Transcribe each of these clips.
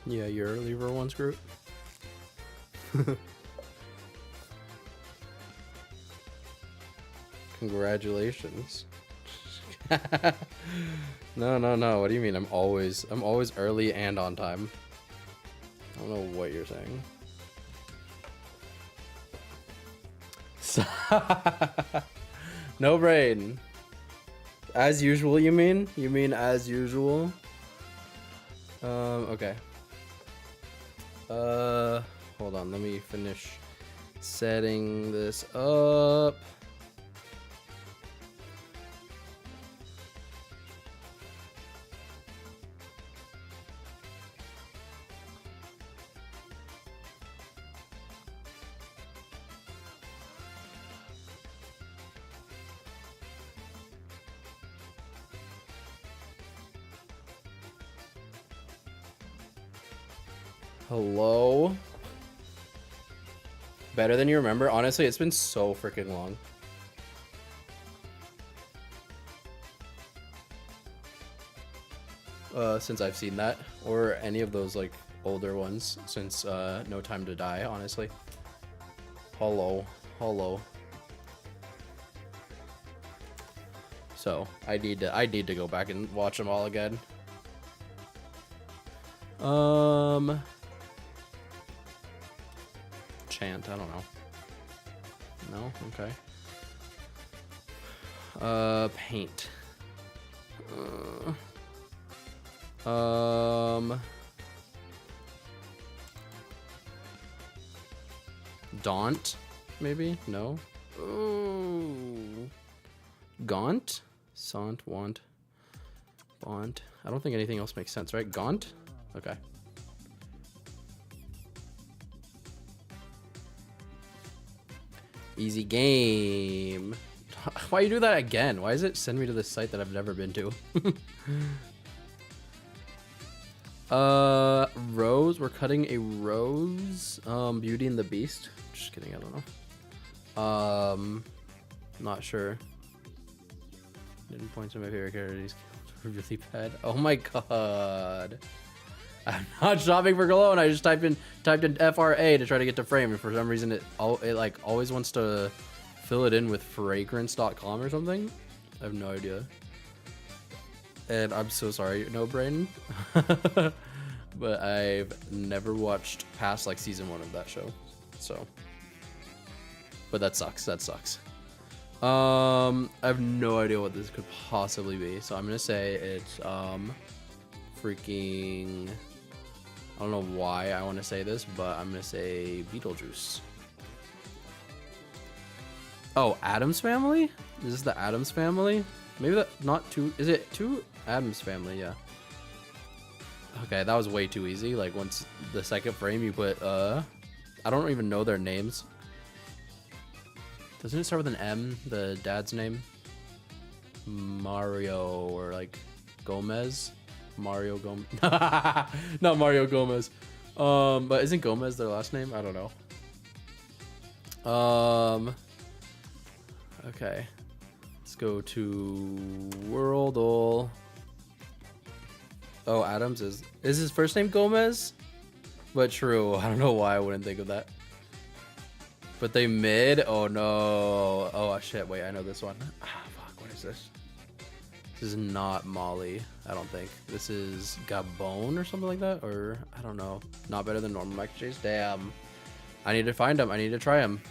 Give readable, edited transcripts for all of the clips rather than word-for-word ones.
Yeah, your lever one's Groot. Congratulations. No, no, no. What do you mean? I'm always early and on time. I don't know what you're saying. No brain. As usual, you mean? You mean as usual? Okay. Hold on. Let me finish setting this up. Hello? Better than you remember? Honestly, it's been so freaking long. Since I've seen that. Or any of those, like, older ones. Since, No Time to Die, honestly. Hello. Hello. So, I need to go back and watch them all again. Chant, I don't know. No? Okay. Paint. Daunt, maybe? No? Ooh. Gaunt? Sant, want, bont. I don't think anything else makes sense, right? Gaunt? Okay. Easy game. Why you do that again? Why does it send me to this site that I've never been to? Rose. We're cutting a rose. Beauty and the Beast. Just kidding. I don't know. Not sure. Didn't point to my favorite characters. Really bad. Oh my god. I'm not shopping for cologne. I just typed in FRA to try to get to frame, and for some reason it like always wants to fill it in with fragrance.com or something. I have no idea. And I'm so sorry, no brain. But I've never watched past like season 1 of that show. So, but that sucks. That sucks. I have no idea what this could possibly be. So I'm gonna say it's freaking. I don't know why I want to say this, but I'm gonna say Beetlejuice. Oh, Addams Family? Is this the Addams Family? Maybe that not two. Is it two Addams Family? Yeah. Okay, that was way too easy. Like once the second frame, you put I don't even know their names. Doesn't it start with an M? The dad's name? Mario or like Gomez? Mario Gomez. Not Mario Gomez. But isn't Gomez their last name? I don't know. Okay. Let's go to Worldle. Oh, Adams is his first name Gomez? But true. I don't know why I wouldn't think of that. But they mid? Oh no. Oh shit, wait, I know this one. Ah, fuck, what is this? This is not Mali, I don't think. This is Gabon or something like that? Or, I don't know. Not better than normal mac and cheese? Damn. I need to find them. I need to try them.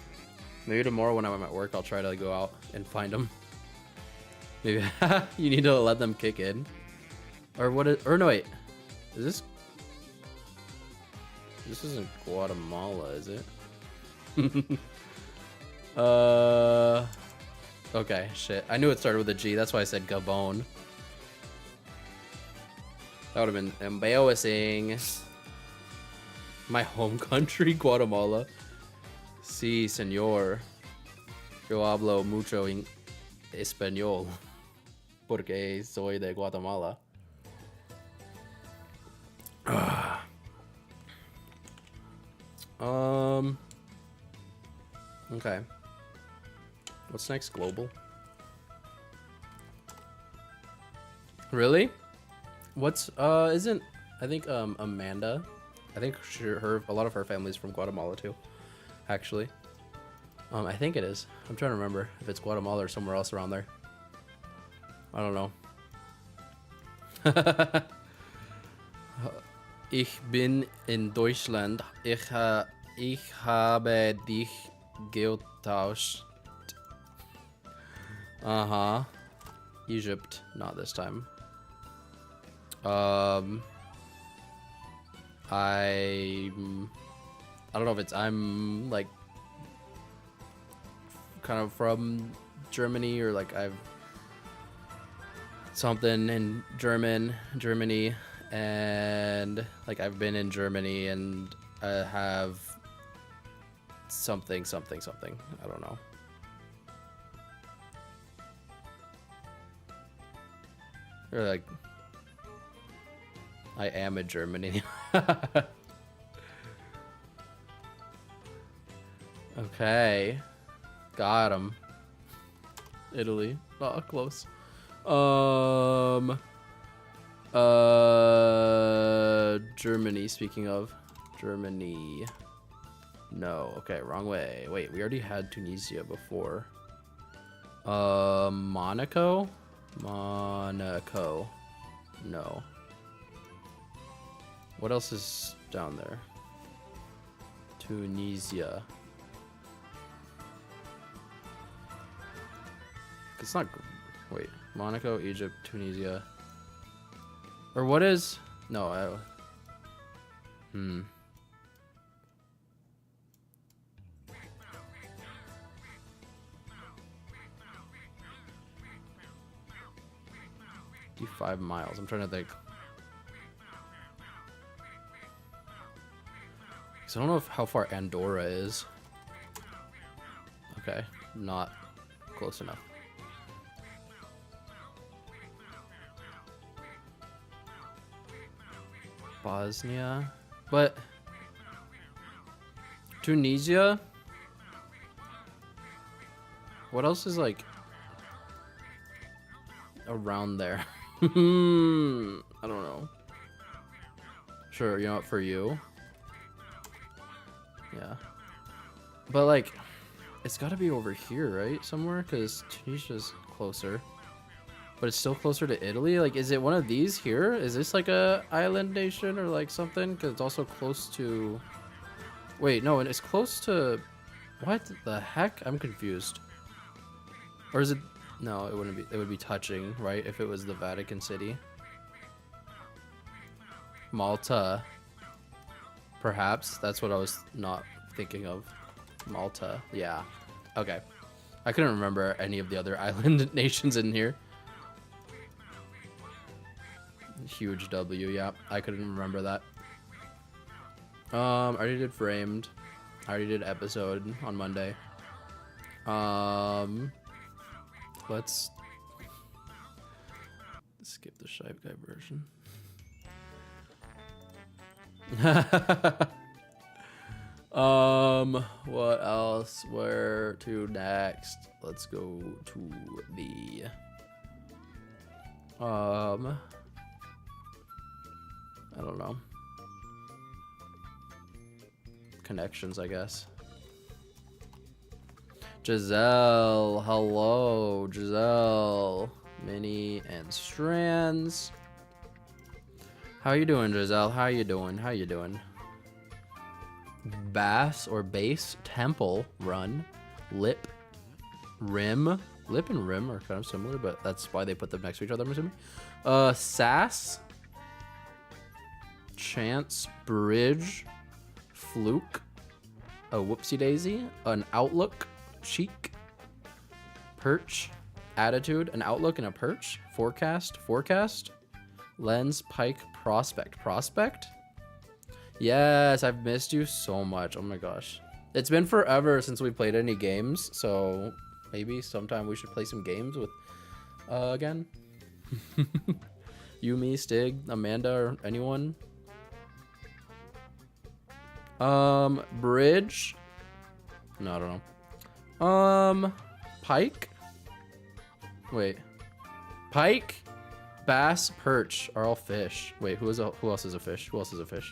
Maybe tomorrow when I'm at work, I'll try to go out and find them. Maybe you need to let them kick in. Or what is, or no wait. Is this? This isn't Guatemala, is it? Okay, shit. I knew it started with a G. That's why I said Gabon. That would have been embarrassing. My home country, Guatemala. Sí, señor. Yo hablo mucho en español. Porque soy de Guatemala. Okay. What's next? Global. Really? What's isn't I think Amanda I think a lot of her family's from Guatemala too, actually. I think it is. I'm trying to remember if it's Guatemala or somewhere else around there. I don't know. Ich bin in Deutschland. Ich habe dich getauscht. Egypt, not this time. I don't know if I'm like kind of from Germany, or like I've something in Germany, and like I've been in Germany and I have something. I don't know. Or like I am in Germany. Okay. Got him. Italy. Oh, close. Germany, speaking of. Germany. No. Okay, wrong way. Wait, we already had Tunisia before. Monaco? Monaco. No. What else is down there? Tunisia. It's not. Wait. Monaco, Egypt, Tunisia. Or what is. No, Do 5 miles. I'm trying to think. So I don't know how far Andorra is. Okay, not close enough. Bosnia, but Tunisia. What else is like around there? I don't know. Sure, you know what, for you. Yeah. But like, it's gotta be over here, right? Somewhere, because Tunisia's closer. But it's still closer to Italy? Like, is it one of these here? Is this like a island nation or like something? Because it's also close to... Wait, no, it's close to... What the heck? I'm confused. Or is it... No, it wouldn't be. It would be touching, right? If it was the Vatican City. Malta. Perhaps. That's what I was not thinking of. Malta. Yeah. Okay. I couldn't remember any of the other island nations in here. Huge W, yeah. I couldn't remember that. I already did Framed. I already did Episode on Monday. Let's skip the Shive Guy version. What else? Where to next? Let's go to the I don't know. Connections, I guess. Giselle, hello, Giselle. Minnie and Strands. How you doing, Giselle? How you doing? How you doing? Bass or base, temple, run, lip, rim. Lip and rim are kind of similar, but that's why they put them next to each other, I'm assuming. Sass, chance, bridge, fluke, a whoopsie daisy, an outlook, cheek, perch, attitude, an outlook and a perch, forecast, lens, pike, prospect. Yes, I've missed you so much. Oh my gosh. It's been forever since we played any games, so maybe sometime we should play some games with again. You, me, Stig, Amanda, or anyone. Bridge. No, I don't know. Pike. Wait. Pike, bass, perch are all fish. Wait, who else is a fish? Who else is a fish?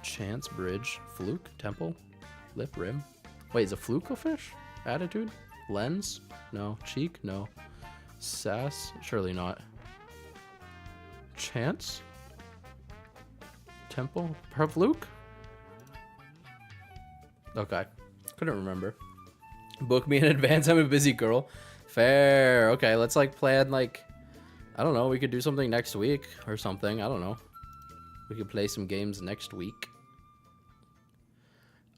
Chance, bridge, fluke, temple, lip, rim. Wait, is a fluke a fish? Attitude? Lens? No. Cheek? No. Sass? Surely not. Chance? Temple? Fluke? Okay. Couldn't remember. Book me in advance. I'm a busy girl. Fair. Okay, let's like plan like, I don't know, we could do something next week or something. I don't know. We could play some games next week.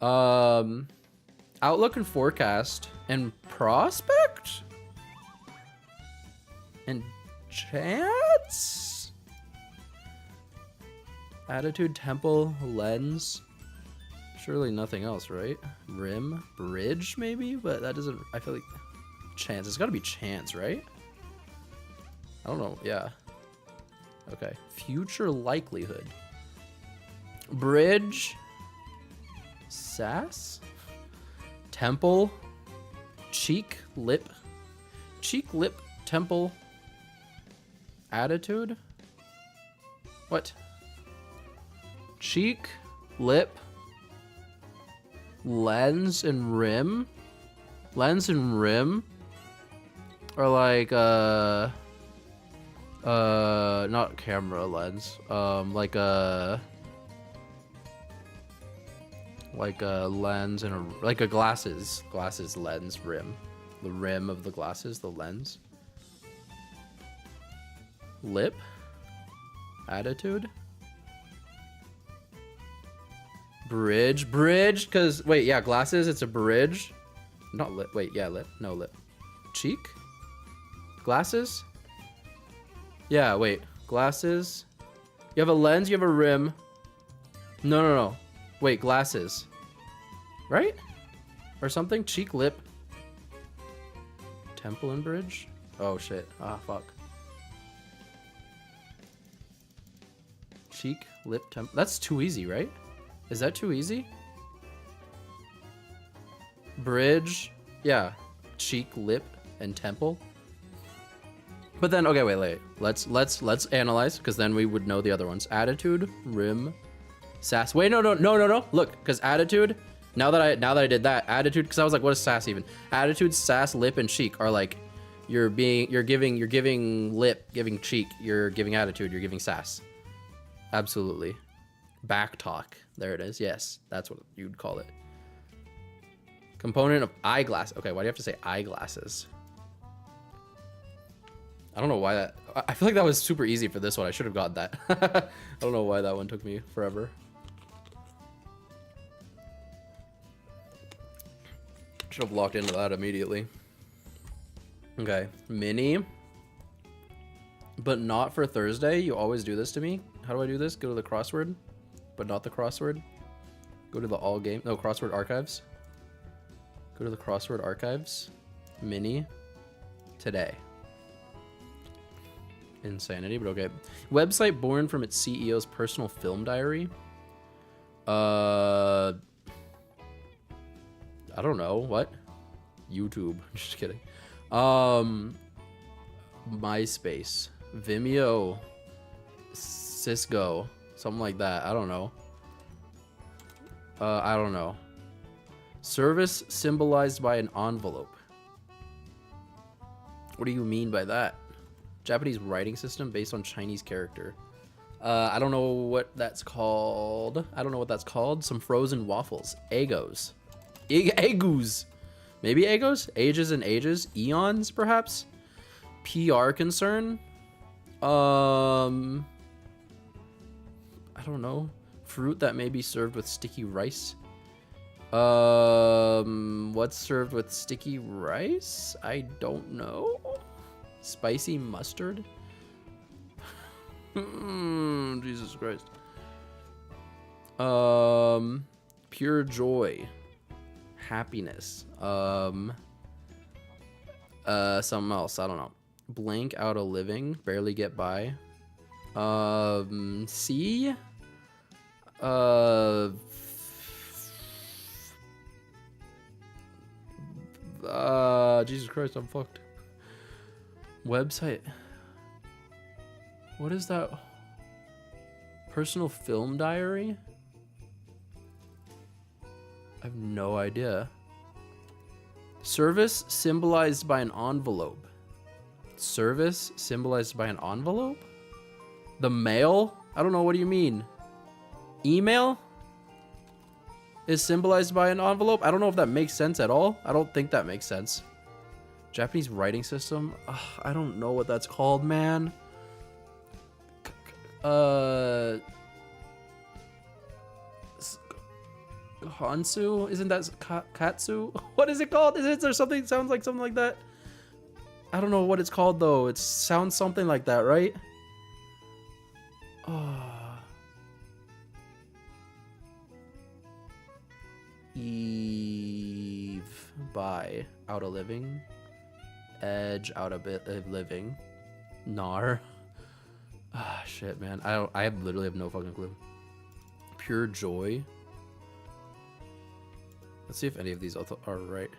Outlook and forecast and prospect and chance. Attitude, temple, lens. Surely nothing else, right? Rim, bridge, maybe, but that doesn't. I feel like chance. It's got to be chance, right? I don't know. Yeah. Okay. Future likelihood. Bridge. Sass. Temple. Cheek, lip. Cheek, lip, temple. Attitude. What? Cheek, lip. Lens and rim. Lens and rim. Or like not camera lens. Like a lens and a like a glasses lens rim. The rim of the glasses, the lens. Lip. Attitude. Bridge, because wait, yeah, glasses, it's a bridge. Not lip, wait, yeah, lip, no lip. Cheek? Glasses? Yeah, wait, glasses. You have a lens, you have a rim. No. Wait, glasses. Right? Or something? Cheek, lip. Temple and bridge? Oh, shit. Ah, fuck. Cheek, lip, temple. That's too easy, right? Is that too easy? Bridge, yeah. Cheek, lip, and temple. But then, okay, wait. Let's analyze, because then we would know the other ones. Attitude, rim, sass. Wait, no. Look, because attitude. Now that I did that, attitude. Because I was like, what is sass even? Attitude, sass, lip, and cheek are like, you're giving lip, giving cheek, you're giving attitude, you're giving sass. Absolutely. Back talk. There it is. Yes, that's what you'd call it. Component of eyeglass. Okay, why do you have to say eyeglasses? I don't know why that. I feel like that was super easy for this one. I should have got that. I don't know why that one took me forever. Should have locked into that immediately. Okay, mini. But not for Thursday. You always do this to me. How do I do this? Go to the crossword. But not the crossword. Go to the all game. No, crossword archives. Go to the crossword archives. Mini. Today. Insanity, but okay. Website born from its CEO's personal film diary. I don't know. What? YouTube. Just kidding. MySpace. Vimeo. Cisco. Something like that. I don't know. I don't know. Service symbolized by an envelope. What do you mean by that? Japanese writing system based on Chinese character. I don't know what that's called. Some frozen waffles. Egos. Egoos. Maybe Egos? Ages and ages? Eons, perhaps? PR concern? I don't know. Fruit that may be served with sticky rice. What's served with sticky rice? I don't know. Spicy mustard? Jesus Christ. Pure joy. Happiness. Something else. I don't know. Blank out a living. Barely get by. C. Jesus Christ, I'm fucked. Website. What is that? Personal film diary? I have no idea. Service symbolized by an envelope. Service symbolized by an envelope? The mail? I don't know. What do you mean? Email is symbolized by an envelope? I don't know if that makes sense at all. I don't think that makes sense. Japanese writing system? Ugh, I don't know what that's called, man. Hansu? Isn't that Katsu? What is it called? Is there something sounds like something like that? I don't know what it's called though. It sounds something like that, right? Eve by out of living. Edge out of bit of living. Nar. Ah, shit, man. I literally have no fucking clue. Pure joy. Let's see if any of these are right.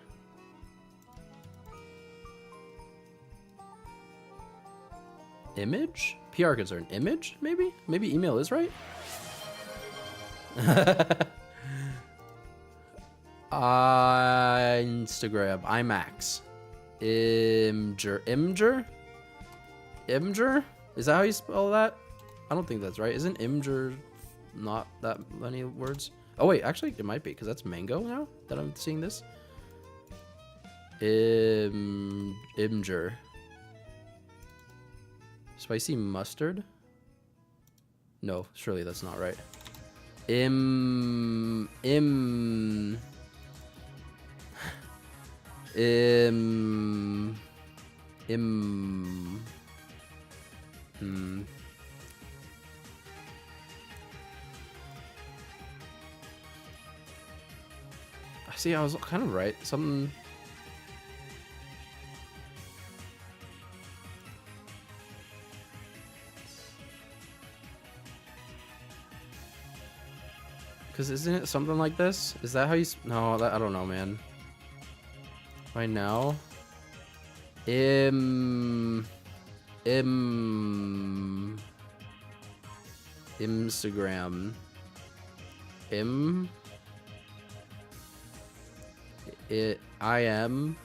Image? PR concern. Image? Maybe? Maybe email is right? Instagram. IMAX. Imgur? Is that how you spell that? I don't think that's right. Isn't Imgur not that many words? Oh wait, actually it might be because that's mango now that I'm seeing this. Imgur. Spicy mustard? No, surely that's not right. See, I was kind of right. Something. Because isn't it something like this? Is that how you... No, I don't know, man. Right now. Instagram. I am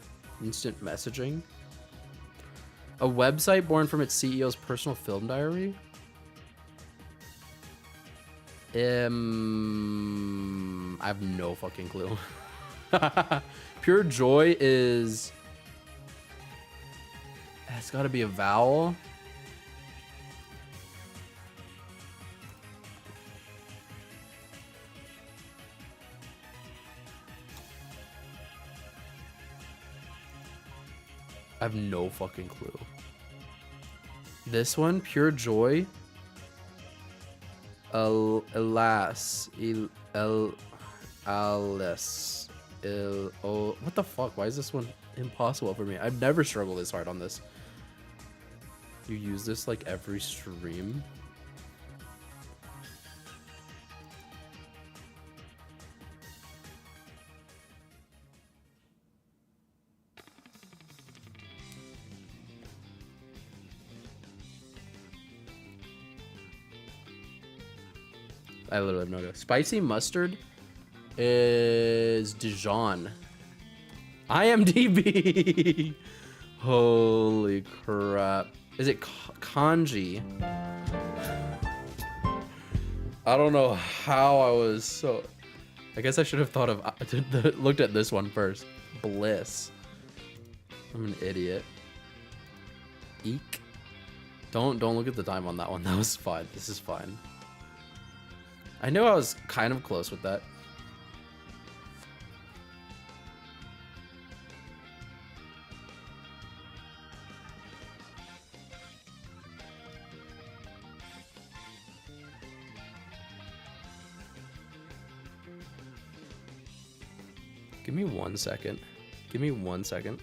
instant messaging. A website born from its CEO's personal film diary. I have no fucking clue. Pure joy is... It's got to be a vowel. I have no fucking clue. This one, pure joy. Alas. Alice. Oh, what the fuck? Why is this one impossible for me? I've never struggled this hard on this. You use this like every stream. I literally have no idea. Spicy mustard is Dijon. IMDb. Holy crap. Is it kanji? I don't know how I was so... I guess I should have thought of... looked at this one first. Bliss. I'm an idiot. Eek. Don't look at the time on that one. That was fine. This is fine. I knew I was kind of close with that. Give me 1 second. Give me 1 second.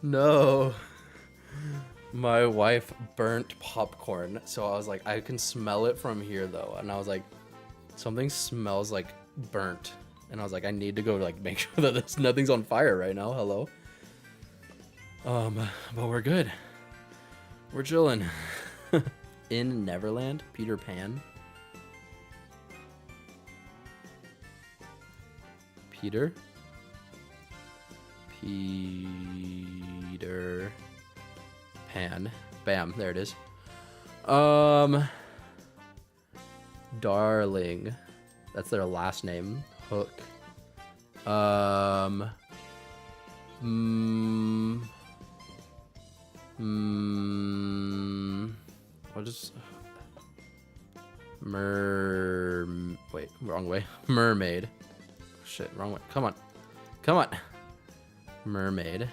No. My wife burnt popcorn, so I was like, I can smell it from here though, and I was like, something smells like burnt, and I was like, I need to go like make sure that nothing's on fire right now. Hello. But we're good. We're chilling. In Neverland, Peter Pan. Peter Pan. Bam, there it is. Darling. That's their last name. Hook. What is wait, wrong way. Mermaid. Shit, wrong way. Come on. Come on. Mermaid.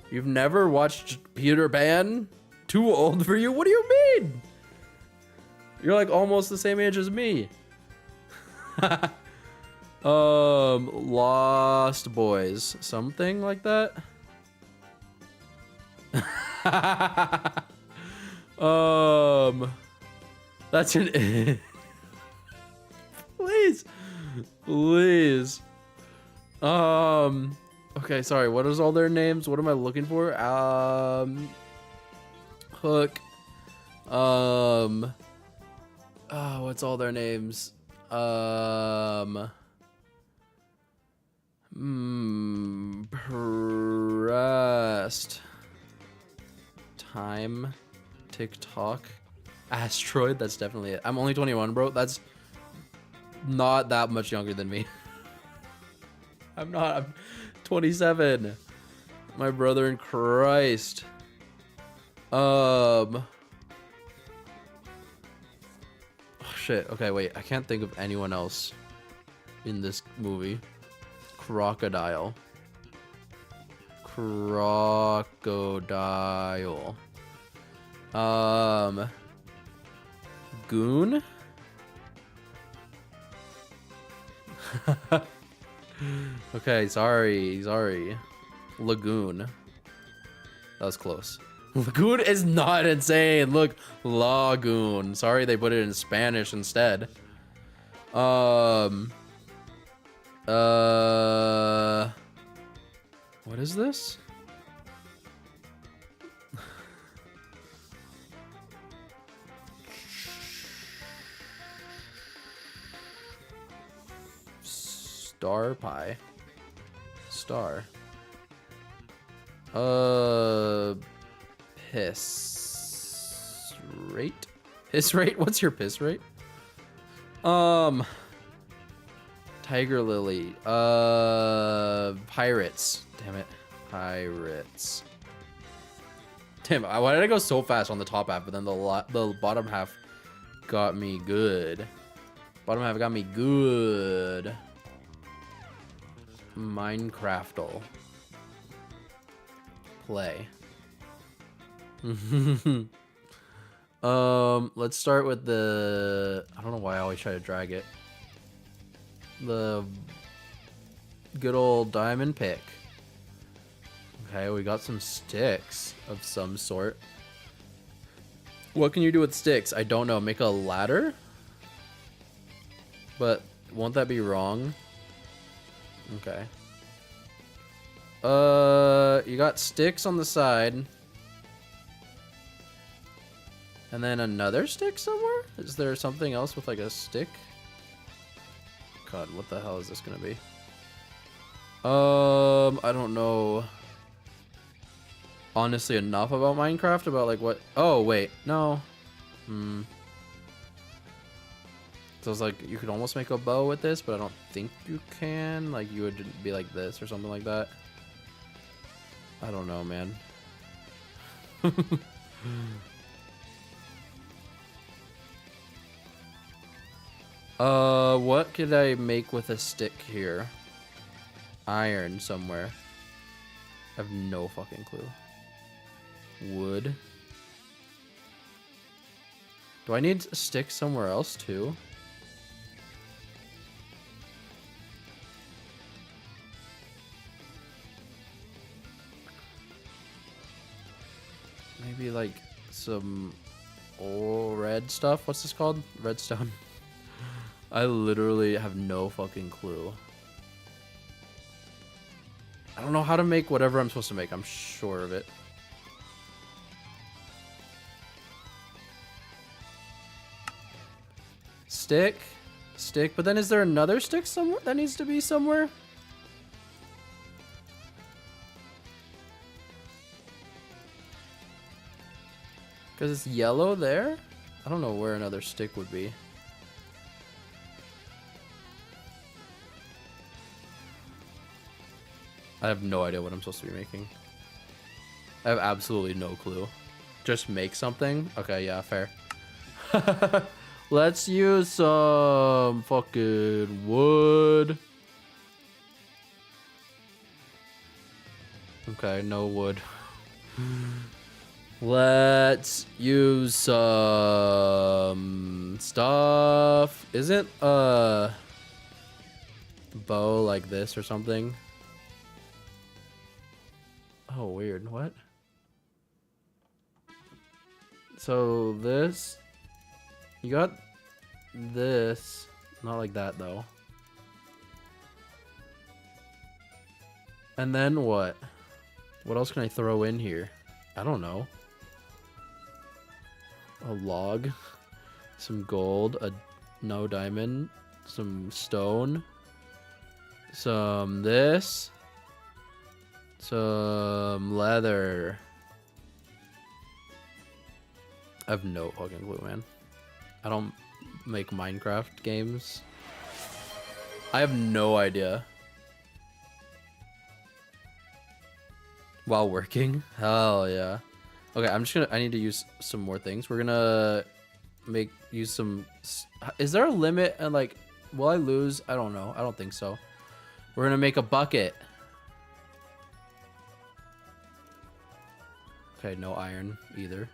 You've never watched Peter Pan? Too old for you? What do you mean? You're like almost the same age as me. Lost Boys. Something like that? That's an please. Please. Okay, sorry. What is all their names? What am I looking for? Hook. What's all their names? Pressed. Time. TikTok. Asteroid. That's definitely it. I'm only 21, bro. That's not that much younger than me. I'm not. I'm 27. My brother in Christ. Oh shit. Okay, wait. I can't think of anyone else in this movie. Crocodile. Crocodile. Goon. Okay, sorry. Lagoon. That was close. Lagoon is not insane. Look, Lagoon. Sorry they put it in Spanish instead. What is this? Star pie. Star. Piss rate? Piss rate? What's your piss rate? Tiger lily. Pirates. Damn it. Pirates. Damn, why did I go so fast on the top half, but then the bottom half got me good. Bottom half got me good. Minecraftal. Play. Let's start with the, I don't know why I always try to drag it. The good old diamond pick. Okay, we got some sticks of some sort. What can you do with sticks? I don't know. Make a ladder? But won't that be wrong? Okay. You got sticks on the side. And then another stick somewhere? Is there something else with like a stick? God, what the hell is this gonna be? I don't know. Honestly, enough about Minecraft about like what? Oh, wait. No. So it's like you could almost make a bow with this, but I don't think you can. Like you would be like this or something like that. I don't know, man. What could I make with a stick here? Iron somewhere. I have no fucking clue. Wood. Do I need a stick somewhere else too? Maybe like some old red stuff. What's this called? Redstone. I literally have no fucking clue. I don't know how to make whatever I'm supposed to make. I'm sure of it. Stick. Stick. But then is there another stick somewhere that needs to be somewhere? Because it's yellow there? I don't know where another stick would be. I have no idea what I'm supposed to be making. I have absolutely no clue. Just make something? Okay, yeah, fair. Let's use some fucking wood. Okay, no wood. Let's use some stuff. Isn't a bow like this or something? Oh, weird. What? So this, you got this, not like that though. And then what? What else can I throw in here? I don't know. A log, some gold, no diamond, some stone, some this, some leather. I have no fucking clue, man. I don't make Minecraft games. I have no idea. While working? Hell yeah. Okay, I need to use some more things. We're gonna use some, is there a limit and like, will I lose? I don't know. I don't think so. We're gonna make a bucket. Okay, no iron either.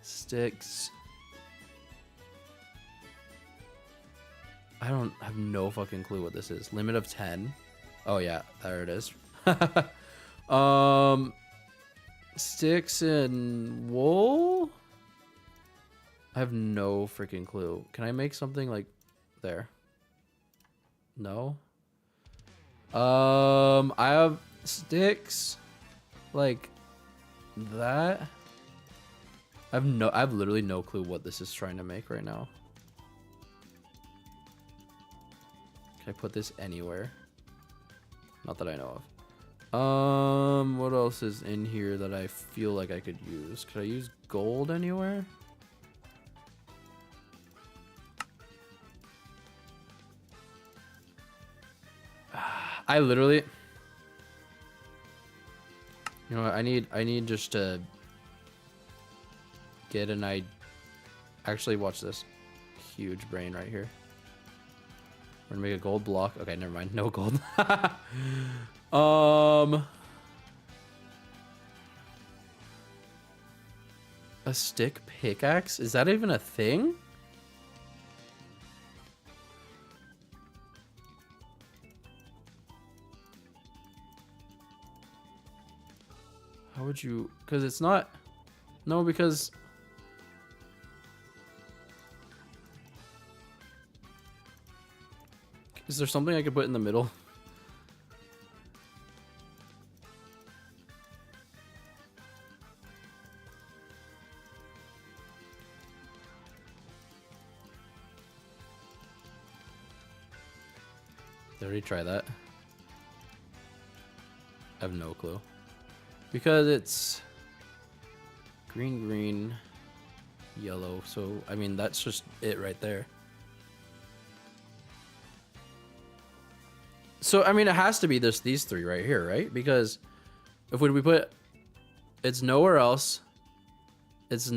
Sticks. I have no fucking clue what this is. Limit of 10. Oh yeah, there it is. Sticks and wool? I have no freaking clue. Can I make something like there? No. I have sticks like that. I have literally no clue what this is trying to make right now. Can I put this anywhere? Not that I know of. What else is in here that I feel like I could use? Could I use gold anywhere? I literally, you know what, I need just to get an actually watch this. Huge brain right here. We're gonna make a gold block. Okay, never mind. No gold. A stick pickaxe? Is that even a thing? How would you, because it's not, no, because is there something I could put in the middle? Did I already try that? I have no clue. Because it's green, yellow. So, I mean, that's just it right there. So, I mean, it has to be these three right here, right? Because if we put, it's nowhere else. It's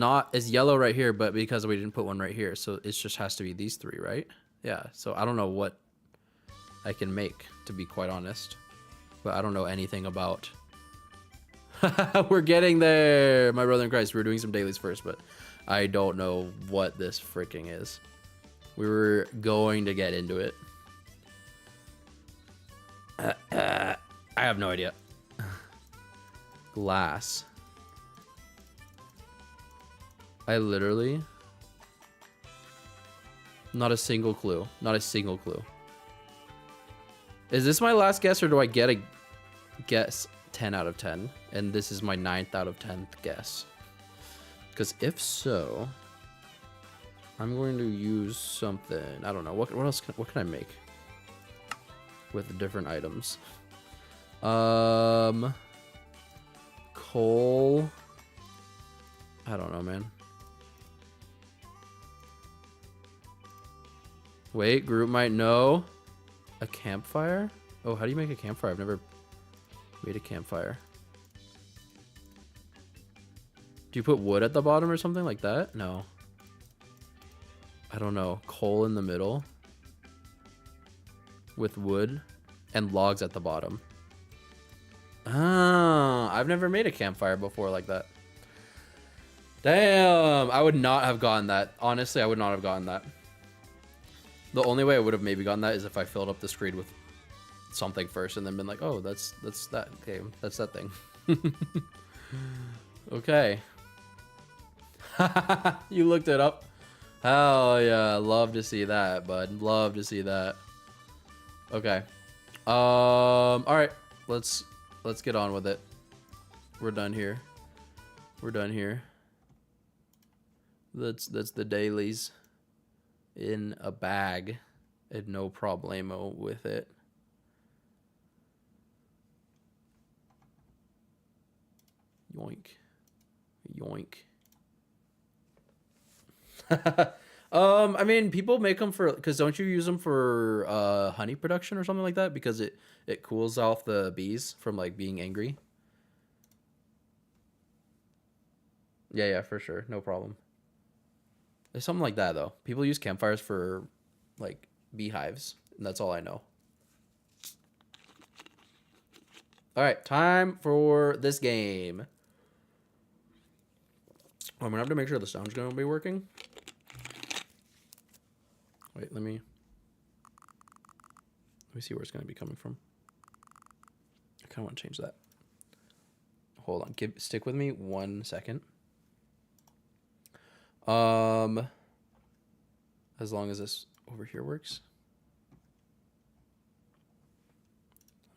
yellow right here, but because we didn't put one right here. So it just has to be these three, right? Yeah. So I don't know what I can make, to be quite honest. But I don't know anything about. We're getting there, my brother in Christ. We're doing some dailies first, but I don't know what this freaking is. We were going to get into it. I have no idea. Glass. I literally... Not a single clue. Not a single clue. Is this my last guess, or do I get a guess 10 out of 10? And this is my 9th out of 10th guess. Because if so... I'm going to use something. I don't know. What else? What can I make with the different items? Coal. I don't know, man. Wait, group might know. A campfire? Oh, how do you make a campfire? I've never made a campfire. Do you put wood at the bottom or something like that? No. I don't know. Coal in the middle with wood and logs at the bottom. Ah, I've never made a campfire before like that. Damn, I would not have gotten that. Honestly, I would not have gotten that. The only way I would have maybe gotten that is if I filled up the screen with something first and then been like, oh, that's that. Okay, that's that thing. Okay. You looked it up. Hell yeah, love to see that, bud. Love to see that. Okay. All right. Let's get on with it. We're done here. We're done here. That's the dailies in a bag, and no problemo with it. Yoink. Yoink. I mean, people make them for, because don't you use them for honey production or something like that? Because it cools off the bees from like being angry. Yeah, for sure. No problem. There's something like that though. People use campfires for like beehives, and that's all I know. All right, time for this game. I'm gonna have to make sure the sound's gonna be working. Wait, let me see where it's gonna be coming from. I kind of want to change that. Hold on, stick with me 1 second. As long as this over here works.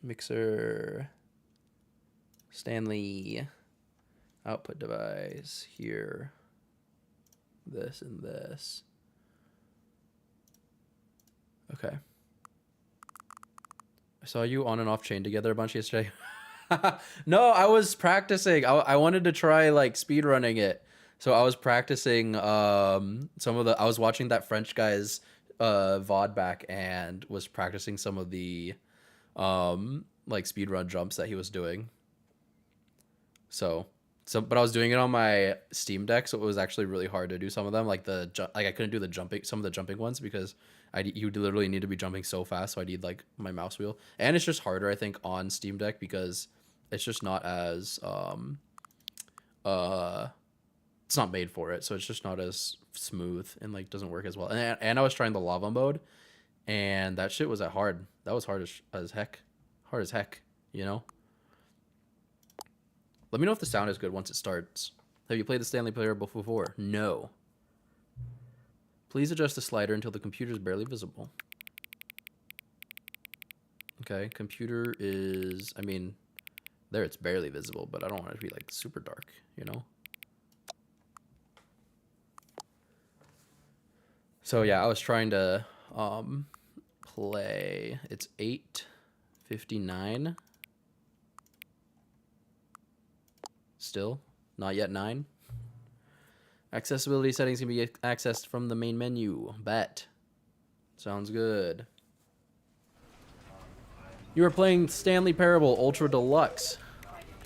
Mixer. Stanley. Output device. Here. This and this. Okay. I saw you on and off chain together a bunch yesterday. No, I was practicing. I wanted to try like speed running it. So I was practicing some of the, I was watching that French guy's VOD back and was practicing some of the like speed run jumps that he was doing. So but I was doing it on my Steam Deck, so it was actually really hard to do some of them. Like I couldn't do some of the jumping ones because you literally need to be jumping so fast. So I need like my mouse wheel, and it's just harder, I think, on Steam Deck because it's just not as it's not made for it, so it's just not as smooth and like doesn't work as well. And I was trying the lava mode, and that shit was hard. That was hard as heck. Hard as heck, you know? Let me know if the sound is good once it starts. Have you played the Stanley Parable before? No. Please adjust the slider until the computer is barely visible. Okay, computer is, I mean, there it's barely visible, but I don't want it to be like super dark, you know? So yeah, I was trying to play. It's 8:59. Still not yet 9. Accessibility settings can be accessed from the main menu. Bet. Sounds good. You are playing Stanley Parable Ultra Deluxe.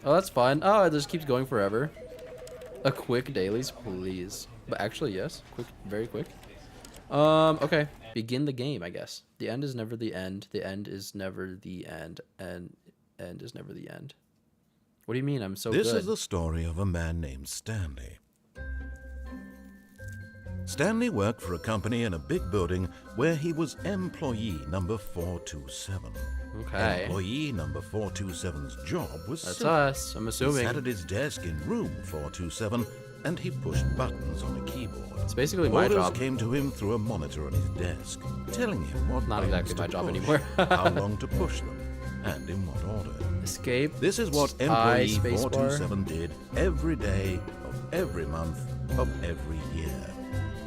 Oh, that's fun. Oh, it just keeps going forever. A quick dailies, please. But actually, yes. Quick, very quick. Okay. Begin the game, I guess. The end is never the end. The end is never the end. And end is never the end. What do you mean? I'm so good. This is the story of a man named Stanley. Stanley worked for a company in a big building where he was employee number 427. Okay. Employee number 427's job was That's simple. us, I'm He assuming. sat at his desk in room 427 and he pushed buttons on a keyboard. It's basically my Orders job. came to him through a monitor on his desk, telling him what Not buttons exactly my to job push, anymore. how long to push them, and in what order. Escape. This is what I, employee space bar. 427 did every day of every month of every year.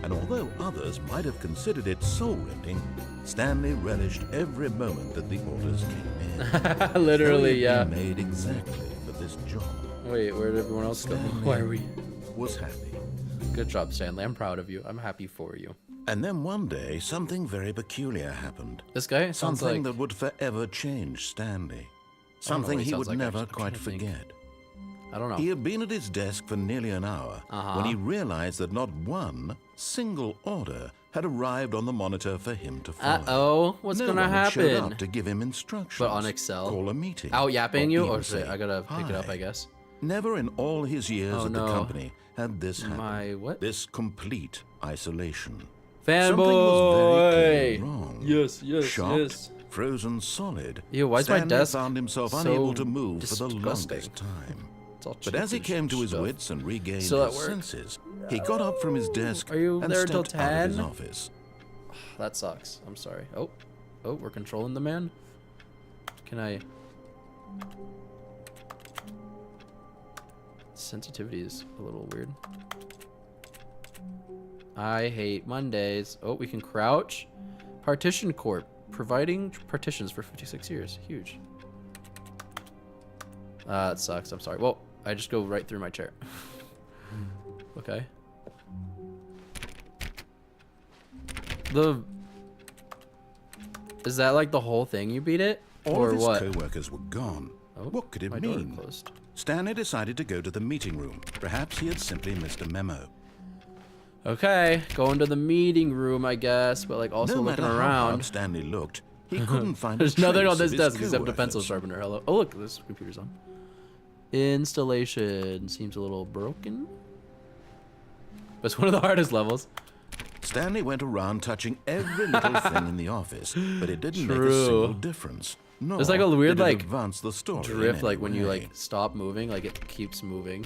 And although others might have considered it soul-rending, Stanley relished every moment that the orders came in. Literally, Though he yeah. had been made exactly for this job. Wait, where did everyone else go? Stanley Why are we? was happy. Good job, Stanley. I'm proud of you. I'm happy for you. And then one day, something very peculiar happened. This guy sounds Something like... that would forever change Stanley. I don't know Something what he he sounds would like, never actually. I'm quite trying to think. forget. I don't know. He had been at his desk for nearly an hour when he realized that not one single order had arrived on the monitor for him to follow. Uh-oh. What's No gonna one had showed happen? up to give him instructions. But on Excel? Call a meeting. Out yapping you? even Or say, I gotta pick it up, "Hi." I guess. Never in all his years Oh, at no. the company had this happen. My what? This complete isolation. Fanboy! Something was very clearly wrong. Yes, yes, Shocked, yes. frozen solid. Ew, why is my Stanley desk found himself so unable to move for the disgusting? longest time. It's all But as he chicken came to his stuff. wits and regained Still at his work? senses, he got up from his desk Are you and there till stepped out of his 10? office. That sucks. I'm sorry. Oh, we're controlling the man. Can I? Sensitivity is a little weird. I hate Mondays. Oh, we can crouch. Partition Corp. Providing partitions for 56 years. Huge. That sucks. I'm sorry. Well, I just go right through my chair. Okay. Is that like the whole thing you beat it? All Or of his what? co-workers were gone. Oh, What could it my door mean? closed. Stanley decided to go to the meeting room. Perhaps he had simply missed a memo. Okay, going to the meeting room, I guess, but like also No looking matter how hard around. Stanley looked, he couldn't find There's a nothing on trace this of his desk except a pencil co-workers. sharpener. Hello. Oh, look, this computer's on. Installation seems a little broken. But it's one of the hardest levels. Stanley went around touching every little thing in the office, but it didn't make a True. single difference. Nor There's like a weird, did it like, advance the story in Drift, any like when you way. like stop moving, like it keeps moving.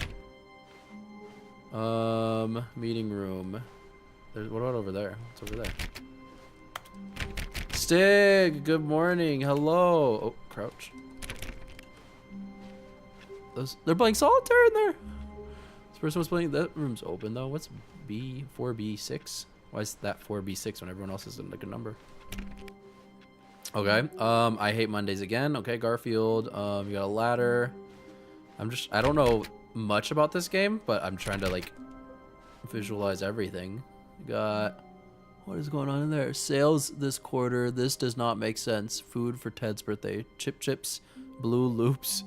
Meeting room. There's, what about over there? What's over there? Stig, good morning. Hello. Oh, crouch. They're playing solitaire in there. This person was playing. That room's open though. What's B 4B6? Why is that 4B6 when everyone else is in like a number? Okay. I hate Mondays again. Okay, Garfield. You got a ladder. I don't know much about this game, but I'm trying to like visualize everything. You got, what is going on in there? Sales this quarter. This does not make sense. Food for Ted's birthday. Chips, blue loops.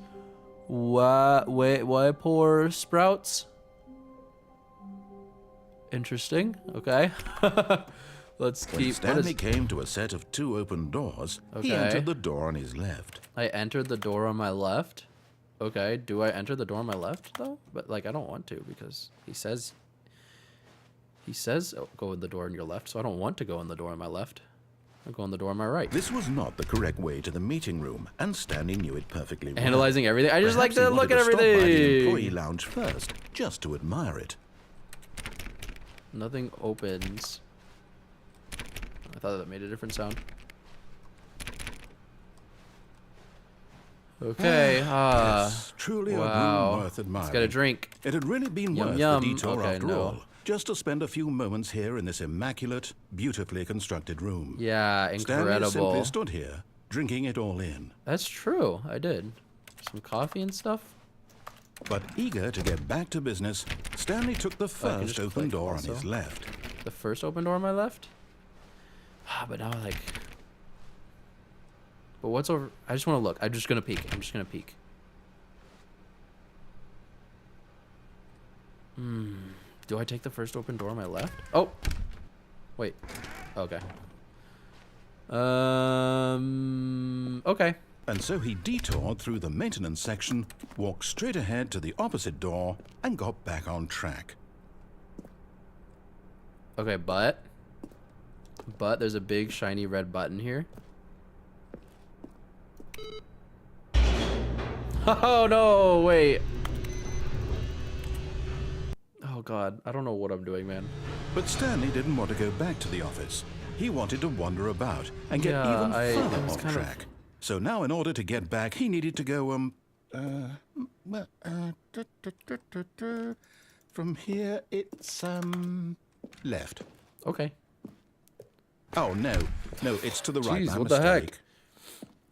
Why poor sprouts? Interesting. Okay. Let's When keep. Stanley came to a set of 2 open doors, he Okay. entered the door on his left. I entered the door on my left. Okay, do I enter the door on my left though? But like I don't want to because he says oh, go in the door on your left, so I don't want to go in the door on my left. I'll go in the door on my right. This was not the correct way to the meeting room, and Stanley knew it perfectly well. Analyzing everything. I just like Perhaps to he look wanted at to stop by the everything. employee lounge first, just to admire it. Nothing opens. I thought that made a different sound. Okay. Yes, truly a Wow. room worth admiring. Let's get a drink. It had really been Yum, worth yum. the detour Okay, after no. all, just to spend a few moments here in this immaculate, beautifully constructed room. Yeah, Stanley simply incredible. stood here, drinking it all in. That's true. I did. Some coffee and stuff. But eager to get back to business, Stanley took the I can first just open click door also. on his left. The first open door on my left? But now like... But what's over... I just want to look. I'm just going to peek. I'm just going to peek. Do I take the first open door on my left? Oh! Wait. Okay. Okay. And so he detoured through the maintenance section, walked straight ahead to the opposite door, and got back on track. Okay, but there's a big shiny red button here. Oh no, wait. Oh god, I don't know what I'm doing, man. But Stanley didn't want to go back to the office. He wanted to wander about and get Yeah, even I further was off kind of- track. So now, in order to get back, he needed to go, from here, it's, left. Okay. Oh, no, it's to the right. Jeez, My what the heck? mistake.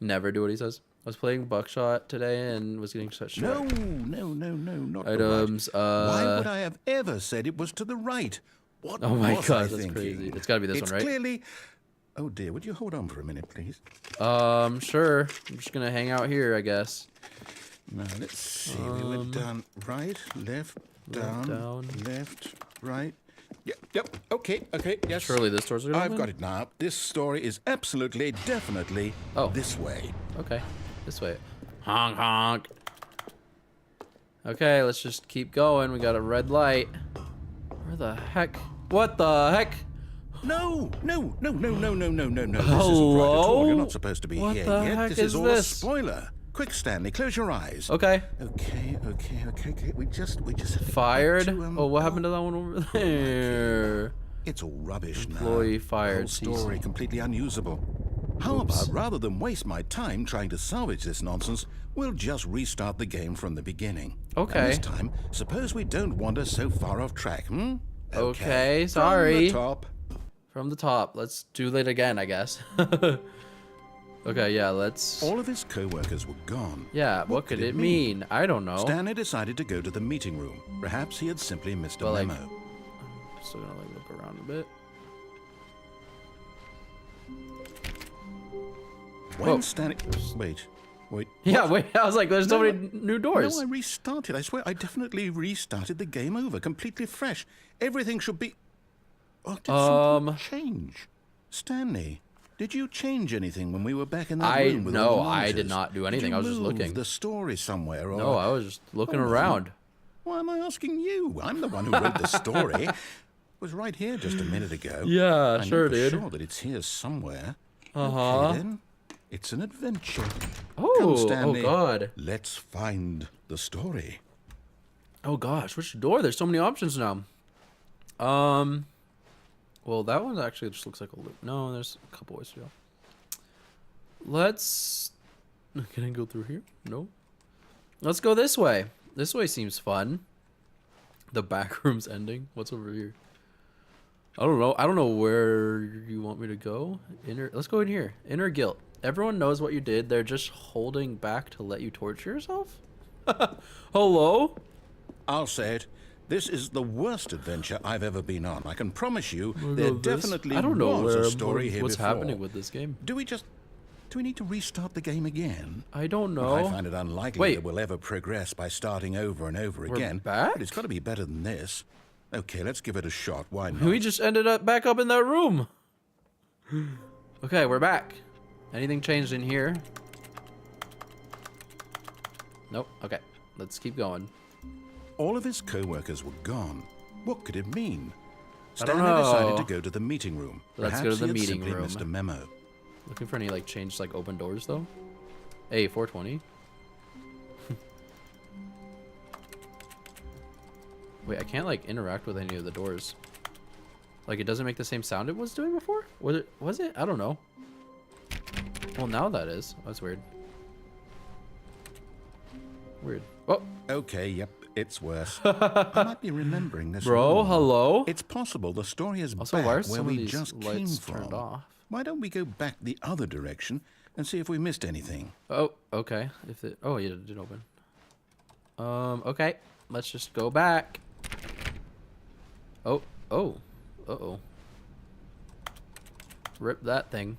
Never do what he says. I was playing Buckshot today and was getting such No, not items. the right. Why would I have ever said it was to the right? What Oh my was god, I that's thinking? crazy. It's gotta be this It's one, right? clearly... Oh dear, would you hold on for a minute, please? Sure. I'm just gonna hang out here, I guess. Now, let's see. We went down, right, left, down, left, right. Yep, okay, yes. Surely this door's gonna I've open? got it now. This story is absolutely, definitely this way. Okay. This way. Honk, honk. Okay, let's just keep going. We got a red light. Where the heck? What the heck? No. This isn't right at Hello? all. You're not supposed to be What here the yet. heck This is is all this? a spoiler. Quick, Stanley, close your eyes. Okay. Okay. We just have to get back Fired? to, Oh, what happened to that one over there? It's all rubbish now. Employee fired. The whole story completely unusable. How about, rather than waste my time trying to salvage this nonsense, we'll just restart the game from the beginning. Okay. And this time, suppose we don't wander so far off track, Okay, sorry. From the top. From the top. Let's do that again, I guess. Okay, yeah, let's... All of his co-workers were gone. Yeah, what could it mean? I don't know. Stanley decided to go to the meeting room. Perhaps he had simply missed a like, memo. Still gonna like look around a bit. When Whoa. Stanley... Wait. Yeah, wait, I was like, there's so many new doors. No, I restarted. I swear, I definitely restarted the game over, completely fresh. Everything should be... Oh, did something change? Stanley, did you change anything when we were back in that room with all the No, I did monitors? not do Did anything. you I was just move looking. the story somewhere, or... No, I was just looking around. Why am I asking you? I'm the one who wrote the story. It was right here just a minute ago. Yeah, sure, I'm dude. sure that it's here somewhere. Uh-huh. Okay, then. It's an adventure. Oh, Come, Stanley. oh god. Let's find the story. Oh gosh, which door? There's so many options now. Well, that one actually just looks like a loop. No, there's a couple ways to go. Let's... Can I go through here? No. Let's go this way. This way seems fun. The back room's ending. What's over here? I don't know. I don't know where you want me to go. Let's go in here. Inner guilt. Everyone knows what you did. They're just holding back to let you torture yourself? Hello? I'll say it. This is the worst adventure I've ever been on. I can promise you there Look at this. definitely I don't know was a story here what's before. happening with this game. Do we need to restart the game again? I don't know. Well, I find it unlikely Wait. that we'll ever progress by starting over and over again. back? But it's got to be better than this. Okay, let's give it a shot. Why not? We just ended up back up in that room. Okay, we're back. Anything changed in here? Nope. Okay, let's keep going. All of his co-workers were gone. What could it mean? I don't Stanley decided know. to go to the meeting room. Let's Perhaps go to the he had meeting simply room. missed a memo. Looking for any like changed like open doors though. Hey, 420. Wait, I can't like interact with any of the doors. Like it doesn't make the same sound it was doing before? Was it? I don't know. Well, now that is. That's weird. Weird. Oh, Okay, yep, it's worse. I might be remembering this bro, wrong. hello. It's possible the story is Also, back why are where some of we these just came lights from. turned off? Why don't we go back the other direction and see if we missed anything? Oh, okay. If it, oh, yeah, it did open. Okay. Let's just go back. Oh, uh-oh. Rip that thing.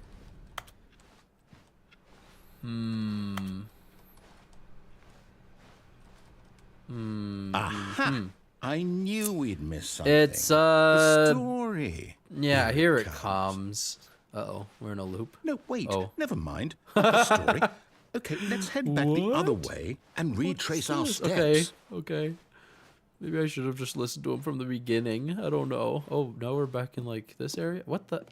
Aha! I knew we'd missed something. It's, the story. yeah, here it comes. Uh-oh, we're in a loop. No, wait. Oh. Never mind. Not the story. Okay, let's head back the other What? way and retrace our steps. Okay, okay. Maybe I should have just listened to him from the beginning. I don't know. Oh, now we're back in, like, this area? What the...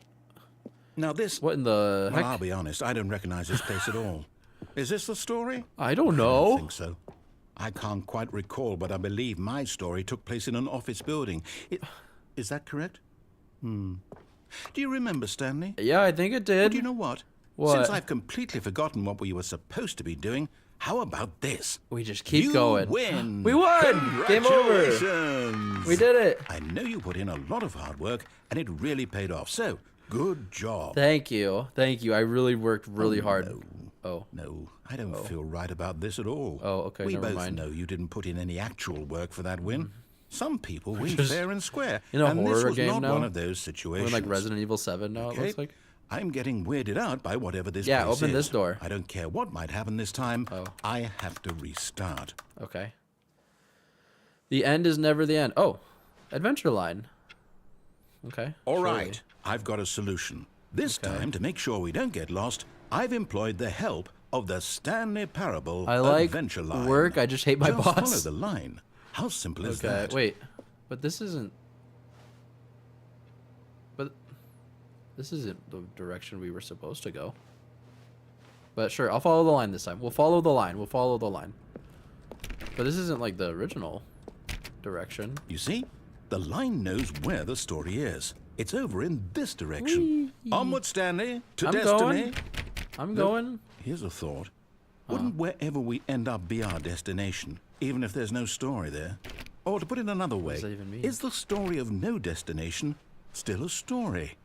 Now this... What in the Well, heck? I'll be honest. I don't recognize this place at all. Is this the story? I don't I know. don't think so. I can't quite recall, but I believe my story took place in an office building. Is that correct? Do you remember, Stanley? Yeah, I think it Well, did. do you know what? What? Since I've completely forgotten what we were supposed to be doing, how about this? We just keep You going. win! We won! Game over! Congratulations! We did it. I know you put in a lot of hard work, and it really paid off. So, good job. Thank you. Thank you. I really worked really hard. No. Oh. No, I don't feel right about this at all. Oh, okay, We never both mind. know you didn't put in any actual work for that win. Some people win just fair and square, in a and this horror was game not now? one of those We're situations. in like Resident Evil 7 now, it Okay? looks like. I'm getting weirded out by whatever this Yeah, place open is. this door. I don't care what might happen this time. Oh. I have to restart. Okay. The end is never the end. Oh, adventure line. Okay. All surely. right, I've got a solution. This time, to make sure we don't get lost, I've employed the help of the Stanley Parable I like Adventure Line. work. I just hate my Just boss. follow the line. How simple is Okay. that? Wait, but this isn't. But this isn't the direction we were supposed to go. But sure, I'll follow the line this time. We'll follow the line. We'll follow the line. But this isn't like the original direction. You see, the line knows where the story is. It's over in this direction. Onward, Stanley, to I'm destiny. going. I'm going. Here's a thought. Wouldn't wherever we end up be our destination, even if there's no story there? Or to put it another way, does that even mean? is the story of no destination still a story?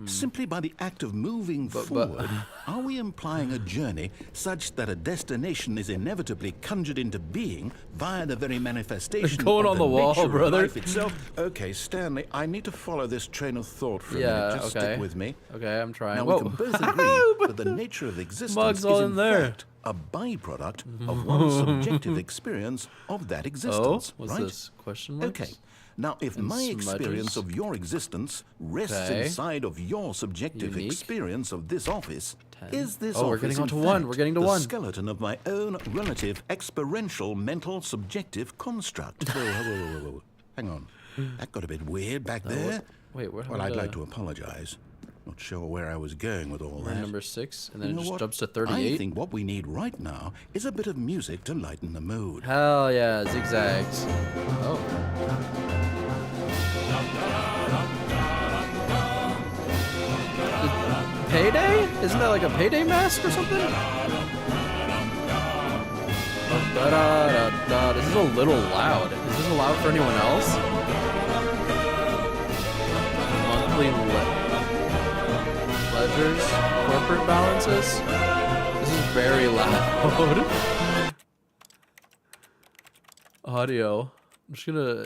Simply by the act of moving forward, are we implying a journey such that a destination is inevitably conjured into being via the very manifestation going of on the wall, nature of brother. life itself? Okay, Stanley, I need to follow this train of thought for a Yeah, minute. Just okay. stick with me. Okay, I'm trying. Now, Whoa. we can both agree that the nature of existence Mug's is all in in there. fact a byproduct of one's subjective experience of that Oh, existence, what's right? this? Question marks? Okay. Now, if And my experience smudges. of your existence rests Okay. inside of your subjective Unique. experience of this office, 10. is this Oh, we're office getting in on to one. fact We're getting to the one. skeleton of my own relative experiential mental subjective construct? Whoa, whoa, whoa, whoa, whoa. Hang on. That got a bit weird back there. Wait, where? Well, I'd like to apologize. Not sure where I was going with all We're that. number 6, and then You it know just what? jumps to I 38. think what we need right now is a bit of music to lighten the mood. Hell yeah, zigzags. Oh. Payday? Isn't that like a payday mask or something? Da-da-da-da. This is a little loud. Is this allowed for anyone else? Monthly ledgers, corporate balances. This is very loud. Audio. I'm just gonna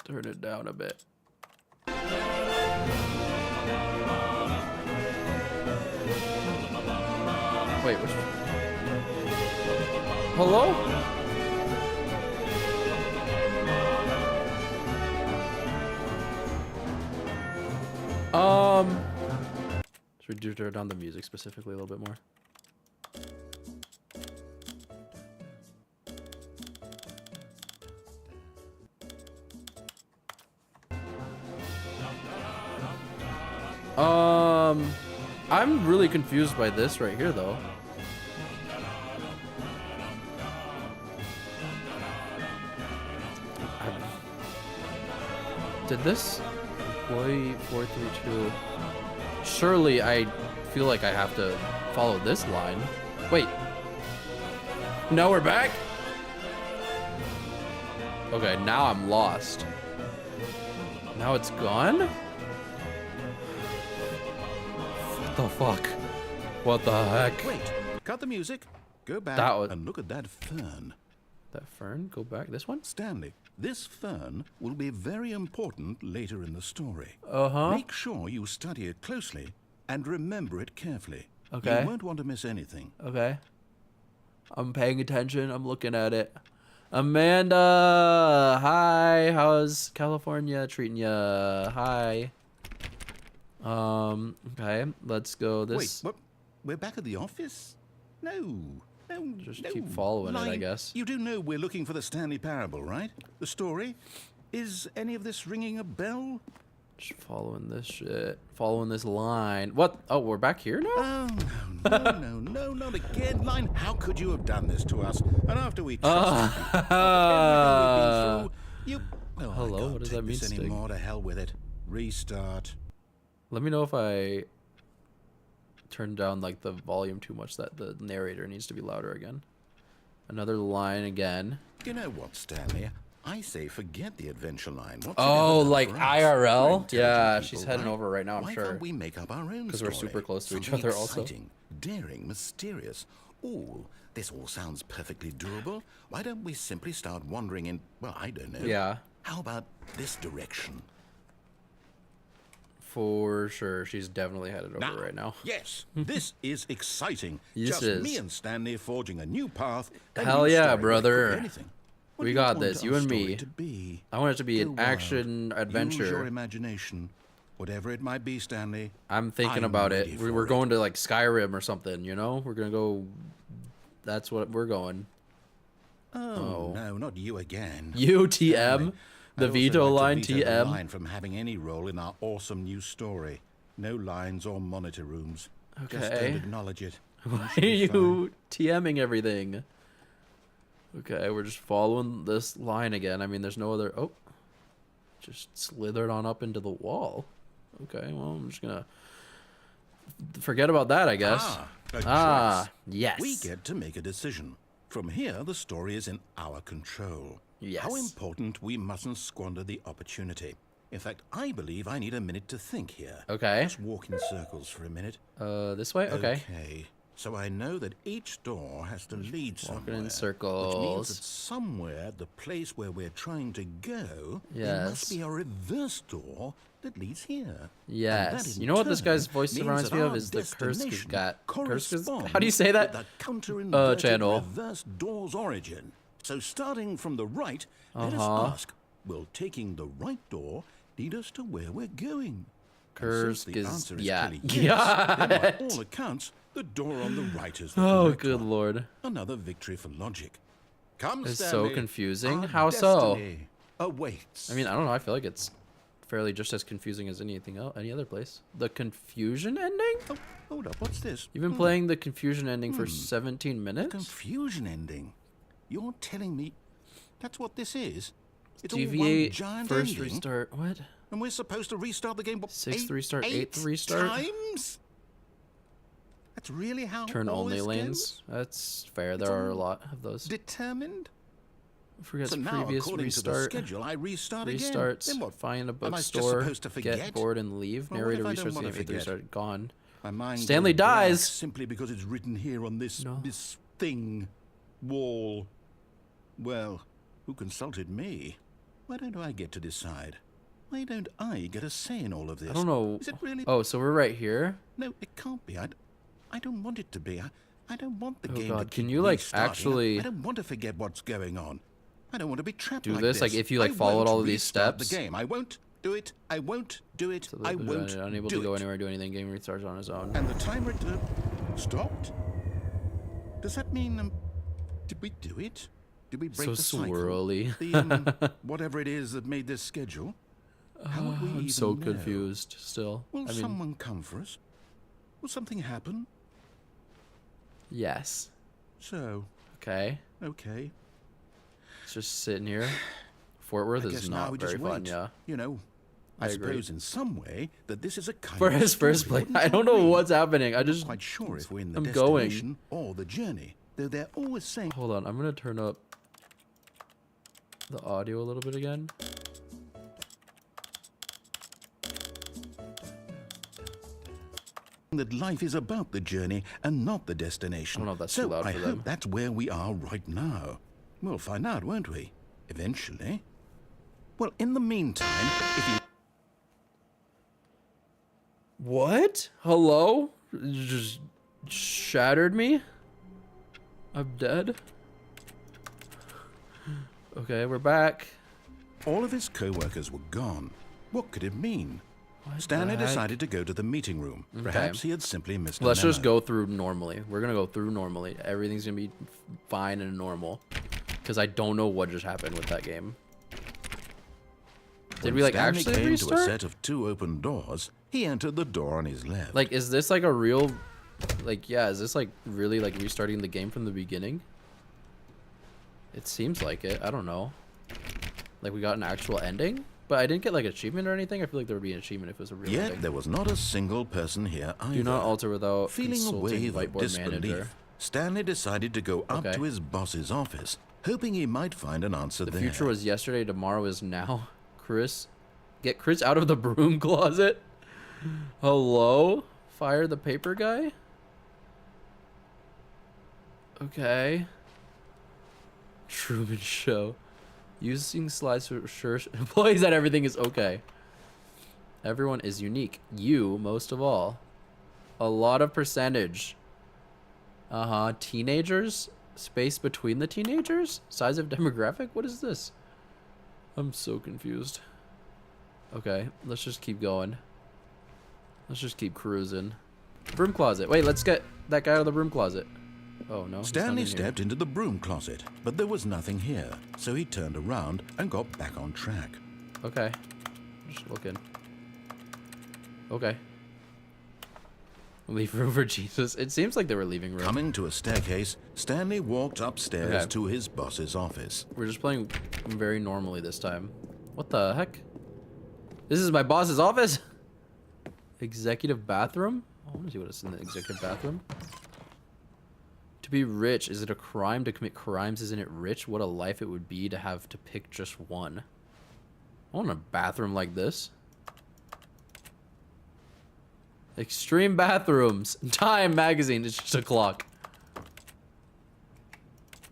turn it down a bit. Wait, which? Hello? Should we turn down the music specifically a little bit more? I'm really confused by this right here, though. Did this? Employee 432. Surely I feel like I have to follow this line. Wait. No, we're back? Okay, now I'm lost. Now it's gone? What the fuck? What the heck? Wait, cut the music. Go back That was- and look at that fern. That fern? Go back. This one? Stanley, this fern will be very important later in the story. Uh-huh. Make sure you study it closely and remember it carefully. Okay. You won't want to miss anything. Okay. I'm paying attention. I'm looking at it. Amanda! Hi! How's California treating ya? Hi. Okay. Let's go this... Wait, what? We're back at the office? No. No, Just no. keep following it, I Line. guess. You do know we're looking for the Stanley Parable, right? The story? Is any of this ringing a bell? Just following this shit. Following this line. What? Oh, we're back here now? Oh, no, not again, Line. How could you have done this to us? And after we trusted you, after everything we've been through, you... Oh, hello, I can't what does take that mean, this Sting? anymore. To hell with it. Restart. Let me know if I turn down like the volume too much, that the narrator needs to be louder again. Another line again. You know what, Stanley? I say forget the adventure line. What's Oh, it ever like done for us? IRL? We're intelligent Yeah, people, she's heading right? over right now, I'm Why sure. can't we make up our own 'Cause we're story? super close to each Something other also. exciting, daring, mysterious. Ooh, this all sounds perfectly doable. Why don't we simply start wandering in, well, I don't know. Yeah, How about this direction? for sure. She's definitely headed over right now. Yes, this is exciting. This Just is. me and Stanley forging a new path. a Hell new yeah, story. Well, it could be brother. anything. What We do you got want this, our you and story me. to be? I want it to be Go an wild. action Use your adventure. imagination, whatever it might be, Stanley. I'm thinking I'm about ready it. for We're it. going to like Skyrim or something, you know? We're gonna go. That's what we're going. Oh, no, not you again. UTM, the I'd also veto like to line veto the TM. line from having any role in our awesome new story. No lines or monitor rooms. Just Okay. don't acknowledge it. Why are you TMing everything? Okay, we're just following this line again. I mean, there's no other. Oh, just slithered on up into the wall. Okay, well, I'm just gonna forget about that, I guess. A choice. Yes. We get to make a decision. From here, the story is in our control. Yes. How important we mustn't squander the opportunity. In fact, I believe I need a minute to think here. Okay. Just walk in circles for a minute. This way. Okay. Okay. So I know that each door has to lead somewhere. in Which circles. means that somewhere, the place where we're trying to go, there must Yes. be a reverse door that leads here. Yes. And that in You know what this turn guy's voice means reminds that me of our is the Kursk destination got. corresponds How do you say that? with the counter-inverted channel. reverse door's origin. So starting from the right, let us ask, will taking the right door lead us to where we're going? And since Kursk the is answer is yeah. clearly yes, then Yeah. by all accounts, the door on the right is the Oh, correct good one. lord. Another victory for logic. Come, It's so Stanley. confusing. Our How so? destiny awaits. I mean, I don't know. I feel like it's fairly just as confusing as anything else, any other place. The confusion ending? Oh, hold up. What's this? You've been playing the confusion ending for 17 minutes? Confusion ending. You're telling me that's what this is? It's all one Deviate, giant first ending, restart. What? and we're supposed to restart the game. What, Sixth eight- restart, eighth eight restart? times? That's really how Turn all only this lanes. goes? That's fair. There It's are a all lot of those. Determined? Forgets So now, previous according restart. to the schedule, I restart again. Restarts. Then what? Find a Am I just bookstore. supposed to Get forget? bored and leave. Well, what Narrator if I don't restarts the wanna game. Eighth forget? restart. Gone. My mind Stanley goes blank dies. simply because it's written here on this No. this thing wall. Well, who consulted me? Why don't I get to decide? Why don't I get a say in all of this? I don't know. Is it really? Oh, so we're right here. No, it can't be. I don't want it to be. I don't want the Oh game God, to can keep you, like, restarting. actually I don't want to forget what's going on. I don't want to be trapped do like this? Like, if you, like, I followed won't all of these restart steps? The game. I won't do it. I won't do it. So I that won't unable do to go it. anywhere, do anything. Game restarts on his own. And the timer stopped? Does that mean, did we do it? Did we break So the cycle? swirly. The, whatever it is that made this schedule? How would we I'm even so know? confused still. Will I mean, someone come for us? Will something happen? yes. So, Okay. okay. It's just sitting here. Fort Worth I is guess now not we very just fun, wait. yeah. You know, I I agree. suppose in some way that this is a kind For of his first story, play, wouldn't I you don't know agree? what's happening. I I'm just not quite sure if we're in the I'm going. destination or the journey, though they're always saying hold on. I'm gonna turn up the audio a little bit again. that life is about the journey and not the destination. I don't know if that's so too loud I for hope them. that's where we are right now. We'll find out, won't we? Eventually. Well, in the meantime, if you... What? Hello? You just shattered me? I'm dead. Okay, we're back. All of his co-workers were gone. What could it mean? What Stanley the heck? decided to go to the meeting room. Perhaps he had simply missed a Let's just memo. go through normally. We're gonna go through normally. Everything's gonna be fine and normal. Because I don't know what just happened with that game. Did we like Stanley actually came restart? to a set of 2 open doors, he entered the door on his left. Like, is this like a real, like, yeah, is this like really like restarting the game from the beginning? It seems like it. I don't know. Like, we got an actual ending? But I didn't get like an achievement or anything. I feel like there would be an achievement if it was a real Yet ending. there was not a single person here either. Do not alter without Feeling a consulting wave of whiteboard disbelief, manager. Stanley decided to go up Okay. to his boss's office, hoping he might find an answer The there. future was yesterday, tomorrow is now. Chris, get Chris out of the broom closet. Hello? Fire the paper guy? Okay. Truman Show. Using slides to assure employees that everything is okay. Everyone is unique. You, most of all. A lot of percentage. Uh-huh. Teenagers? Space between the teenagers? Size of demographic? What is this? I'm so confused. Okay, let's just keep going. Let's just keep cruising. Broom closet. Wait, let's get that guy out of the broom closet. Oh, no. Stanley stepped into the broom closet, but there was nothing here, so he turned around and got back on track. Okay. Just looking. Okay. Leave room for Jesus. It seems like they were leaving room. Coming to a staircase, Stanley walked upstairs Okay. to his boss's office. We're just playing very normally this time. What the heck? This is my boss's office? Executive bathroom? I want to see what is in the executive bathroom. To be rich, is it a crime to commit crimes? Isn't it rich? What a life it would be to have to pick just one. I want a bathroom like this. Extreme bathrooms. Time magazine. It's just a clock.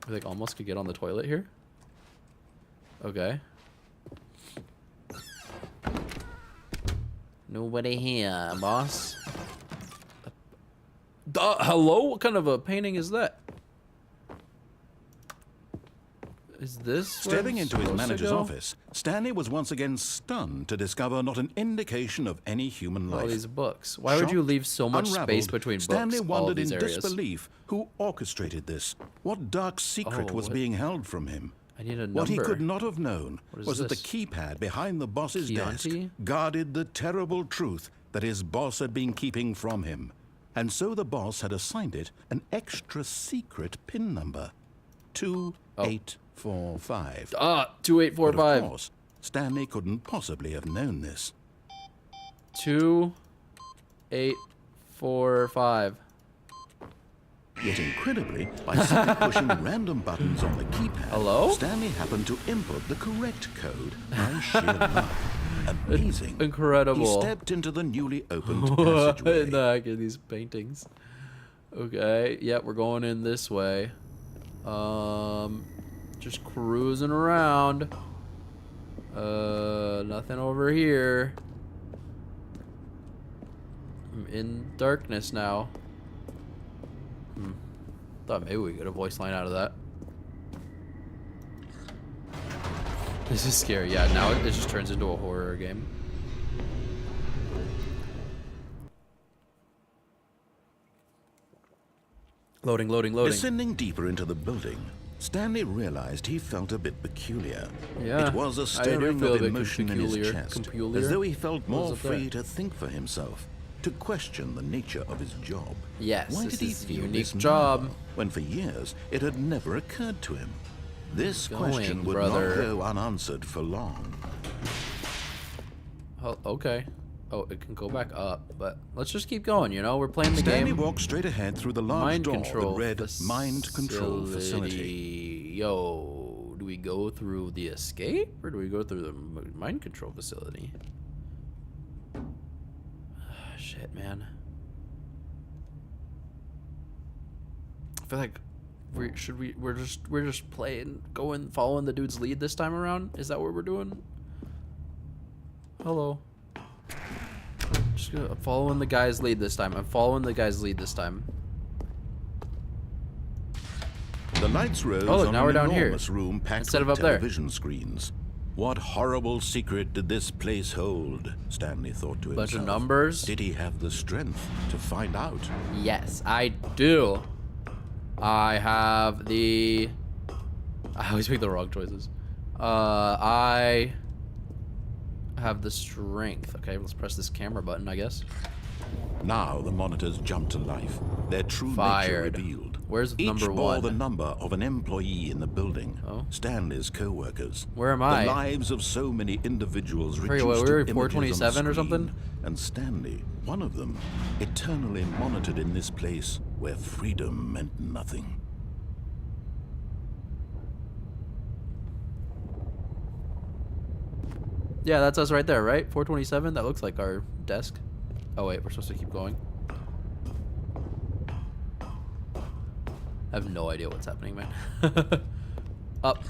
I like almost could get on the toilet here. Okay. Nobody here, boss. Hello? What kind of a painting is that? Is this where Stepping I'm into his supposed to manager's go? office, Stanley was once again stunned to discover not an indication of any human life. All these books. Why would you Shocked, leave so much space unraveled, between Stanley books? All of wondered these in areas. disbelief who orchestrated this. What dark secret Oh, was what? being held from him? I need a number. What he could not have known What is was that the this? keypad behind the boss's desk Chianti? guarded the terrible truth that his boss had been keeping from him. And so the boss had assigned it an extra secret PIN number. 2845. Ah, But of 2845. course, Stanley couldn't possibly have known this. 2845. Yet incredibly, by simply pushing random buttons on the keypad, Hello? Stanley happened to input the correct code by sheer luck. Amazing. Incredible. He stepped into the newly opened What passageway. in the heck are these paintings? Okay, yep, we're going in this way. Just cruising around. Nothing over here. I'm in darkness now. Thought maybe we get a voice line out of that. This is scary. Yeah, now it just turns into a horror game. Loading, loading, loading. Descending deeper into the building, Stanley realized he felt a bit peculiar. Yeah, It was a I do stirring feel a of bit emotion in his peculiar. chest, Peculiar? as though he felt What more is up there? free to think for himself, to question the nature of his job. Yes, Why this did he is a feel unique this job. now, when for years it had never occurred to him? This Going, question would brother. not go unanswered for long. Oh, okay. Oh, it can go back up, but let's just keep going, you know? We're playing the Stanley game. walked straight ahead through the large Mind door control that read Mind Control Facility. Yo, do we go through the escape or do we go through the mind control facility? Shit, man. I feel like we're just playing, following the dude's lead this time around. Is that what we're doing? Hello. Just I'm following the guy's lead this time. I'm following the guy's lead this time. The lights rose Oh, look, on now an we're down here, enormous room packed instead with of up there. television screens. What horrible secret did this place hold? Stanley thought to Bunch himself. of numbers. Did he have the strength to find out? Yes, I do. I have the... I always make the wrong choices. I have the strength. Okay, let's press this camera button, I guess. Now the monitors jump to life, their true nature Fired. revealed. Where's Each number bore one? the number of an employee in the building, Oh. Stanley's co-workers. Where am I? The lives of so many individuals Wait, reduced we to were images 427 on or screen, something? and Stanley, one of them, eternally monitored in this place where freedom meant nothing. Yeah, that's us right there, right? 427. That looks like our desk. Oh wait, we're supposed to keep going. I have no idea what's happening, man. Up.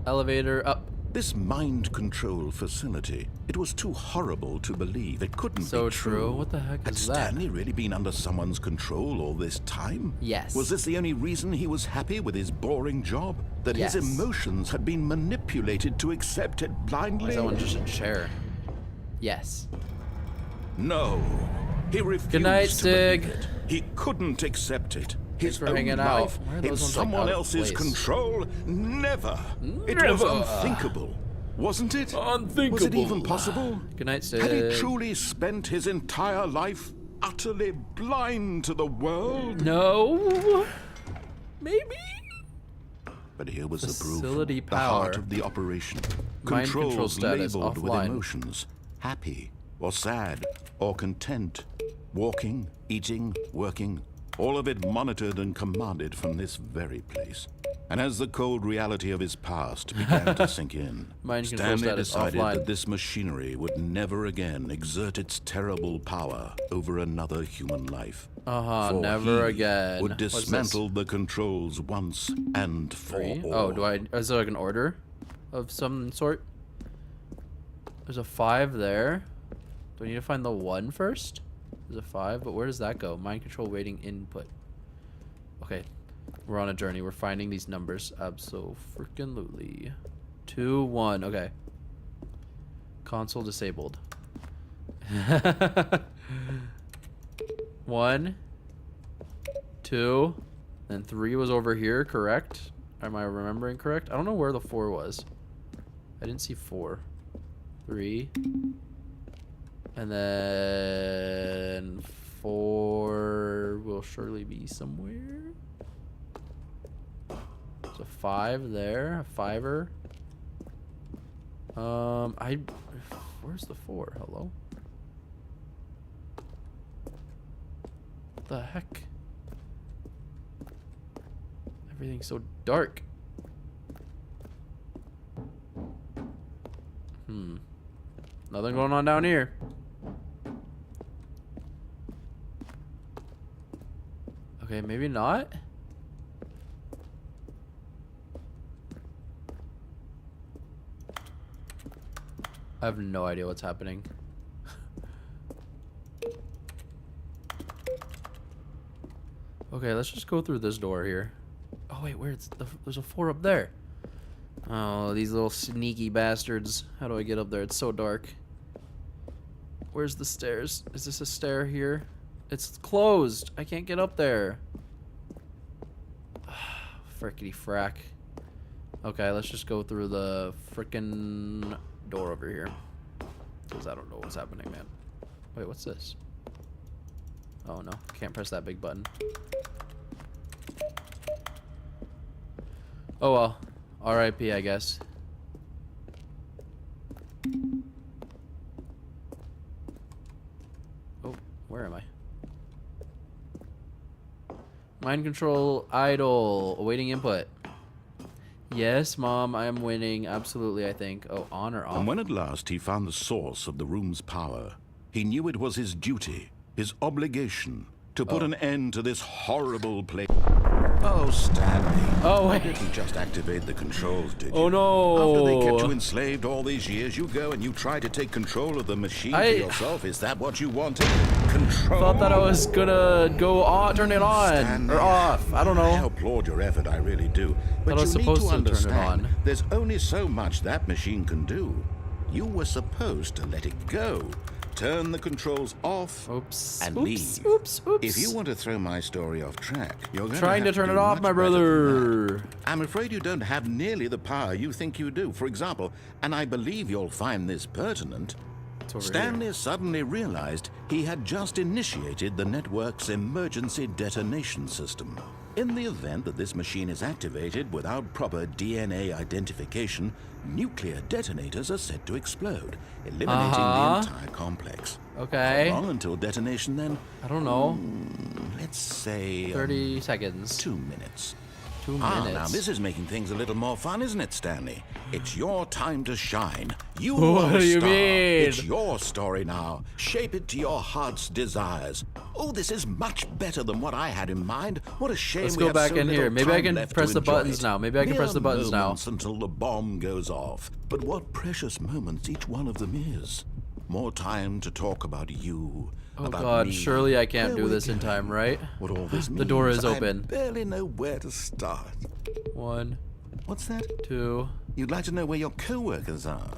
Elevator, up. This mind control facility, it was too horrible to believe. It couldn't So be true. What the heck Had is that? Stanley really been under someone's control all this time? Yes. Was this the only reason he was happy with his boring job? That Yes. his emotions had been manipulated to accept it Why blindly? is that one just a chair? Yes. No. He refused Good night, to Stig. believe it. He couldn't accept it. His for own hanging out. life Why are in those ones, like, someone out of else's place? control? Never. It was Never. unthinkable. Wasn't it? Unthinkable. Was it even possible? Good night, Stig. Had he truly spent his entire life utterly blind to the world? No. Maybe. But here was Facility the proof. The heart power. of the operation. Mind control Controls status labeled with offline. emotions. Happy or sad or content. Walking, eating, working. All of it monitored and commanded from this very place. And as the cold reality of his past began to sink in, Mind control Stanley status decided offline. that this machinery would never again exert its terrible power over another human life. For never he again. would What's this? dismantle the controls once and for Three? all. Oh, is there like an order of some sort? There's a 5 there. Do I need to find the 1 first? There's a 5, but where does that go? Mind control waiting input. Okay, we're on a journey. We're finding these numbers. Abso-freaking-lutely. 2, 1. Okay. Console disabled. 1, 2, and 3 was over here, correct? Am I remembering correct? I don't know where the 4 was. I didn't see 4. 3. And then 4 will surely be somewhere. There's a 5 there, a 5er. Where's the 4? Hello? What the heck? Everything's so dark. Nothing going on down here. Okay, maybe not. I have no idea what's happening. Okay, let's just go through this door here. Oh wait, there's a 4 up there. Oh, these little sneaky bastards. How do I get up there? It's so dark. Where's the stairs? Is this a stair here? It's closed. I can't get up there. Frickety frack. Okay, let's just go through the frickin' door over here. Because I don't know what's happening, man. Wait, what's this? Oh no, can't press that big button. Oh well. R.I.P. I guess. Oh, where am I? Mind control idle. Awaiting input. Yes, Mom, I am winning. Absolutely, I think. Oh, on or off? And when at last he found the source of the room's power, he knew it was his duty, his obligation, to put an end to this horrible place. Oh, Stanley. Oh, wait. You didn't just activate the controls, did you? Oh, no. After they kept you enslaved all these years, you go and you try to take control of the machine for yourself. Is that what you wanted? Control? Thought that I was gonna go on, turn it on, Stanley, or off. I don't I know. applaud your effort, I really do. But I was you need supposed to to turn it understand, on. there's only so much that machine can do. You were supposed to let it go. Turn the controls off Oops. and Oops. leave. Oops. Oops. If you want to throw my story off track, you're going Trying to have turn do it off, much my better than brother. that. I'm afraid you don't have nearly the power you think you do. For example, and I believe you'll find this pertinent, It's over Stanley here. suddenly realized he had just initiated the network's emergency detonation system. In the event that this machine is activated without proper DNA identification, nuclear detonators are said to explode, eliminating the entire complex. Okay. How long until detonation then? I don't know. Let's say 30 seconds. 2 minutes. 2 minutes. Now this is making things a little more fun, isn't it, Stanley? It's your time to shine. You What are a do you star. mean? It's your story now. Shape it to your heart's desires. Oh, this is much better than what I had in mind. What a shame. Let's we go have back so in here. little Maybe I time can left to press the enjoy buttons it. now. Maybe I can press the buttons now. Moments until the bomb goes off. But what precious moments each one of them is. More time to talk about you. Oh about God, me. surely I can't Where do we're this in time, going, right? What all this means. The door is I open. barely know where to start. 1, What's that? 2. You'd like to know where your co-workers are?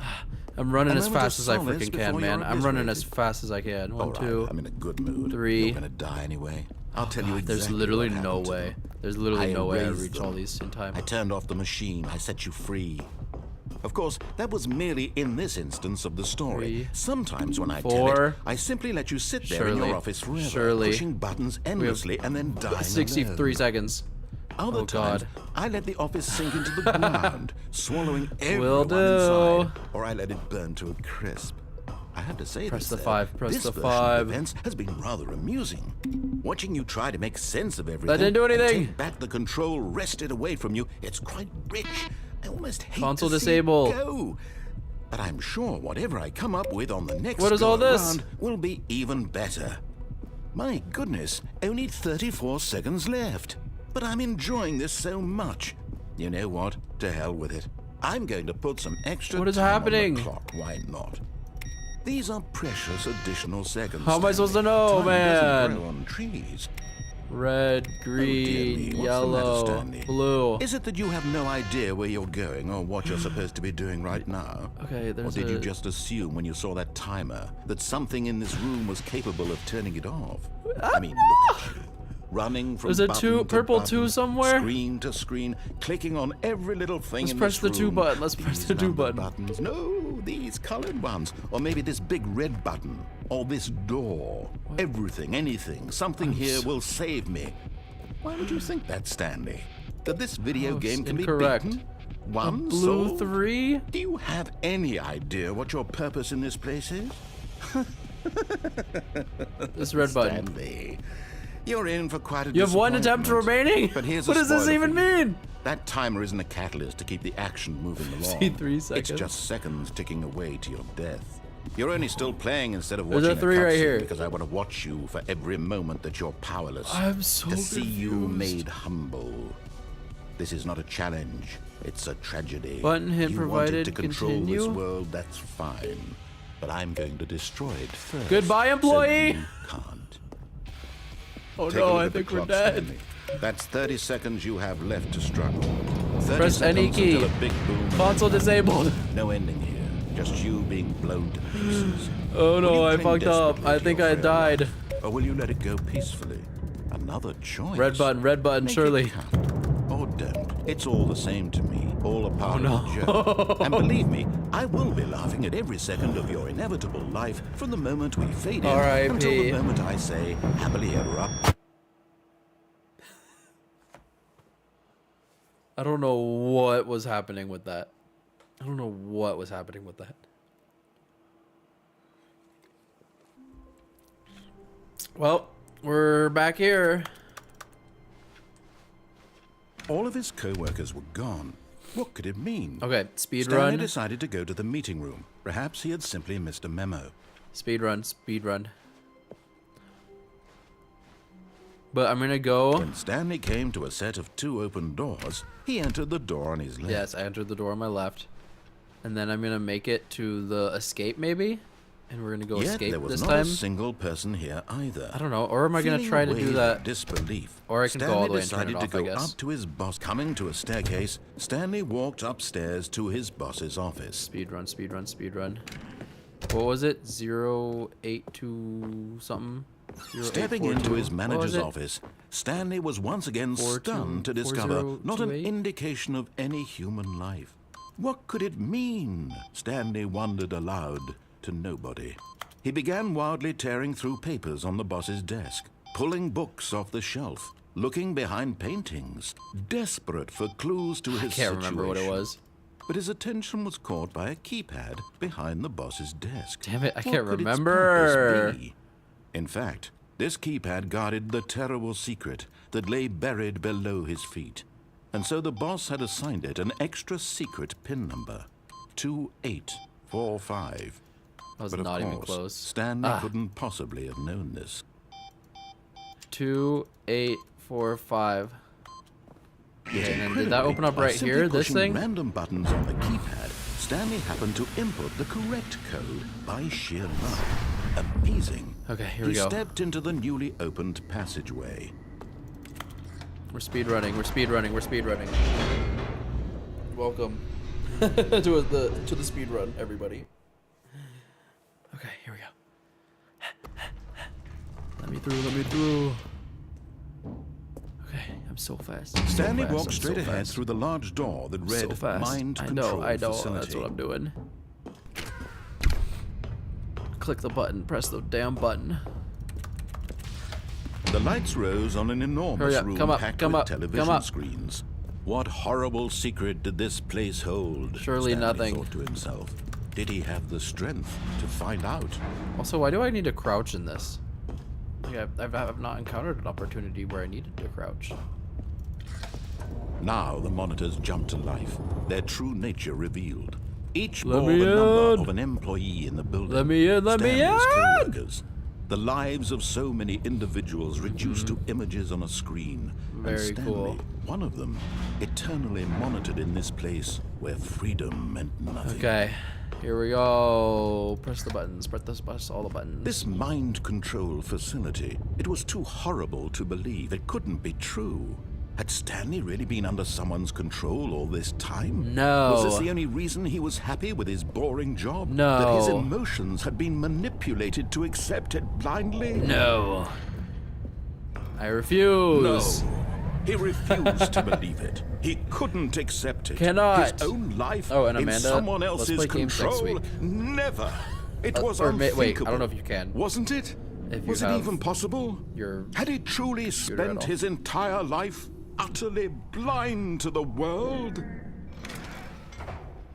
I'm running A as moment fast of as I solace freaking can, before man. you're I'm running as obliterated. fast as I can. All 1, right, 2. I'm in a good mood. 3. You're gonna die anyway. I'll tell you God, exactly there's literally what no happened to way. them. There's literally no way I erased reach them. all these in time. I turned off the machine. I set you free. Of course, that was merely in this instance of the story. 3, Sometimes when I tell 4. it, I simply let you sit there in Surely. your office forever, Surely. pushing buttons endlessly and then dying 63 alone. seconds. Other Oh, times, God. I let the office sink into the ground, swallowing everyone do. inside, or I let it burn to a crisp. I have to say Press this, the though, 5, press this the version 5. of events has been rather amusing. Watching you try to make sense of everything didn't do and anything. take back the control wrested away from you, it's quite rich. I almost hate Console to disable. see it go. But I'm sure whatever I come up with on the next What is go all this? around will be even better. My goodness, only 34 seconds left. But I'm enjoying this so much. You know what? To hell with it. I'm going to put some extra What is time happening? on the clock. Why not? These are precious additional seconds. How am I supposed to Stanley. know, Time man? doesn't grow on trees. Red, Oh, green, dear me, what's the matter, yellow, Stanley? blue. Is it that you have no idea where you're going or what you're supposed to be doing right now? Okay, Or there's did you a- just assume when you saw that timer that something in this room was capable of turning it off? I mean, look at you. Running from There's a button to purple button, 2 somewhere? screen to screen, clicking on every little thing Let's in press this the 2 room. button. Let's press These the 2 number button. buttons. No, these colored ones. Or maybe this big red button. Or this door. Everything, anything. Something here will save me. Why would you think that, Stanley? That this video Oh, game can incorrect. be beaten? One Blue solved? 3? Do you have any idea what your purpose in this place is? This red button. Stanley, you're in for quite a You have 1 attempt disappointment. remaining? But here's What a does this spoiler even for you. mean? That timer isn't a catalyst to keep the action moving along. See, 3 It's seconds. just seconds ticking away to your death. You're only still playing instead of There's watching a 3 right cutscene here. because I want to watch you for every moment that you're powerless. I'm so to see you confused. made humble. This is not a challenge. It's a tragedy. Button hit you provided, wanted to control continue. this world, that's fine. But I'm going to destroy it first. Goodbye, so employee. you can't. Oh Take a no, look I at the think we're clock, dead. Stanley. That's 30 seconds you have left to struggle. 30 Press any seconds key. until a big boom. Console disabled. No ending here. Just you being blown to pieces. Oh Will no, you I cling fucked up. desperately I to think your I frail died. life, or will you let it go peacefully? Another choice. Red button, Make surely. it count. Or don't. It's all the same to me. All a part no. of the joke. And believe me, I will be laughing at every second of your inevitable life from the moment we fade in R.I.P.. until the moment I say happily ever up. I don't know what was happening with that. I don't know what was happening with that. Well, we're back here. All of his co-workers were gone. What could it mean? Okay, speed Stanley run. decided to go to the meeting room. Perhaps he had simply missed a memo. Speed run, speed run. But I'm gonna go. When Stanley came to a set of 2 open doors, he entered the door on his left. Yes, I entered the door on my left. And then I'm gonna make it to the escape maybe? And we're gonna go Yet escape there was this not time? a single person here either. I don't know. Or am I gonna Feeling try a to do wave of that? disbelief. Or I can go Stanley all the way and turn it decided off, to I go guess. up to his boss. Coming to a staircase, Stanley walked upstairs to his boss's office. Speed run, speed run, speed run. What was it? 082 something? Stepping into his 0842. What was manager's it? office, Stanley was once again 42 stunned to discover not an 4028? indication of any human life. What could it mean? Stanley wondered aloud. to nobody. He began wildly tearing through papers on the boss's desk, pulling books off the shelf, looking behind paintings, desperate for clues to his Can't situation. remember what it was. But his attention was caught by a keypad behind the boss's desk. Damn it, I What can't could its remember. purpose be? In fact, this keypad guarded the terrible secret that lay buried below his feet. And so the boss had assigned it an extra secret PIN number, 2845. I was But of not even course, close. Stanley couldn't possibly have known this. 2845. Yet and then did that open up by right simply here, this pushing thing? random buttons on the keypad, Stanley happened to input the correct code by sheer luck. Amazing. Okay, here we go. He stepped into the newly opened passageway. We're speed running. We're speed running. We're speed running. Welcome to the speed run, everybody. Okay, here we go. Let me through. Let me through. Okay, I'm so fast. I'm so Stanley fast, walked I'm straight so ahead fast. through the large door that read So fast. Mind I Control know. Facility. That's what I'm doing. Click the button. Press the damn button. The lights rose on an enormous Hurry up, room come up, packed come with up, come television up. screens. What horrible secret did this place hold? Surely Stanley nothing. thought to himself. Did he have the strength to find out? Also, why do I need to crouch in this? Like, I've not encountered an opportunity where I needed to crouch. Now the monitors jumped to life, their true nature revealed. Each Let bore me the number in. of an employee in the building. Let me in, let me Stanley's in. co-workers. The lives of so many individuals reduced to images on a screen. Very and Stanley, cool. one of them, eternally monitored in this place where freedom meant nothing. Okay, here we go. Press the buttons. Press all the buttons. This mind control facility, it was too horrible to believe. It couldn't be true. Had Stanley really been under someone's control all this time? No. Was this the only reason he was happy with his boring job? No. That his emotions had been manipulated to accept it blindly? No. I refuse. No. He refused to believe it. He couldn't accept it. Cannot. His own life Oh, and in Amanda, someone let's else's play games next control? week. Never. It was or unthinkable. wait, I don't know if you can. Wasn't it? If you Was it have even possible? your Had he truly computer at spent all. his entire life utterly blind to the world?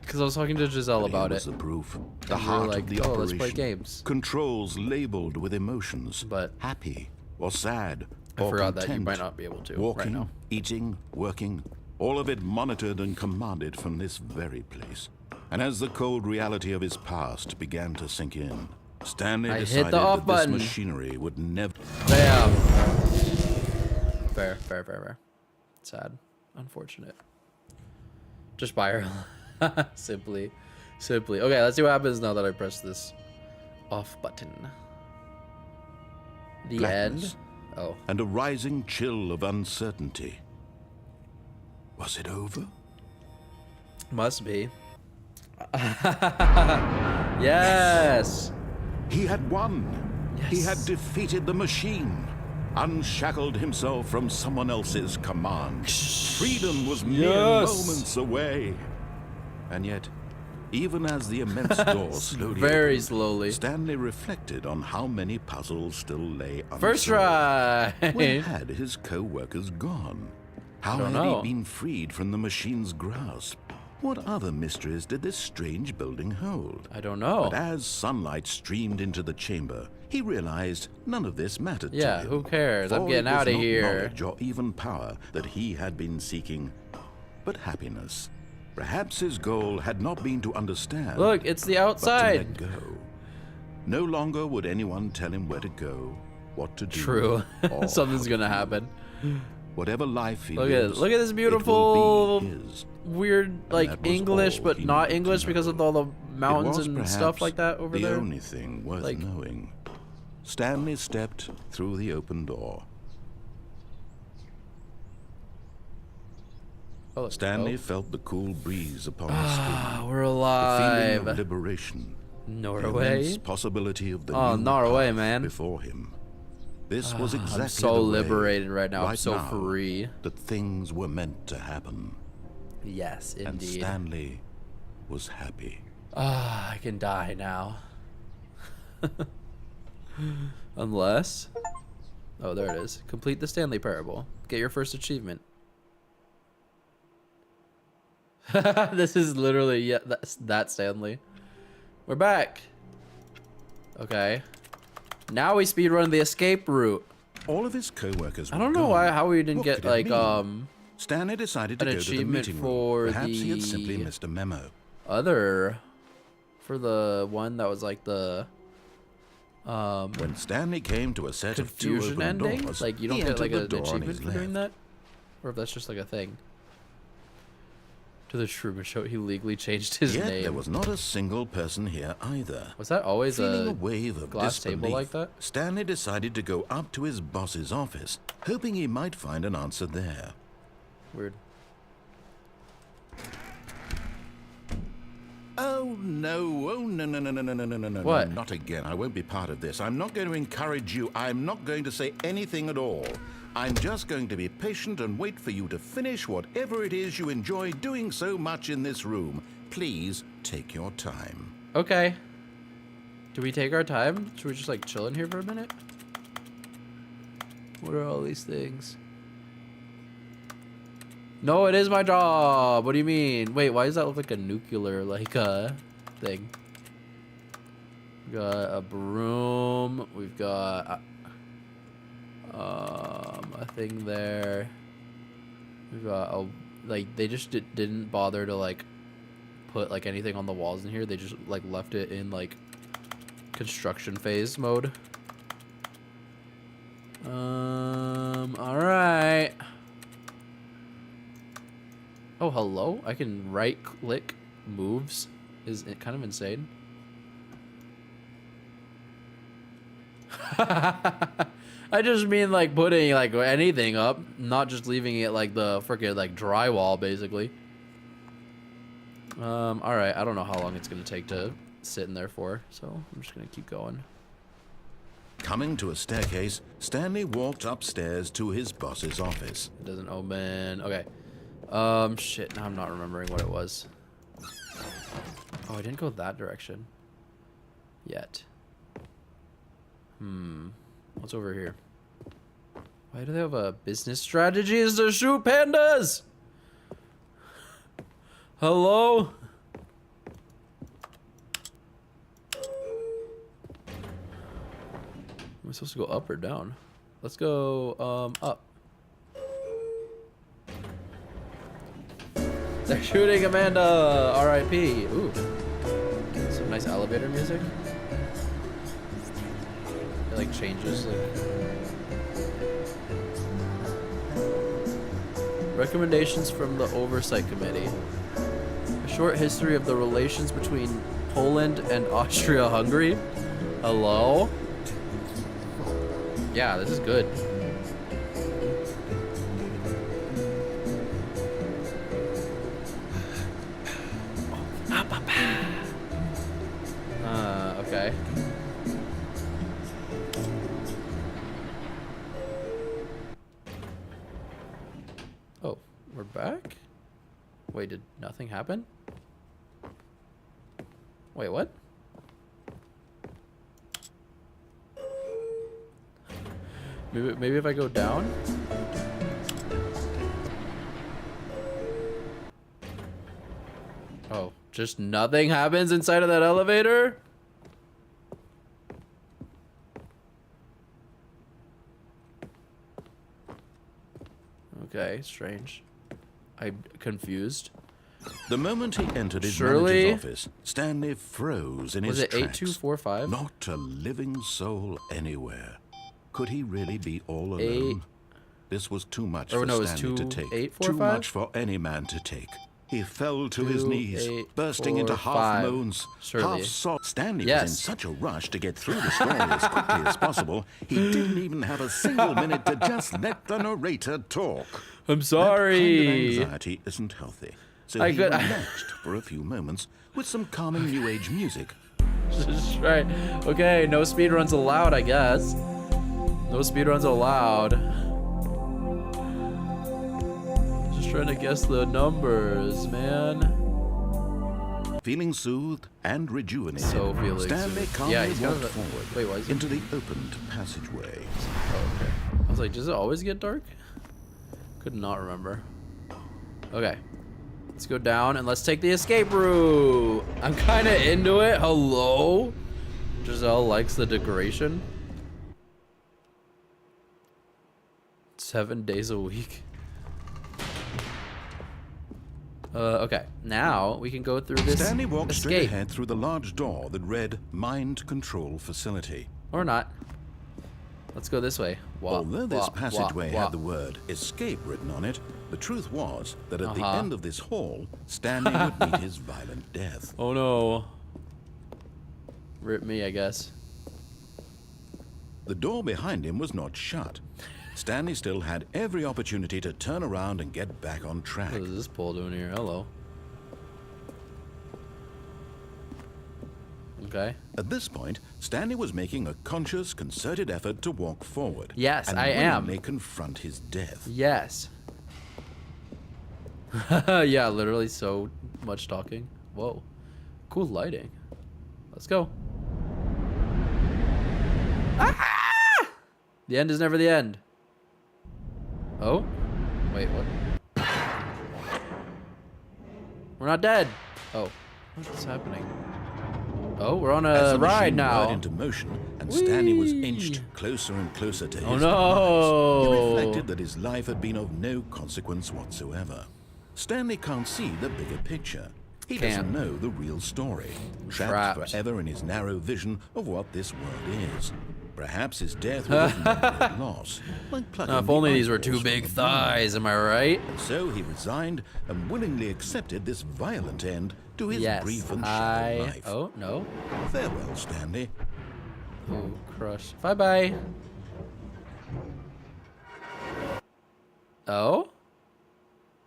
Because I was talking to Giselle about Here it. was the proof. The we were heart like, of the "Oh, operation. let's play games." Controls labeled with emotions. But happy or sad I or forgot that you content. might not be able to Walking, right now. eating, working, all of it monitored and commanded from this very place. And as the cold reality of his past began to sink in, Stanley I hit the decided off that button. this machinery would never... Bam. Fair. Sad. Unfortunate. Just buy her. Simply. Okay, let's see what happens now that I press this off button. The Blackness. end. Oh. and a rising chill of uncertainty. Was it over? Must be. Yes. He had won. He Yes. had defeated the machine, unshackled himself from someone else's command. Freedom was mere Yes. moments away. And yet, even as the immense door slowly Very opened, slowly. Stanley reflected on how many puzzles still lay unsolved. First try. Where had his co-workers gone? How don't had know. he been freed from the machine's grasp? What other mysteries did this strange building hold? I don't know. But as sunlight streamed into the chamber, he realized none of this mattered to Yeah, him. who cares? I'm For getting it was out of not here. knowledge or even power that he had been seeking, but happiness. Perhaps his goal had not been to understand, Look, it's the but to outside. let go. No longer would anyone tell him where to go, what to do. True. or Something's how to gonna feel. happen. Whatever life he Look lives, at this it beautiful will be his. weird like that was English all but he not needed to English because know. of all the It mountains was and perhaps stuff like that over the there. only thing worth Like- knowing. Stanley stepped through the open door. Oh, Stanley felt the cool breeze upon his skin. Ah, we're The feeling alive. of liberation. The Norway. immense possibility of the Oh, new Norway, path man. before him. This was exactly I'm so the way, liberated right now. I'm right so now, free. that things were meant to happen. Yes, And indeed. Stanley was happy. Ah, I can die now. Unless... Oh, there it is. Complete the Stanley Parable. Get your first achievement. This is literally, yeah, that's Stanley. We're back. Okay. Now we speedrun the escape route. All of his co-workers were I don't know how we didn't What get, could it like, mean? Stanley decided to an go to the achievement meeting for room. Perhaps he had the simply missed a memo. for the one that was like the When Stanley came to a set of two confusion open ending, doors, like you don't he get like entered an the door on achievement his for doing left. that, or if that's just like a thing. To the Truman Show, he legally changed his Yet name. there was not a single person here either. Was that always Feeling a a wave of glass disbelief, table like that? Stanley decided to go up to his boss's office, hoping he might find an answer there. Weird. Oh no, no, What? not again. I won't be part of this. I'm not going to encourage you. I'm not going to say anything at all. I'm just going to be patient and wait for you to finish whatever it is you enjoy doing so much in this room. Please take your time. Okay. Do we take our time? Should we just like chill in here for a minute? What are all these things? No, it is my job. What do you mean? Wait, why does that look like a nuclear like thing? We got a broom. We've got a thing there. We've got a like they just didn't bother to like put like anything on the walls in here. They just like left it in like construction phase mode. All right. Oh, hello. I can right click moves. Is it kind of insane? I just mean like putting like anything up, not just leaving it like the freaking like drywall basically. All right. I don't know how long it's gonna take to sit in there for, so I'm just gonna keep going. Coming to a staircase, Stanley walked upstairs to his boss's office. It doesn't open. Okay. Shit. Now I'm not remembering what it was. Oh, I didn't go that direction yet. What's over here? Why do they have a business strategy is to shoot pandas? Hello? Am I supposed to go up or down? Let's go, up. They're shooting Amanda! R.I.P. Ooh. Some nice elevator music. It like changes like... Recommendations from the Oversight Committee. A short history of the relations between Poland and Austria-Hungary. Hello? Yeah, this is good. Okay. Oh, we're back? Wait, did nothing happen? Wait, what? Maybe if I go down? Oh, just nothing happens inside of that elevator? Okay, strange. I'm confused. The moment he entered his Surely- manager's office, Stanley froze in Was his it tracks. 8245? Not a living soul anywhere. Could he really be all alone? Eight- This was too much Oh, for no, it was Stanley to take. 2845? Too much for any man to take. He fell to his knees, 2845. bursting into half moans, Surely. half sobs. Stanley was Yes. in such a rush to get through the story as quickly as possible, he didn't even have a single minute to just let the narrator talk. I'm That sorry. kind of anxiety isn't healthy. So I he could- relaxed for a few moments with some calming new age music. Just right. Okay, no speedruns allowed, I guess. No speedruns allowed. Just trying to guess the numbers, man. Feeling soothed and rejuvenated, So feeling Stanley soothed. calmly Yeah, he's got walked a- forward Wait, why is he- into the opened passageway. Oh, okay. I was like, does it always get dark? Could not remember. Okay. Let's go down and let's take the escape route. I'm kind of into it. Hello? Giselle likes the decoration. 7 days a week. Okay. Now we can go through this Stanley walked straight escape. ahead through the large door that read Mind Control Facility. Or not. Let's go this way. Wah, Although this wah, passageway wah, had the word escape written on it, the truth was that at the Uh-huh. end of this hall, Stanley would meet his violent death. Oh no. Rip me, I guess. The door behind him was not shut. Stanley still had every opportunity to turn around and get back on track. What is this pole doing here? Hello. Okay. At this point, Stanley was making a conscious, concerted effort to walk forward. Yes, and I am. willingly confront his death. Yes. Yeah, literally so much talking. Whoa. Cool lighting. Let's go. Ah! The end is never the end. Oh? Wait, what? We're not dead. Oh. What's happening? Oh, we're on As a the ride machine now. whirred into motion, and Stanley was Whee! inched closer and closer to his Oh demise. He no! reflected that his life had been of no consequence whatsoever. Stanley can't see the bigger picture. He doesn't Can't. know the real story. Trapped Trapped. forever in his narrow vision of what this world is. Perhaps his death would have meant a loss. Like plucking If the only these were two eyeballs from big the bone. thighs, am I right? So he resigned and willingly accepted this violent end to his Yes, brief and shallow life. Oh, no. Farewell, Stanley. Oh, crush. Bye-bye. Oh?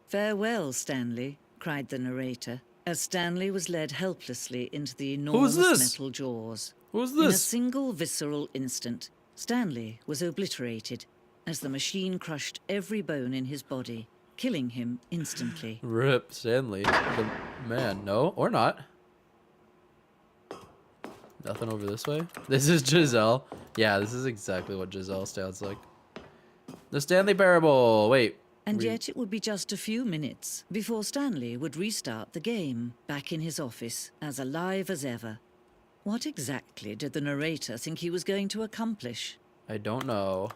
Farewell, Stanley, cried the narrator, as Stanley was led helplessly into the enormous this? metal jaws. Who's In a this? single visceral instant, Stanley was obliterated as the machine crushed every bone in his body, killing him instantly. Rip Stanley. The man. No, or not. Nothing over this way. This is Giselle. Yeah, this is exactly what Giselle sounds like. The Stanley Parable. Wait. And yet it would be just a few minutes before Stanley would restart the game, back in his office, as alive as ever. What exactly did the narrator think he was going to accomplish? I don't know.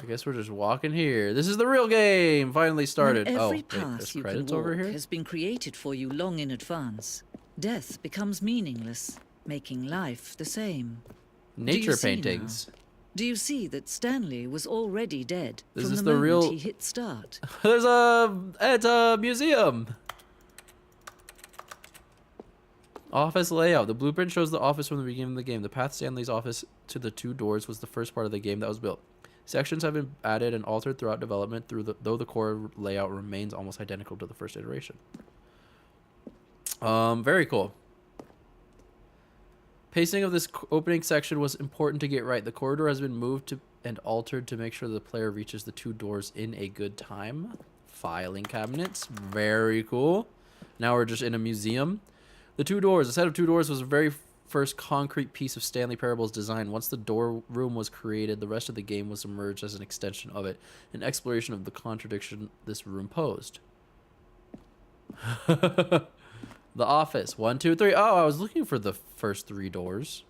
I guess we're just walking here. This is the real game. Finally started. When Oh, every wait, path there's you can credits walk over here? has been created for you long in advance, death becomes meaningless, making life the same. Nature see now? paintings. Do you see that Stanley was already dead Is from this the the moment real- he hit start? It's a museum. Office layout. The blueprint shows the office from the beginning of the game. The path Stanley's office to the two doors was the first part of the game that was built. Sections have been added and altered throughout development, though the core layout remains almost identical to the first iteration. Very cool. Pacing of this opening section was important to get right. The corridor has been moved to and altered to make sure the player reaches the two doors in a good time. Filing cabinets. Very cool. Now we're just in a museum. The two doors. A set of two doors was the very first concrete piece of Stanley Parable's design. Once the door room was created, the rest of the game was emerged as an extension of it, an exploration of the contradiction this room posed. The office. 1, 2, 3. Oh, I was looking for the first three doors.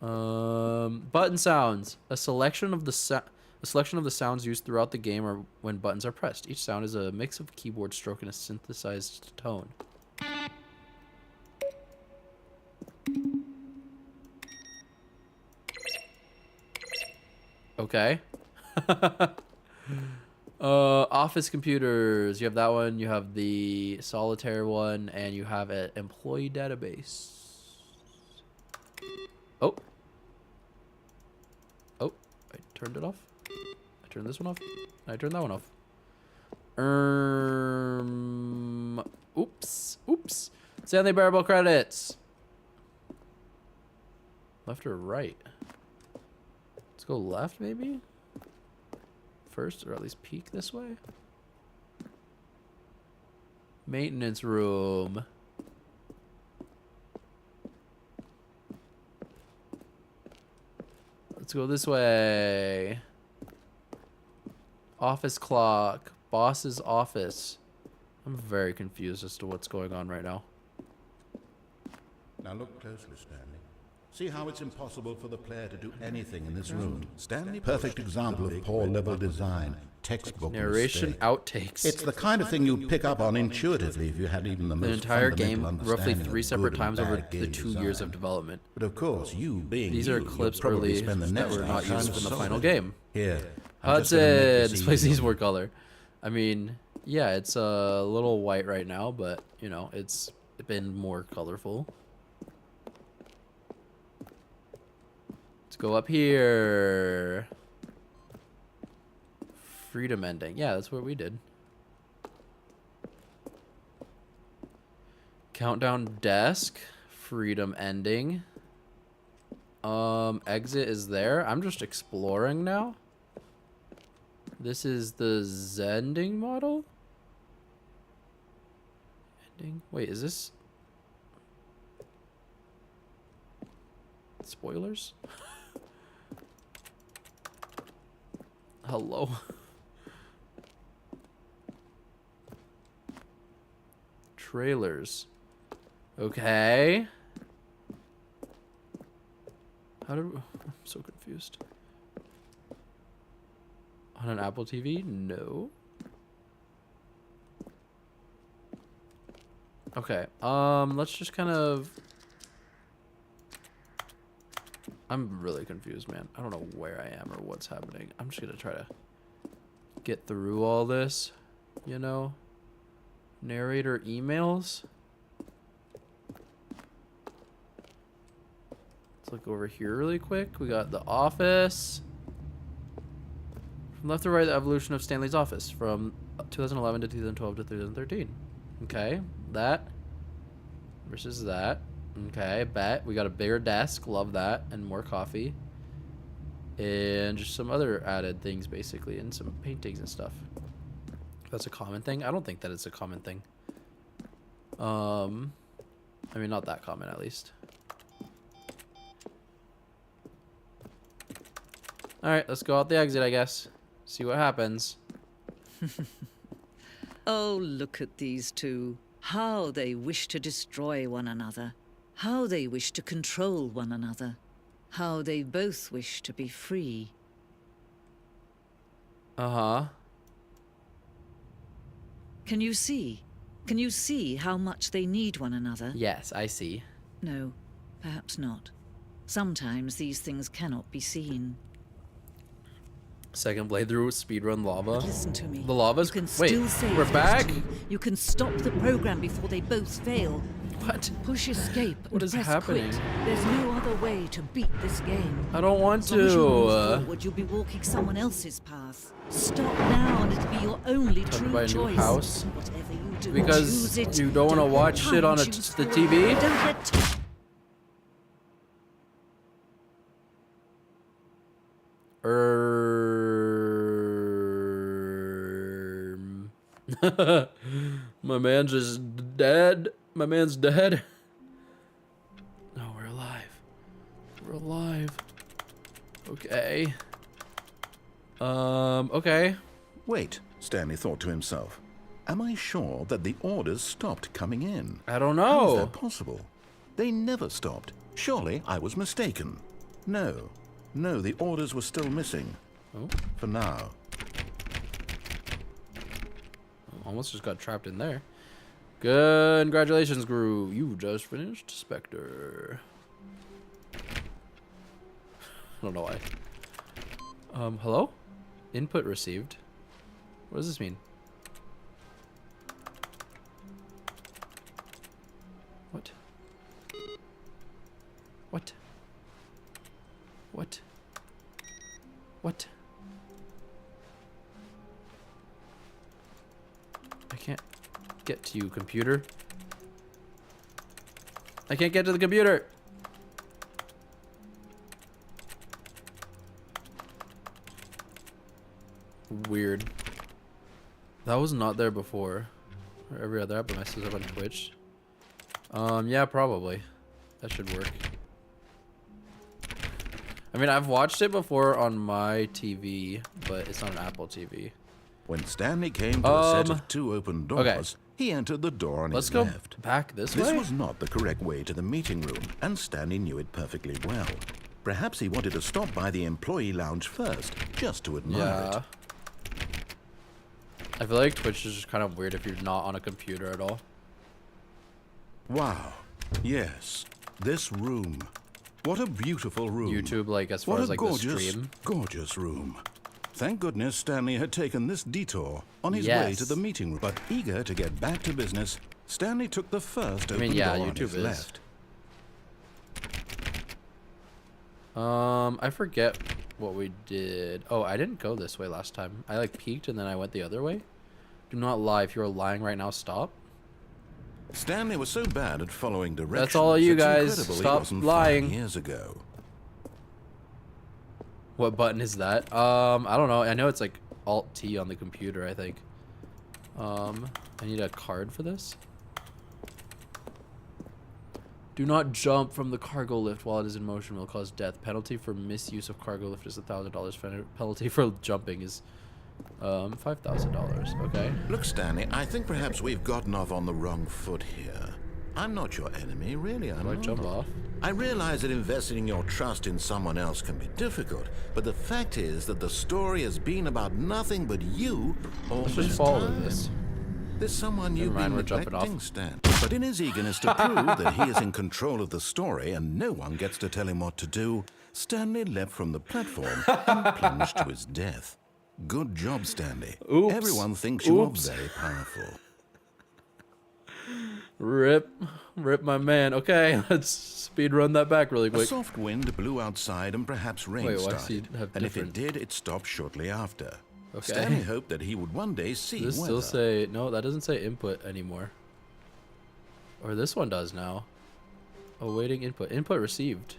Button sounds. A selection of the sounds used throughout the game are when buttons are pressed. Each sound is a mix of keyboard stroke and a synthesized tone. Okay. Office computers. You have that one. You have the solitaire one, and you have an employee database. Oh. Oh, I turned it off. I turned this one off. I turned that one off. Oops. Oops. Stanley Parable credits. Left or right? Let's go left, maybe? First, or at least peek this way? Maintenance room. Let's go this way. Office clock. Boss's office. I'm very confused as to what's going on right now. Now look closely, Stanley. See how it's impossible for the player to do anything in this room. Stanley, perfect example of poor level design. Textbook Narration mistake. outtakes. It's the kind of thing you'd pick up on intuitively if you had even the The most entire game, fundamental roughly understanding 3 of separate good and times over bad the game 2 years design. of development. But of course, you being These you, are you'll clips probably early spend the that next were not hour used trying in to the final solve it. game. Here, I'm just gonna make Hudson this displays easy these on more you. color. I mean, yeah, it's a little white right now, but you know, it's been more colorful. Let's go up here. Freedom ending. Yeah, that's what we did. Countdown desk. Freedom ending. Exit is there. I'm just exploring now. This is the Zending model? Ending? Wait, is this... Spoilers? Hello? Trailers. Okay. How did... I'm so confused. On an Apple TV? No. Okay. Let's just kind of... I'm really confused, man. I don't know where I am or what's happening. I'm just gonna try to get through all this, you know? Narrator emails? Let's look over here really quick. We got the office. From left to right, the evolution of Stanley's office from 2011 to 2012 to 2013. Okay, that versus that. Okay, bet. We got a bigger desk, love that, and more coffee. And just some other added things, basically, and some paintings and stuff. That's a common thing? I don't think that it's a common thing. I mean, not that common, at least. Alright, let's go out the exit, I guess. See what happens. Oh, look at these two. How they wish to destroy one another. How they wish to control one another. How they both wish to be free. Uh-huh. Can you see? Can you see how much they need one another? Yes, I see. No, perhaps not. Sometimes these things cannot be seen. Second playthrough, speedrun lava. Listen to me. The lava's... You can Wait, still save we're those back? two. You can stop the program before they both fail. What? Push escape What and is press happening? quit. There's no other way to beat this game. I don't want As long as you move to. forward, you'll be walking someone else's path. Stop now, and it'll be your only Time to true buy a new choice. house? Whatever you do, Because choose it. you don't wanna let watch shit time on choose the for TV? you. Don't let time... My man's just dead. My man's dead. No, we're alive. We're alive. Okay. Okay. Wait, Stanley thought to himself. Am I sure that the orders stopped coming in? I don't How is know. that possible? They never stopped. Surely I was mistaken. No, the orders were still missing. Oh, For now. almost just got trapped in there. Good. Congratulations, Gru. You just finished Spectre. I don't know why. Hello? Input received. What does this mean? What? What? What? What? I can't get to you, computer. I can't get to the computer. Weird. That was not there before. or every other app, but messes up on Twitch. Yeah, probably. That should work. I mean, I've watched it before on my TV, but it's not an Apple TV. When Stanley came to a set of 2 open doors, okay. he entered the door on Let's his go left. back this way. This was not the correct way to the meeting room, and Stanley knew it perfectly well. Perhaps he wanted to stop by the employee lounge first, just to admire it. I feel like Twitch is just kind of weird if you're not on a computer at all. Wow. Yes. This room. What a beautiful room. YouTube, like, as far as, like, the stream. Gorgeous room. Thank goodness Stanley had taken this detour on his way to the meeting room. But eager to get back to business, Stanley took the first open door on his left. I forget what we did. Oh, I didn't go this way last time. I, like, peeked and then I went the other way. Do not lie. If you're lying right now, stop. Stanley was so bad at following directions. That's all you guys. Stop lying. 5 years ago. What button is that? I don't know. I know it's like Alt T on the computer, I think. I need a card for this. Do not jump from the cargo lift while it is in motion. Will cause death. Penalty for misuse of cargo lift is $1,000. Penalty for jumping is $5,000. Okay. Look, Stanley, I think perhaps we've gotten off on the wrong foot here. I'm not your enemy, really. I'm not. Jump off? I realize that investing your trust in someone else can be difficult, but the fact is that the story has been about nothing but you all Let's this just follow time. this. There's someone you've mind, been we're jumping neglecting, off. Stan. But in his eagerness to prove that he is in control of the story and no one gets to tell him what to do, Stanley leapt from the platform and plunged to his death. Good job, Stanley. Oops. Everyone thinks you are very powerful. Rip my man. Okay, let's speed run that back really A quick. soft wind blew outside and perhaps rain Wait, why does he started. have And if it different- did, it stopped shortly after. Okay. Stanley hoped that he would one day see Does this weather. still say no? That doesn't say input anymore. Or this one does now. Awaiting input. Input received.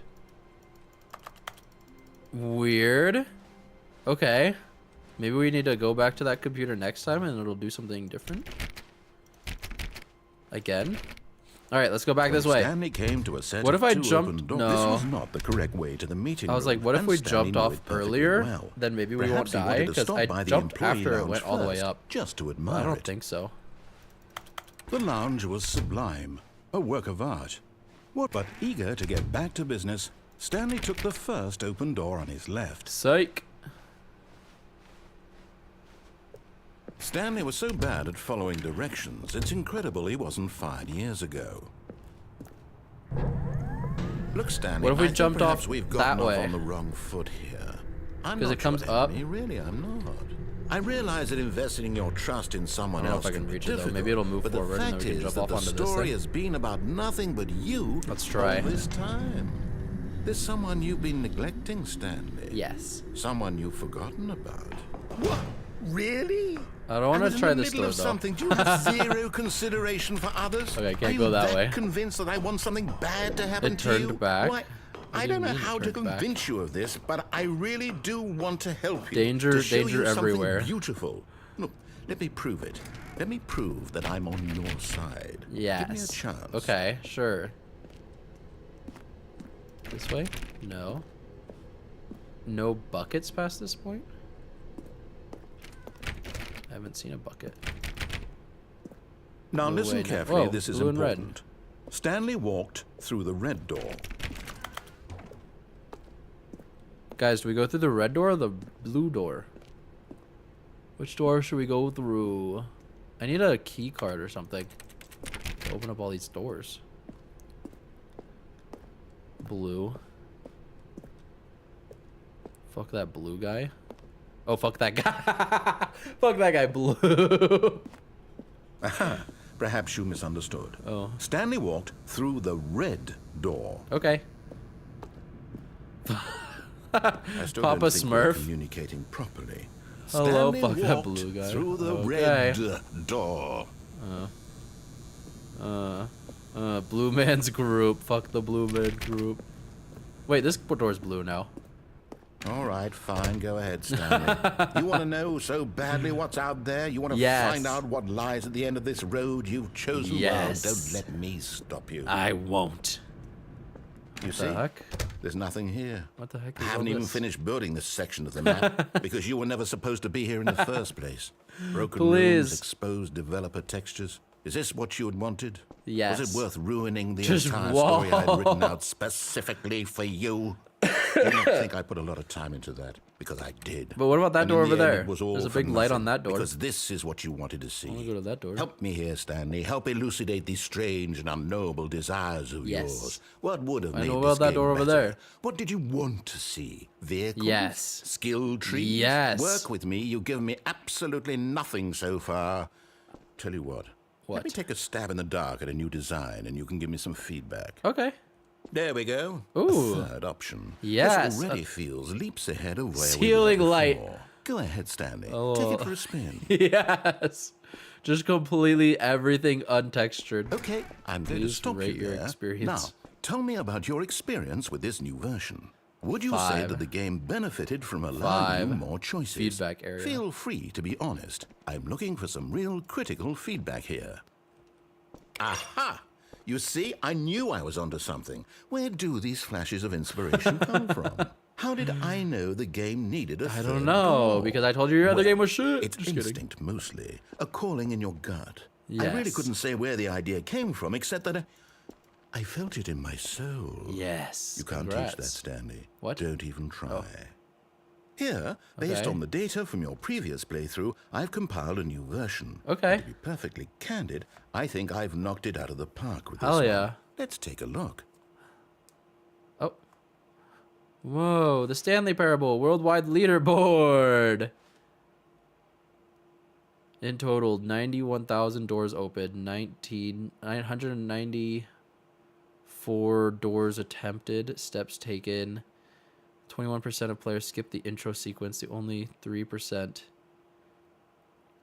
Weird. Okay. Maybe we need to go back to that computer next time and it'll do something different. Again. All right, let's go back this way. Stanley came to a set What of if I 2 jumped- open doors. No. This was not the correct way to the meeting I was room, like, what if and we Stanley jumped knew off it perfectly earlier? well. Then maybe we won't Perhaps he die wanted to because stop I by the jumped employee after it lounge went all the way first, up. just to admire I don't it. think so. The lounge was sublime, a work of art. But eager to get back to business, Stanley took the first open door on his left. Psych. Stanley was so bad at following directions, it's incredible he wasn't fired years ago. Look, Stanley, What if we I think jumped perhaps off we've that gotten off way? on the wrong foot here. I'm 'Cause not it comes your up. enemy, really, I'm not. I realize that investing your trust in someone I don't know else if I can can be reach it, though. difficult. Maybe it'll move but forward the and then fact we can is jump that off the onto this story thing. has been about nothing but you Let's try. all this time. There's someone you've been neglecting, Stanley. Yes. Someone you've forgotten about. What? Really? I don't want to try this door, door though. something. Do you have zero consideration for others? Okay, I can't Are you go that way. Convinced that I want something bad to happen It to you? turned back? Why, I do you don't know mean it how to turned back? convince you of this, but I really do want to help you. Danger- to show danger you something everywhere. Beautiful. Look, let me prove it. Let me prove that I'm on your side. Yes. Give me a chance. Okay, sure. This way? No. No buckets past this point? I haven't seen a bucket. Now No listen way, no. carefully. Whoa, This is blue and red. important. Stanley walked through the red door. Guys, do we go through the red door or the blue door? Which door should we go through? I need a key card or something to open up all these doors. Blue. Fuck that blue guy. Oh, fuck that guy. Fuck that guy, blue. Perhaps you misunderstood. Oh. Stanley walked through the red door. Okay. I still Papa don't think we're Smurf. communicating properly. Hello, Stanley fuck that walked blue guy. through the Okay. red door. Blue man's group. Fuck the blue man group. Wait, this door's blue now. All right, fine. Go ahead, Stanley. You want to know so badly what's out there? You want to Yes. find out what lies at the end of this road you've chosen? Yes. Well, don't let me stop you. I won't. You see, The heck? there's nothing here. What the heck I is all haven't even this? finished building this section of the map because you were never supposed to be here in the first place. Broken Please. rooms, exposed developer textures. Is this what you had wanted? Yes. Was it worth ruining the Just entire story I'd written wall. out specifically for you? Do not think I put a lot of time into that, because I did. But what about that And in door the over end, there? it was all There's a for big light on nothing, that door. Because this is what you wanted to see. I want to go to that door. Help me here, Stanley. Help elucidate these strange and unknowable desires of Yes. yours. What would have I made know this about that game door over better? there. What did you want to see? Vehicles? Yes. Skill trees? Yes. Work with me. You've given me absolutely nothing so far. Tell you what. Let What? me take a stab in the dark at a new design, and you can give me some feedback. Okay. There we go. Ooh. A third option. Yes. This already feels leaps ahead of where Ceiling we were light. before. Go ahead, Stanley. Oh. Take it for a spin. Yes. Just completely everything untextured. Okay, I'm going to Please stop rate you your there. experience. Now, tell me about your experience with this new version. Would you say 5. that the game benefited from allowing you 5. more choices? Feedback area. Feel free to be honest. I'm looking for some real critical feedback here. Aha! You see, I knew I was onto something. Where do these flashes of inspiration come from? How did I know the game needed a I third don't know, goal? because I told you your other Well, game was shit. It's Just kidding. instinct mostly, a calling in your gut. I really Yes. couldn't say where the idea came from, except that I felt it in my soul. Yes. You can't Congrats. teach that, Stanley. What? Don't even try. Here, based Okay. on the data from your previous playthrough, I've compiled a new version. Okay. And to be perfectly candid, I think I've knocked it out of the park with this Hell one. yeah. Let's take a look. Oh. Whoa, the Stanley Parable worldwide leaderboard. In total, 91,000 doors open, 994 doors attempted, steps taken. 21% of players skip the intro sequence, the only 3%.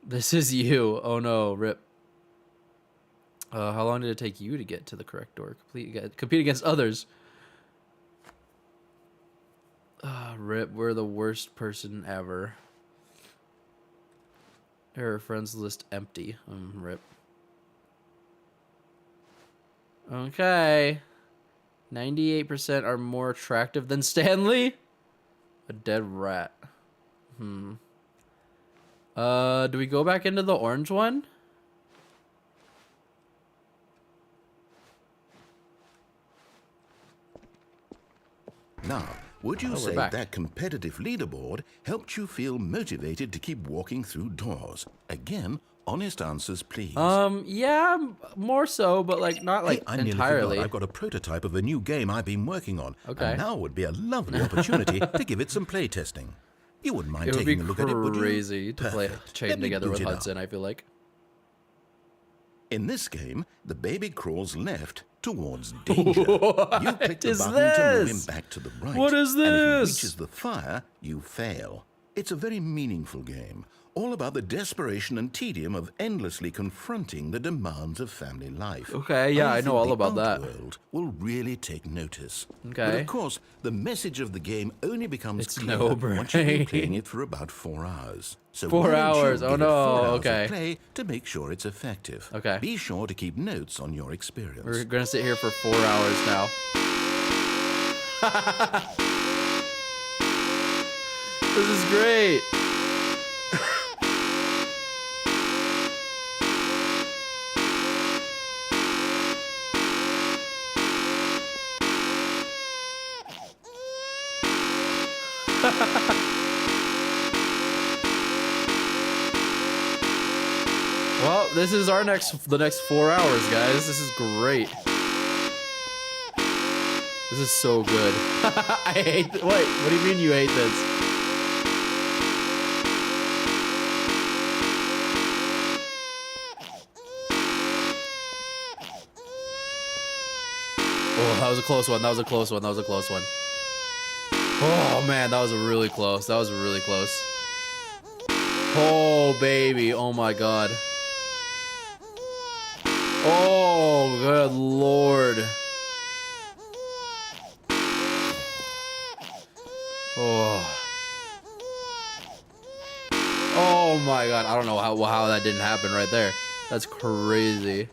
This is you. Oh no, rip. How long did it take you to get to the correct door? Compete against others. Rip, we're the worst person ever. Her friends list empty. Rip. Okay. 98% are more attractive than Stanley? A dead rat. Do we go back into the orange one? Now, would you we're say back. that competitive leaderboard helped you feel motivated to keep walking through doors? Again, honest answers, please. Yeah, more so, but like not like Hey, I nearly entirely. forgot. I've got a prototype of a new game I've been working on. Okay. And now would be a lovely opportunity to give it some play testing. You wouldn't mind It would be taking a look at it, would you? crazy to play Perfect. chain Let me together boot with it up. Hudson, I feel like. In this game, the baby crawls left towards danger. You click the is button to move him this? back to the right. What is And if this? he reaches the fire, you fail. It's a very meaningful game, all about the desperation and tedium of endlessly confronting the demands of family life. Okay, yeah, I know all think about the that. world will really take notice. But Okay. of course, the message of the game only becomes It's clear no once you've been brain. playing it for about 4 hours. So 4 why don't you hours? Oh, give it 4 no, hours of okay. play to make sure it's effective. Okay. Be sure to keep notes on your experience. We're gonna sit here for 4 hours now. This is great. Well, this is the next 4 hours, guys. This is great. This is so good. I hate what do you mean you hate this? Oh, that was a close one. That was a close one. That was a close one. Oh man, that was really close. That was really close. Oh baby, oh my god. Oh, good lord. Oh. Oh my god, I don't know how that didn't happen right there. That's crazy.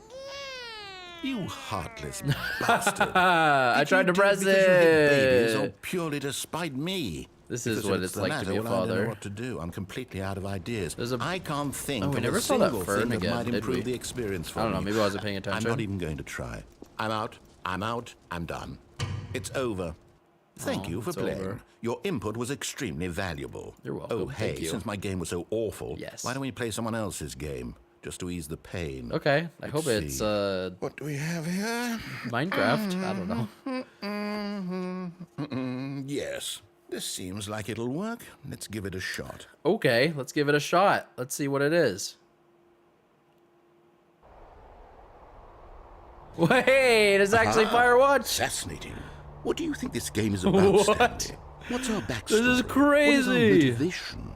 You heartless bastard. I Did tried you to do press because you hate babies or it. pure to spite me? This is Because what if it's the like to be a latter, well, I don't know father. what to do. I'm completely out of ideas. There's a- I can't think Oh, we of never a saw that single fern thing that again, might did we? improve the experience for I don't know, me. maybe I wasn't paying I'm attention. not even going to try. I'm out. I'm out. I'm done. It's over. Thank Oh, you for it's playing. over. Your input was extremely valuable. You're welcome. Oh, hey, Thank you. since my game was so awful, Yes. why don't we play someone else's game? Just to ease the pain. Okay, I hope Let's it's see. What do we have here? Minecraft. I don't know. Yes. This seems like it'll work. Let's give it a shot. Okay, let's give it a shot. Let's see what it is. Wait, it's actually Firewatch. Fascinating. What do you think this game is about, What? Stanley? What's our backstory? This is What is our crazy. motivation?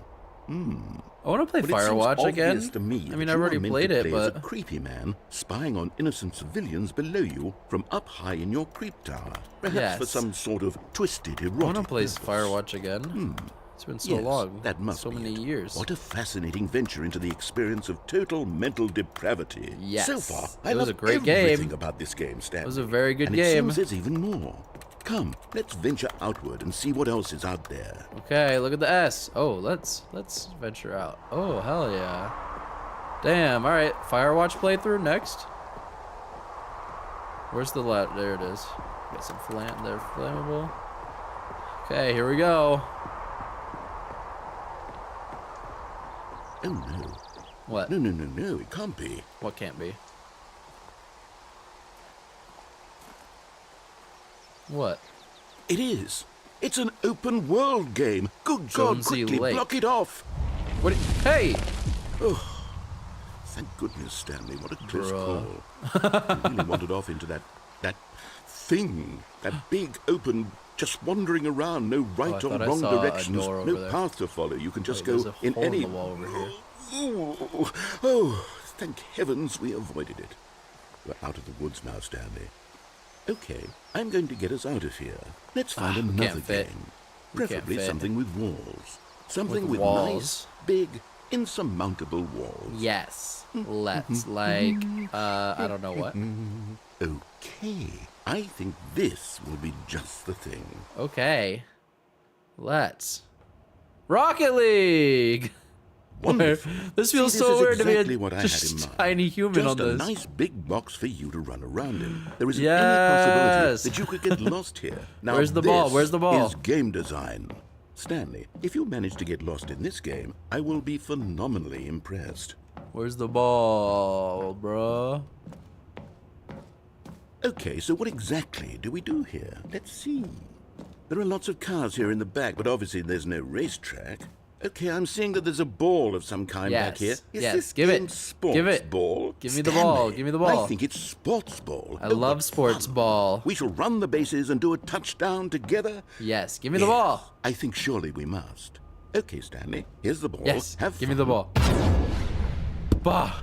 I want to play Well, it seems Firewatch again. obvious to me I that mean, you I've are already meant played to it, play as a but creepy man spying on innocent civilians below you from up high in your creep tower. Perhaps for Yes. some sort of twisted erotic I want to play purpose. Firewatch again. It's been so Yes, long. that must so be many it. years. What a fascinating venture into the experience of total mental depravity. Yes. So far, I It was love a great everything game. about this game, Stanley. It was a very good and game. It seems there's even more. Come, let's venture outward and see what else is out there. Okay, look at the S. Oh, let's venture out. Oh, hell yeah. Damn, all right. Firewatch playthrough next. Where's the light? There it is. Got some they're flammable. Okay, here we go. Oh no. What? No, it can't be. What can't be? What? It is. It's an open world game. Good God, Jonesy quickly Lake. block it off. What? Hey! Thank goodness, Stanley. What a close Bruh. call. You really wandered off into that thing. That big, open, just wandering around. No right I or thought I wrong saw a directions. door over No there. path to follow. You can just Wait, there's go a in hole any... in the wall over here. Oh, thank heavens we avoided it. We're out of the woods now, Stanley. Okay, I'm going to get us out of here. Let's find we another can't fit. game. We can't Preferably fit. something with walls. Something With with walls? nice, big, insurmountable walls. Yes. Let's like I don't know what. Okay, I think this will be just the thing. Okay. Let's. Rocket League. Wonderful. This feels See, so is weird to be exactly a what I had in just mind. tiny human Just on a this. nice big box for you to run around in. There isn't Yes. any possibility that you could get lost here. Now, Where's the ball? this Where's the ball? Is game design. Stanley, if you manage to get lost in this game, I will be phenomenally impressed. Where's the ball, bruh? Okay, so what exactly do we do here? Let's see. There are lots of cars here in the back, but obviously there's no racetrack. Okay, I'm seeing that there's a ball of some kind back here. Yes, Is yes, this give it. game sports Give it. ball? Give me the ball, Stanley, give me the ball. I think it's sports ball. I Oh, love what sports fun. ball. We shall run the bases and do a touchdown together. Yes, give me the Yes, ball. I think surely we must. Okay, Stanley, here's the ball. Yes, Have give me fun. the ball. Bah.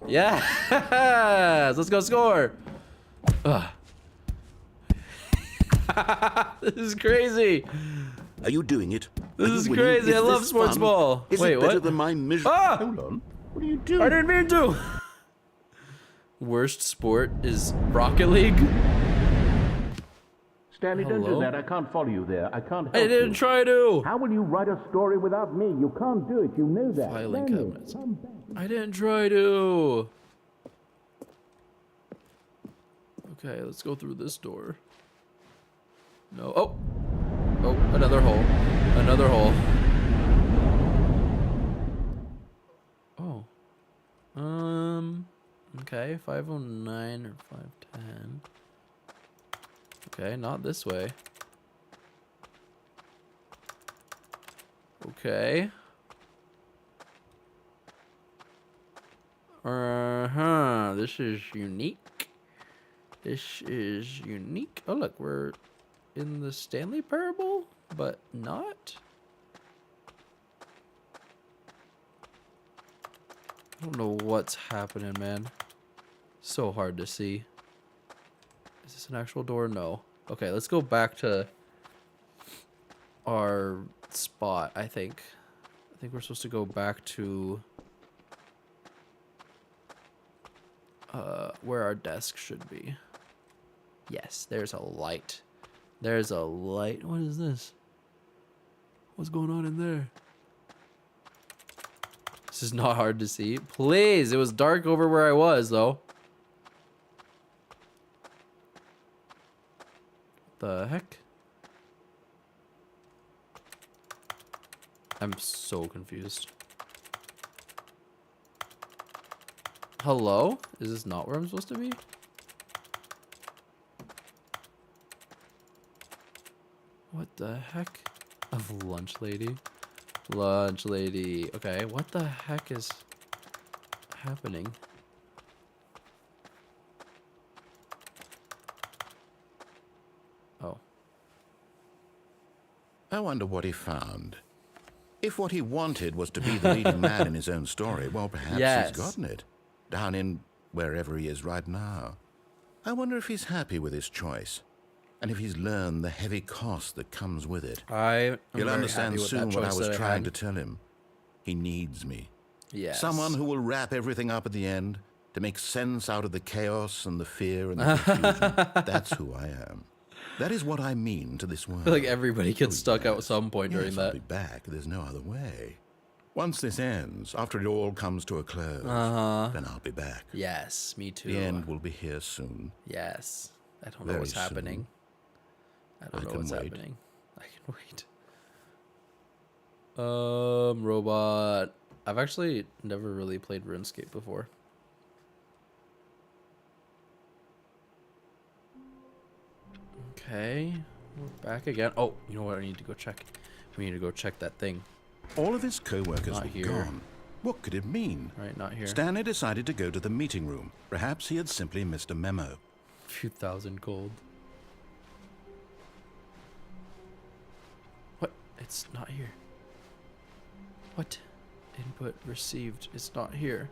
Yes, let's go score. Ugh. This is crazy. Are you doing it? This Are you is winning? crazy. I Is love this sports fun? ball. Is Wait, it better what? than my miserable... Ah! Hold on. What are you doing? I didn't mean to. Worst sport is Rocket League. Stanley, don't Hello? do that. I can't follow you there. I can't help I didn't you. try to. How will you write a story without me? You can't do it. You know that. Filing Stanley, cabinets. come back. I didn't try to. Okay, let's go through this door. No. Oh. Oh, another hole. Another hole. Oh. Okay, 509 or 510. Okay, not this way. Okay. This is unique. This is unique. Oh, look, we're in the Stanley Parable, but not. I don't know what's happening, man. So hard to see. Is this an actual door? No. Okay, let's go back to our spot, I think think we're supposed to go back to where our desk should be. Yes, there's a light. There's a light. What is this? What's going on in there? This is not hard to see. Please, it was dark over where I was, though. The heck? I'm so confused. Hello? Is this not where I'm supposed to be? What the heck? Of lunch lady? Lunch lady. Okay, what the heck is happening? Oh. I wonder what he found. If what he wanted was to be the leading man in his own story, well, perhaps Yes. he's gotten it. Down in wherever he is right now. I wonder if he's happy with his choice. And if he's learned the heavy cost that comes with it. He'll understand soon what I was trying to tell him. He needs me. Yes. Someone who will wrap everything up at the end to make sense out of the chaos and the fear and the confusion. That's who I am. That is what I mean to this world. I feel like everybody gets stuck out at some point during Yes, that. I'll be back. There's no other way. Once this ends, after it all comes to a close, then I'll be back. Yes, me too. The end will be here soon. Yes. I don't know Very what's soon. happening. I don't know can what's wait. happening. I can wait. Robot. I've actually never really played RuneScape before. Okay, we're back again. Oh, you know what? I need to go check. We need to go check that thing. All of his co-workers Not were here. gone. What could it mean? Right, not here. Stanley decided to go to the meeting room. Perhaps he had simply missed a memo. Few thousand gold. What? It's not here. What? Input received. It's not here.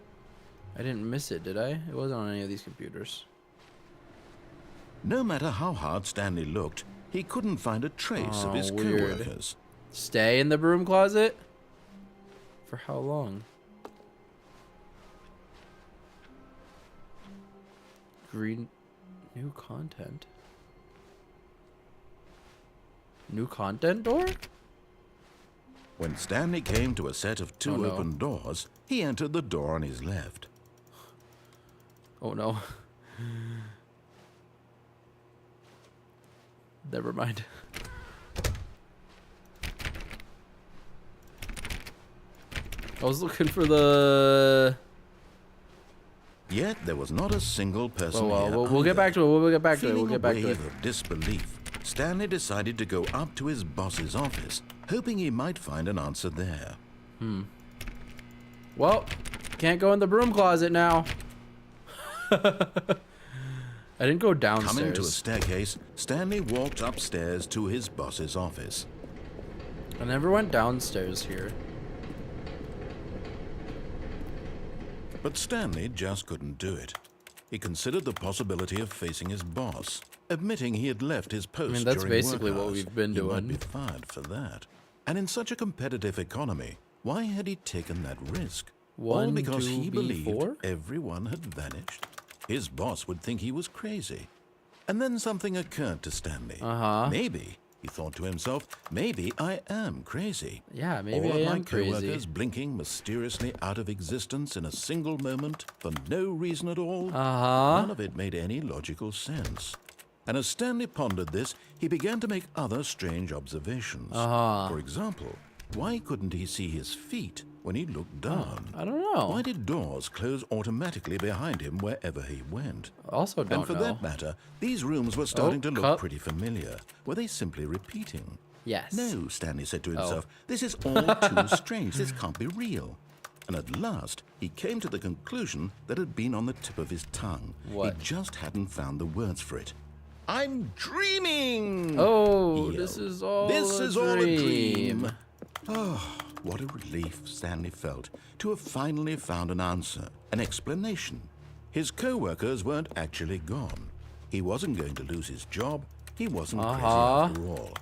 I didn't miss it, did I? It wasn't on any of these computers. No matter how hard Stanley looked, he couldn't find a trace of his weird. co-workers. Stay in the broom closet? For how long? Green. New content? New content door? When Stanley came to a set of two Oh, no. open doors, he entered the door on his left. Oh no. Never mind. I was looking for the... Yet there was not a single person Oh well, here we'll get either. back to it. We'll get back to it. Feeling We'll get a back to it. wave of disbelief, Stanley decided to go up to his boss's office, hoping he might find an answer there. Well, can't go in the broom closet now. I didn't go downstairs. Coming to a staircase, Stanley walked upstairs to his boss's office. I never went downstairs here. But Stanley just couldn't do it. He considered the possibility of facing his boss, admitting he had left his post mean, that's during basically work what hours. we've been He might doing. be fired for that. And in such a competitive economy, why had he taken that risk? All One, because two, he B, believed four? everyone had vanished. His boss would think he was crazy. And then something occurred to Stanley. Maybe, he thought to himself, maybe I am crazy. Yeah, maybe All I of my am crazy. co-workers blinking mysteriously out of existence in a single moment for no reason at all. None of it made any logical sense. And as Stanley pondered this, he began to make other strange observations. For example, why couldn't he see his feet when he looked down? I don't know. Why did doors close automatically behind him wherever he went? Also don't And for know. that matter, these rooms were starting to look cup. pretty familiar. Were they simply repeating? Yes. No, Stanley said to himself, this is all too strange. This can't be real. And at last, he came to the conclusion that had been on the tip of his tongue. What? He just hadn't found the words for it. I'm dreaming! Oh, he this yelled. is all This a is all a dream. dream. Oh, what a relief Stanley felt to have finally found an answer, an explanation. His co-workers weren't actually gone. He wasn't going to lose his job. He wasn't crazy after all.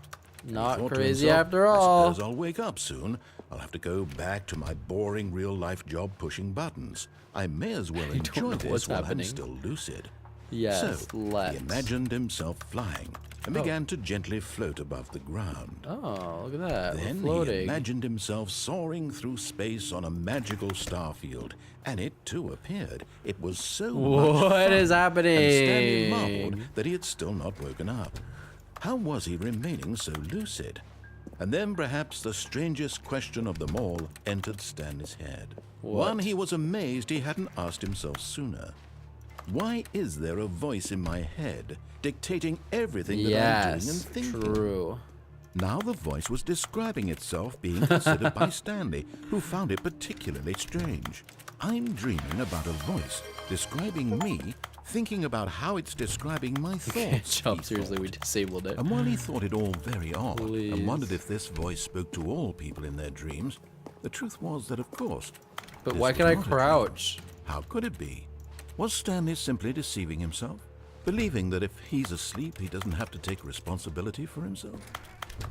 And he Not thought to crazy himself, after all. I suppose I'll wake up soon. I'll have to go back to my boring real-life job pushing buttons. I may as well don't enjoy know this what's while happening. I'm still lucid. Yes, So, let's. he imagined himself flying and began to gently float above the ground. Oh, look at that. We're Then he floating. imagined himself soaring through space on a magical star field, and it too appeared. It was so much What fun. is happening? And Stanley marveled that he had still not woken up. How was he remaining so lucid? And then perhaps the strangest question of them all entered Stanley's head. One he was amazed he hadn't asked himself sooner. Why is there a voice in my head dictating everything that I'm doing and Yes, thinking? true. Now the voice was describing itself being considered by Stanley, who found it particularly strange. I'm dreaming about a voice describing me, thinking about how it's describing my thoughts. Jump, he seriously, thought. we disabled it. And while he thought it all very odd Please. and wondered if this voice spoke to all people in their dreams, the truth was that, of course. But this why was can I not a dream. crouch? How could it be? Was Stanley simply deceiving himself, believing that if he's asleep, he doesn't have to take responsibility for himself?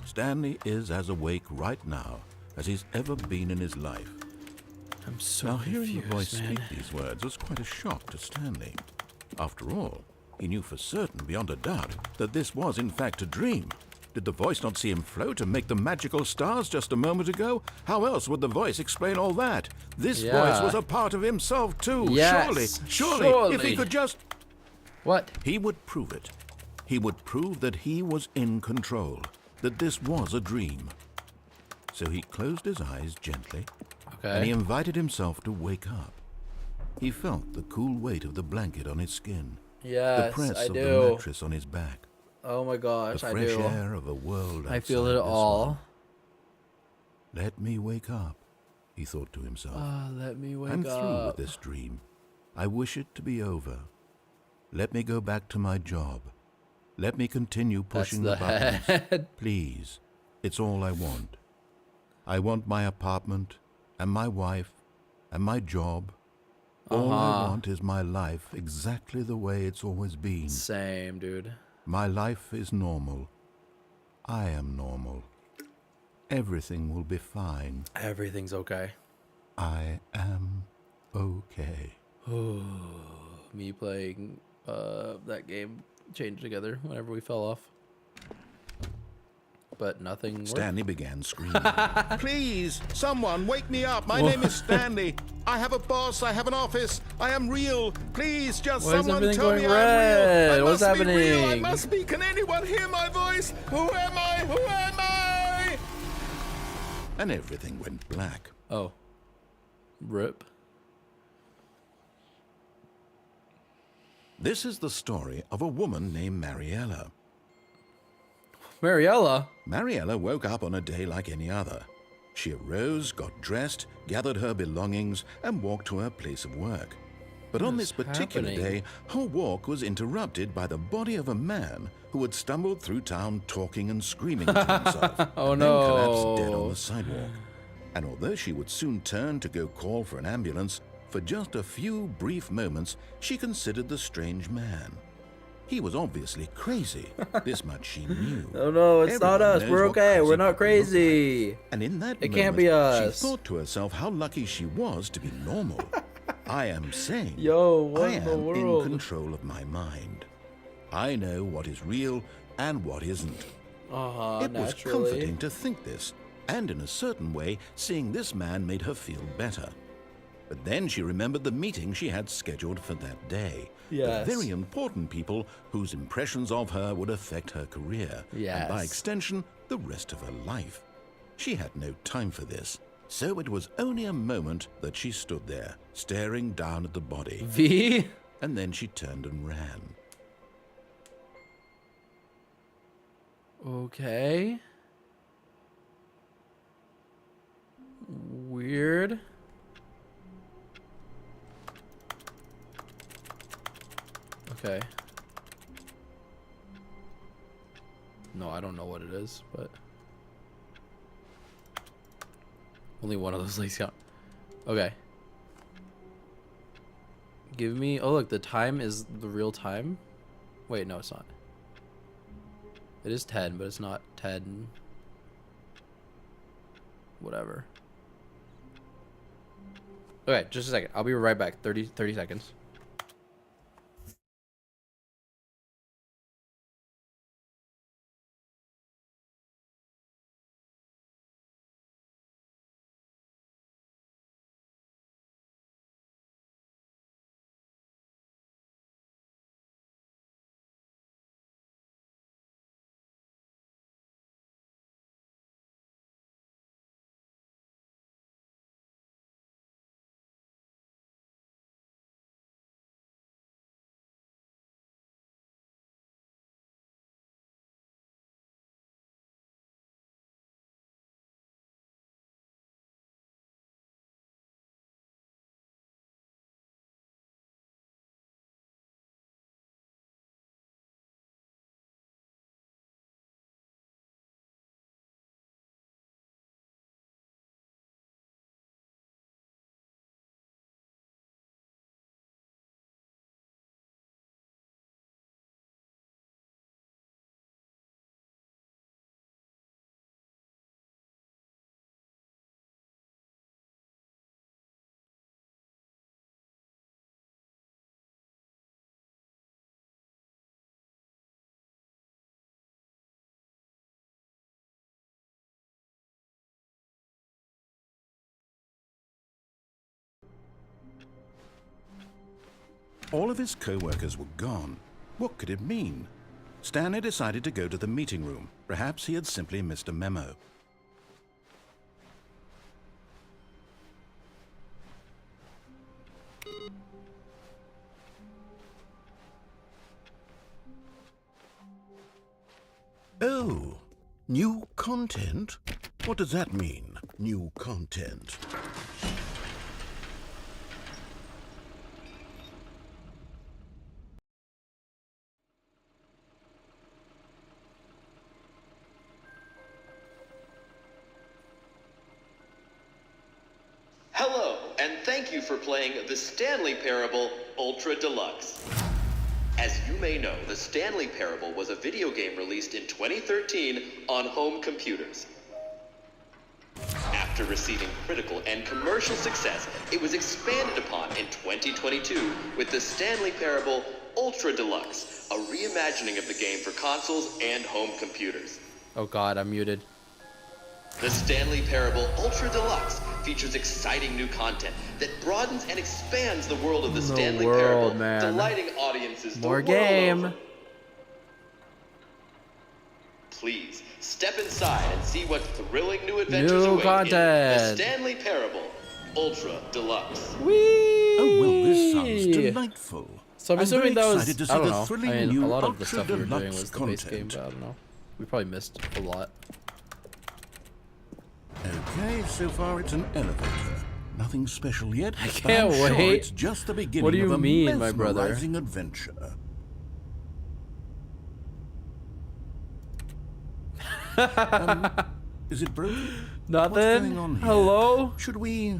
Stanley is as awake right now as he's ever been in his life. I'm so Now, hearing the confused, voice man. speak these words was quite a shock to Stanley. After all, he knew for certain, beyond a doubt, that this was in fact a dream. Did the voice not see him float and make the magical stars just a moment ago? How else would the voice explain all that? This voice Yeah. was a part of himself too. Yes, Surely, if he surely. could just... What? He would prove it. He would prove that he was in control, that this was a dream. So he closed his eyes gently, and he Okay. invited himself to wake up. He felt the cool weight of the blanket on his skin, the Yes, press I of the do. mattress on his back, Oh my the gosh, I fresh do. air of a world I feel outside it this all. one. Let me wake up, he thought to himself. Let me wake I'm through with up. this dream. I wish it to be over. Let me go back to my job. Let me continue That's pushing the the buttons. head. Please, it's all I want. I want my apartment, and my wife, and my job. All I want is my life exactly the way it's always been. Same, dude. My life is normal. I am normal. Everything will be fine. Everything's okay. I am okay. Me playing that game chained together whenever we fell off. But nothing worked. Stanley began screaming. Please, someone wake me up. My name is Stanley. I have a boss. I have an office. I am real. Please, just Why is someone everything tell me going I'm red? real. I What's must be real. I happening? must be. Can anyone hear my voice? Who am I? Who am I? And everything went black. Oh. Rip. This is the story of a woman named Mariella. Mariella? Mariella woke up on a day like any other. She arose, got dressed, gathered her belongings, and walked to her place of work. But on this particular happening? day, her walk was interrupted by the body of a man who had stumbled through town talking and screaming to himself, Oh, and then collapsed dead no. on the sidewalk. And although she would soon turn to go call for an ambulance, for just a few brief moments, she considered the strange man. He was obviously crazy. This much she knew. Oh no, it's not Everyone us. knows We're what okay. crazy We're not people look crazy. And in that It moment, can't be us. she thought to herself how lucky she was to be normal. I am sane. Yo, what I in the am world? in control of my mind. I know what is real and what isn't. It was Naturally. comforting to think this, and in a certain way, seeing this man made her feel better. But then she remembered the meeting she had scheduled for that day. Yes. The very important people whose impressions of her would affect her career, and by Yes. extension, the rest of her life. She had no time for this, so it was only a moment that she stood there, staring down at the body, V? and then she turned and ran. Okay. Weird. Okay. No, I don't know what it is, but only one of those legs count. Okay. Give me. Oh, look, the time is the real time. Wait, no, it's not. It is 10, but it's not 10. Whatever. Okay, just a second. I'll be right back. 30 seconds. All of his co-workers were gone. What could it mean? Stanley decided to go to the meeting room. Perhaps he had simply missed a memo. Oh, new content? What does that mean, new content? Hello, and thank you for playing the Stanley Parable Ultra Deluxe. As you may know, the Stanley Parable was a video game released in 2013 on home computers. After receiving critical and commercial success, it was expanded upon in 2022 with the Stanley Parable Ultra Deluxe, a reimagining of the game for consoles and home computers. Oh god, I'm muted. The Stanley Parable Ultra Deluxe features exciting new content that broadens and expands the world of the Stanley Parable, man. delighting audiences More the world game. over. Please step inside and see what thrilling new adventures New await content. in the Stanley Parable Ultra Deluxe. Whee! Oh, well, this sounds delightful. So I'm assuming very that was, excited to see I don't the know. thrilling I mean, new a lot of the Ultra stuff we were doing Deluxe was the base game, content. but I don't know. We probably missed a lot. Okay, so far it's an elevator. Nothing special yet. I can't Sure wait. it's just the beginning What do you of a mean, my brother? mesmerizing adventure. Is it broken? Nothing? What's going on here? Hello? Should we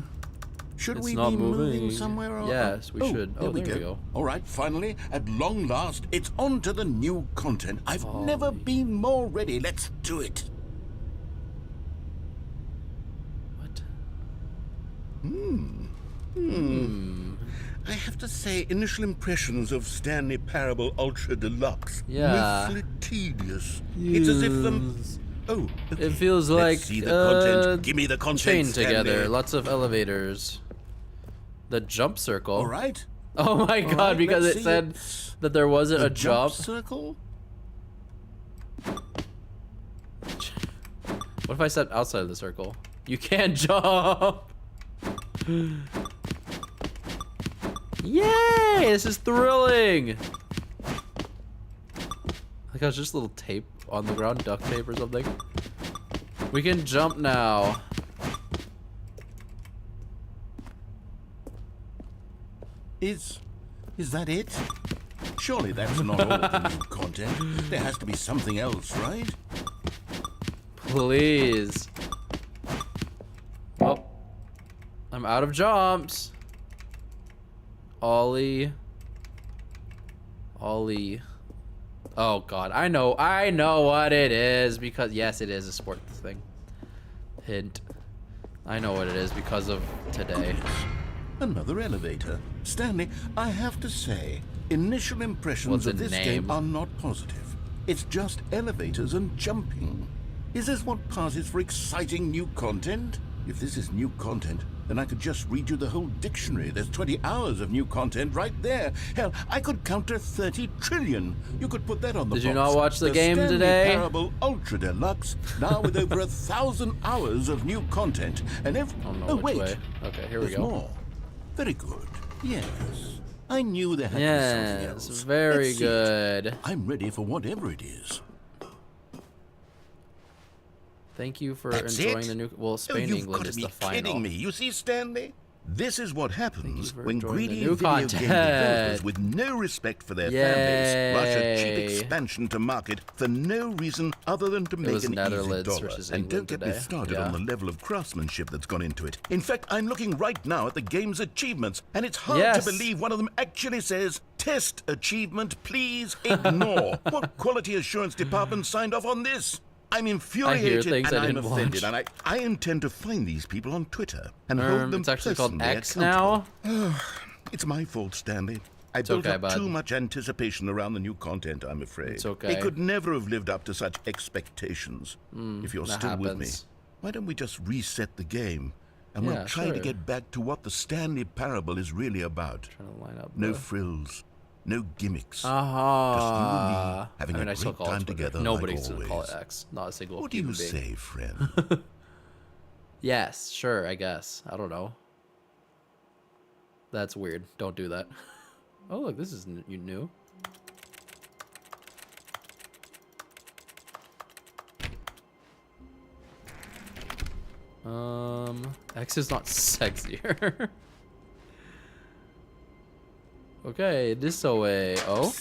It's be not moving moving. somewhere? Or, Yes, we should. There Oh, we there we go. go. All right, finally, at long last, it's on to the new content. I've never been more ready. Let's do it. What? I have to say, initial impressions of Stanley Parable Ultra Deluxe. Yeah. Awfully tedious. It's as if Oh, okay. It feels Let's like see the content. Give me the content, chained together. Stanley. Lots of elevators. The jump circle. All right. Oh my god, right, because let's it see. said that there wasn't The a jump. circle. What if I stepped outside of the circle? You can't jump! Yay! This is thrilling! Like I was just a little tape on the ground, duct tape or something. We can jump now. Is that it? Surely that's not all the new content. There has to be something else, right? Please. Oh. I'm out of jumps. Ollie. Ollie. Oh god, I know what it is because yes, it is a sports thing. Hint. I know what it is because of today. Another elevator. Stanley, I have to say, initial impressions What's of the this name? game are not positive. It's just elevators and jumping. Is this what passes for exciting new content? If this is new content, then I could just read you the whole dictionary. There's 20 hours of new content right there. Hell, I could counter 30 trillion. You could put that on the box. Did you not watch the game Stanley today? Parable Ultra Deluxe, now with over 1,000 hours of new content. And Oh, wait. way. Okay, here we There's go. more. Very good. Yes. I knew there had to be something Yes, else. very Let's see it. good. I'm ready for whatever it is. Thank you for That's enjoying it? the new. Well, Oh, Spain, you've England got to is be the final. kidding me. You see, Stanley? This is what happens for when enjoying the greedy new video game content. developers with no respect for their fan base rush a cheap Yay. expansion to market for no reason other than to make was an Netherlands easy dollar. versus And don't England get me today. started Yeah. on the level of craftsmanship that's gone into it. In fact, I'm looking right now at the game's achievements, and it's hard Yes. to believe one of them actually says, "Test achievement, please ignore." What quality assurance department signed off on this? I'm infuriated things and I I'm didn't offended, watch. and I intend to find these people on Twitter and hold them It's actually called personally X accountable. now. It's my fault, Stanley. I built okay, up bud. too much anticipation around the new content, I'm afraid. It's okay. It could never have lived up to such expectations. If you're that still with me, happens. why don't we just reset the game and we'll Yeah, try to sure. get back to what the Stanley Parable is really about. Trying to line up. No frills, no gimmicks. Uh-huh. Just you and me having I mean, a I still great call it time Twitter. together Nobody's like gonna call it always. X. Not a single What do you human being. say, friend? Yes, sure, I guess. I don't know. That's weird. Don't do that. Oh, look, this is new. X is not sexier. Okay, this away. Oh,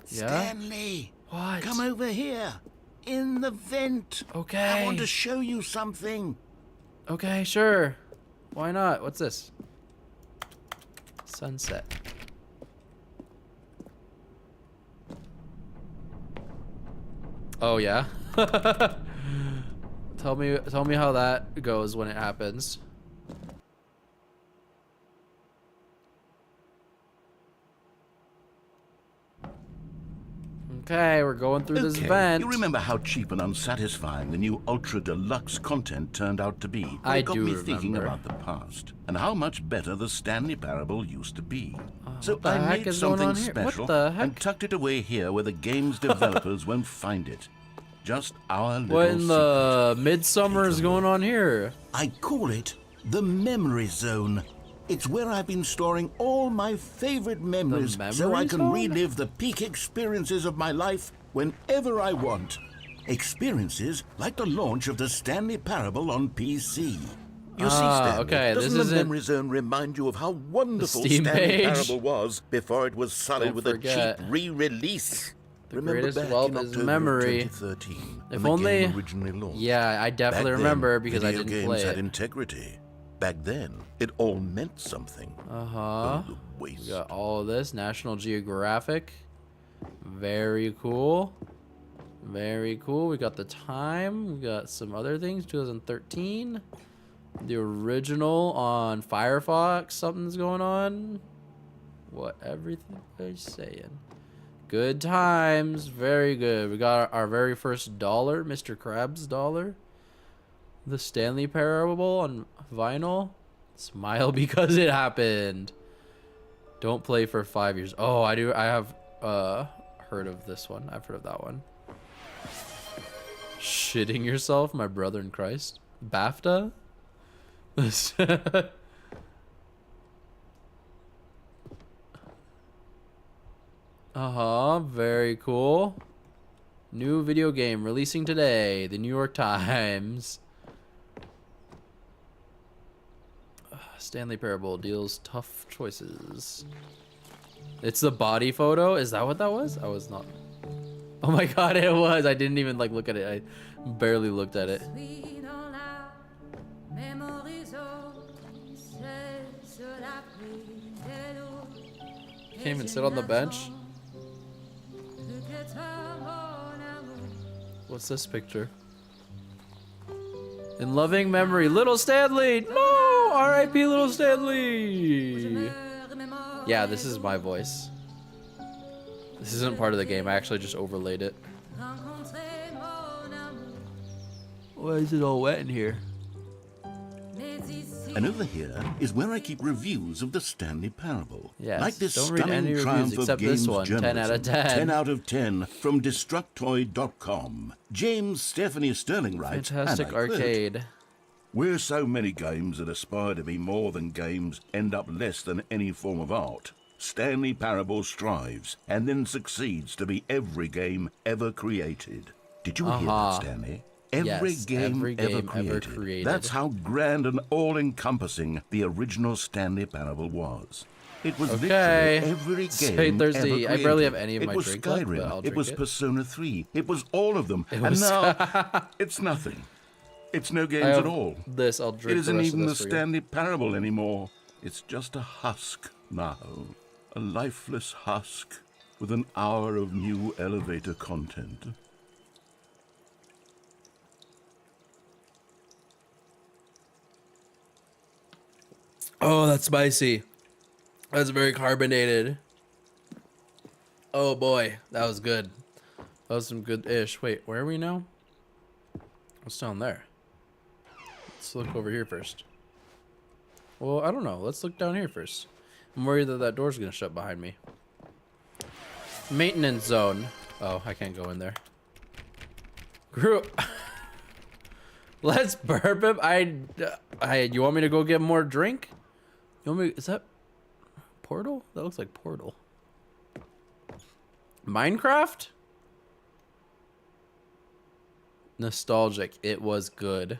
yeah. Stanley! What? Come over here. In the vent. Okay. I want to show you something. Okay, sure. Why not? What's this? Sunset. Oh yeah. Tell me how that goes when it happens. Okay, we're going through this vent. You remember how cheap and unsatisfying the new Ultra Deluxe content turned out to be? I It got do me thinking remember. about the past and how much better the Stanley Parable used to be. So what the I heck made is going something on here? What special the and heck? tucked it away here where the game's developers won't find it. Just our little What in secret. the midsummer is going on here? I call it the memory zone. It's where I've been storing all my favorite memories so memory I can zone? relive the peak experiences of my life whenever I want. Experiences like the launch of the Stanley Parable on PC. You see, Stanley, okay, this doesn't the isn't memory zone remind you of how wonderful Steam Stanley page? Parable was before it was sullied Don't with forget. a cheap re-release? Remember greatest back wealth in is October memory. of 2013 If when the game only- originally launched? Yeah, I definitely Back then, remember because I video didn't games play had it. integrity. Back then, it all meant something. Uh-huh. Oh, the waste. We got all of this. National Geographic. Very cool. Very cool. We got the time. We got some other things. 2013. The original on Firefox. Something's going on. What everything they're saying. Good times. Very good. We got our very first dollar. Mr. Krabs dollar. The Stanley Parable on vinyl. Smile because it happened. Don't play for 5 years. Oh, I do. I have heard of this one. I've heard of that one. Shitting yourself, my brother in Christ. BAFTA? Uh-huh. Very cool. New video game releasing today. The New York Times. Stanley Parable deals tough choices. It's the body photo? Is that what that was? I was not. Oh my god, it was. I didn't even like look at it. I barely looked at it. Can't even sit on the bench. What's this picture? In loving memory, little Stanley. No, R.I.P. little Stanley. Yeah, this is my voice. This isn't part of the game. I actually just overlaid it. Why is it all wet in here? And over here is where I keep reviews of the Stanley Parable. Yes, Like this don't read any stunning reviews triumph of except games this one. 10 out of 10. 10 out of 10 from Destructoid.com. James Stephanie Sterling writes, Fantastic and I quote, arcade. "Where so many games that aspire to be more than games end up less than any form of art, Stanley Parable strives and then succeeds to be every game ever created." Did you hear that, Stanley? Every Yes, game, every ever, game created. ever created. That's how grand and all-encompassing the original Stanley Parable was. It was Okay. literally every Stay game thirsty. ever I created. barely have any of it my was drink left, but Skyrim. I'll It drink was it. Persona 3. It was all of them. It And was- now, it's nothing. It's no I games have at all. This, I'll drink It isn't the rest even of the this for you. Stanley Parable anymore. It's just a husk now. A lifeless husk with an hour of new elevator content. Oh, that's spicy. That's very carbonated. Oh boy, that was good. That was some good-ish. Wait, where are we now? What's down there? Let's look over here first. Well, I don't know. Let's look down here first. I'm worried that that door's gonna shut behind me. Maintenance zone. Oh, I can't go in there. Group. Let's burp him. You want me to go get more drink? You want me? Is that Portal? That looks like Portal. Minecraft? Nostalgic. It was good.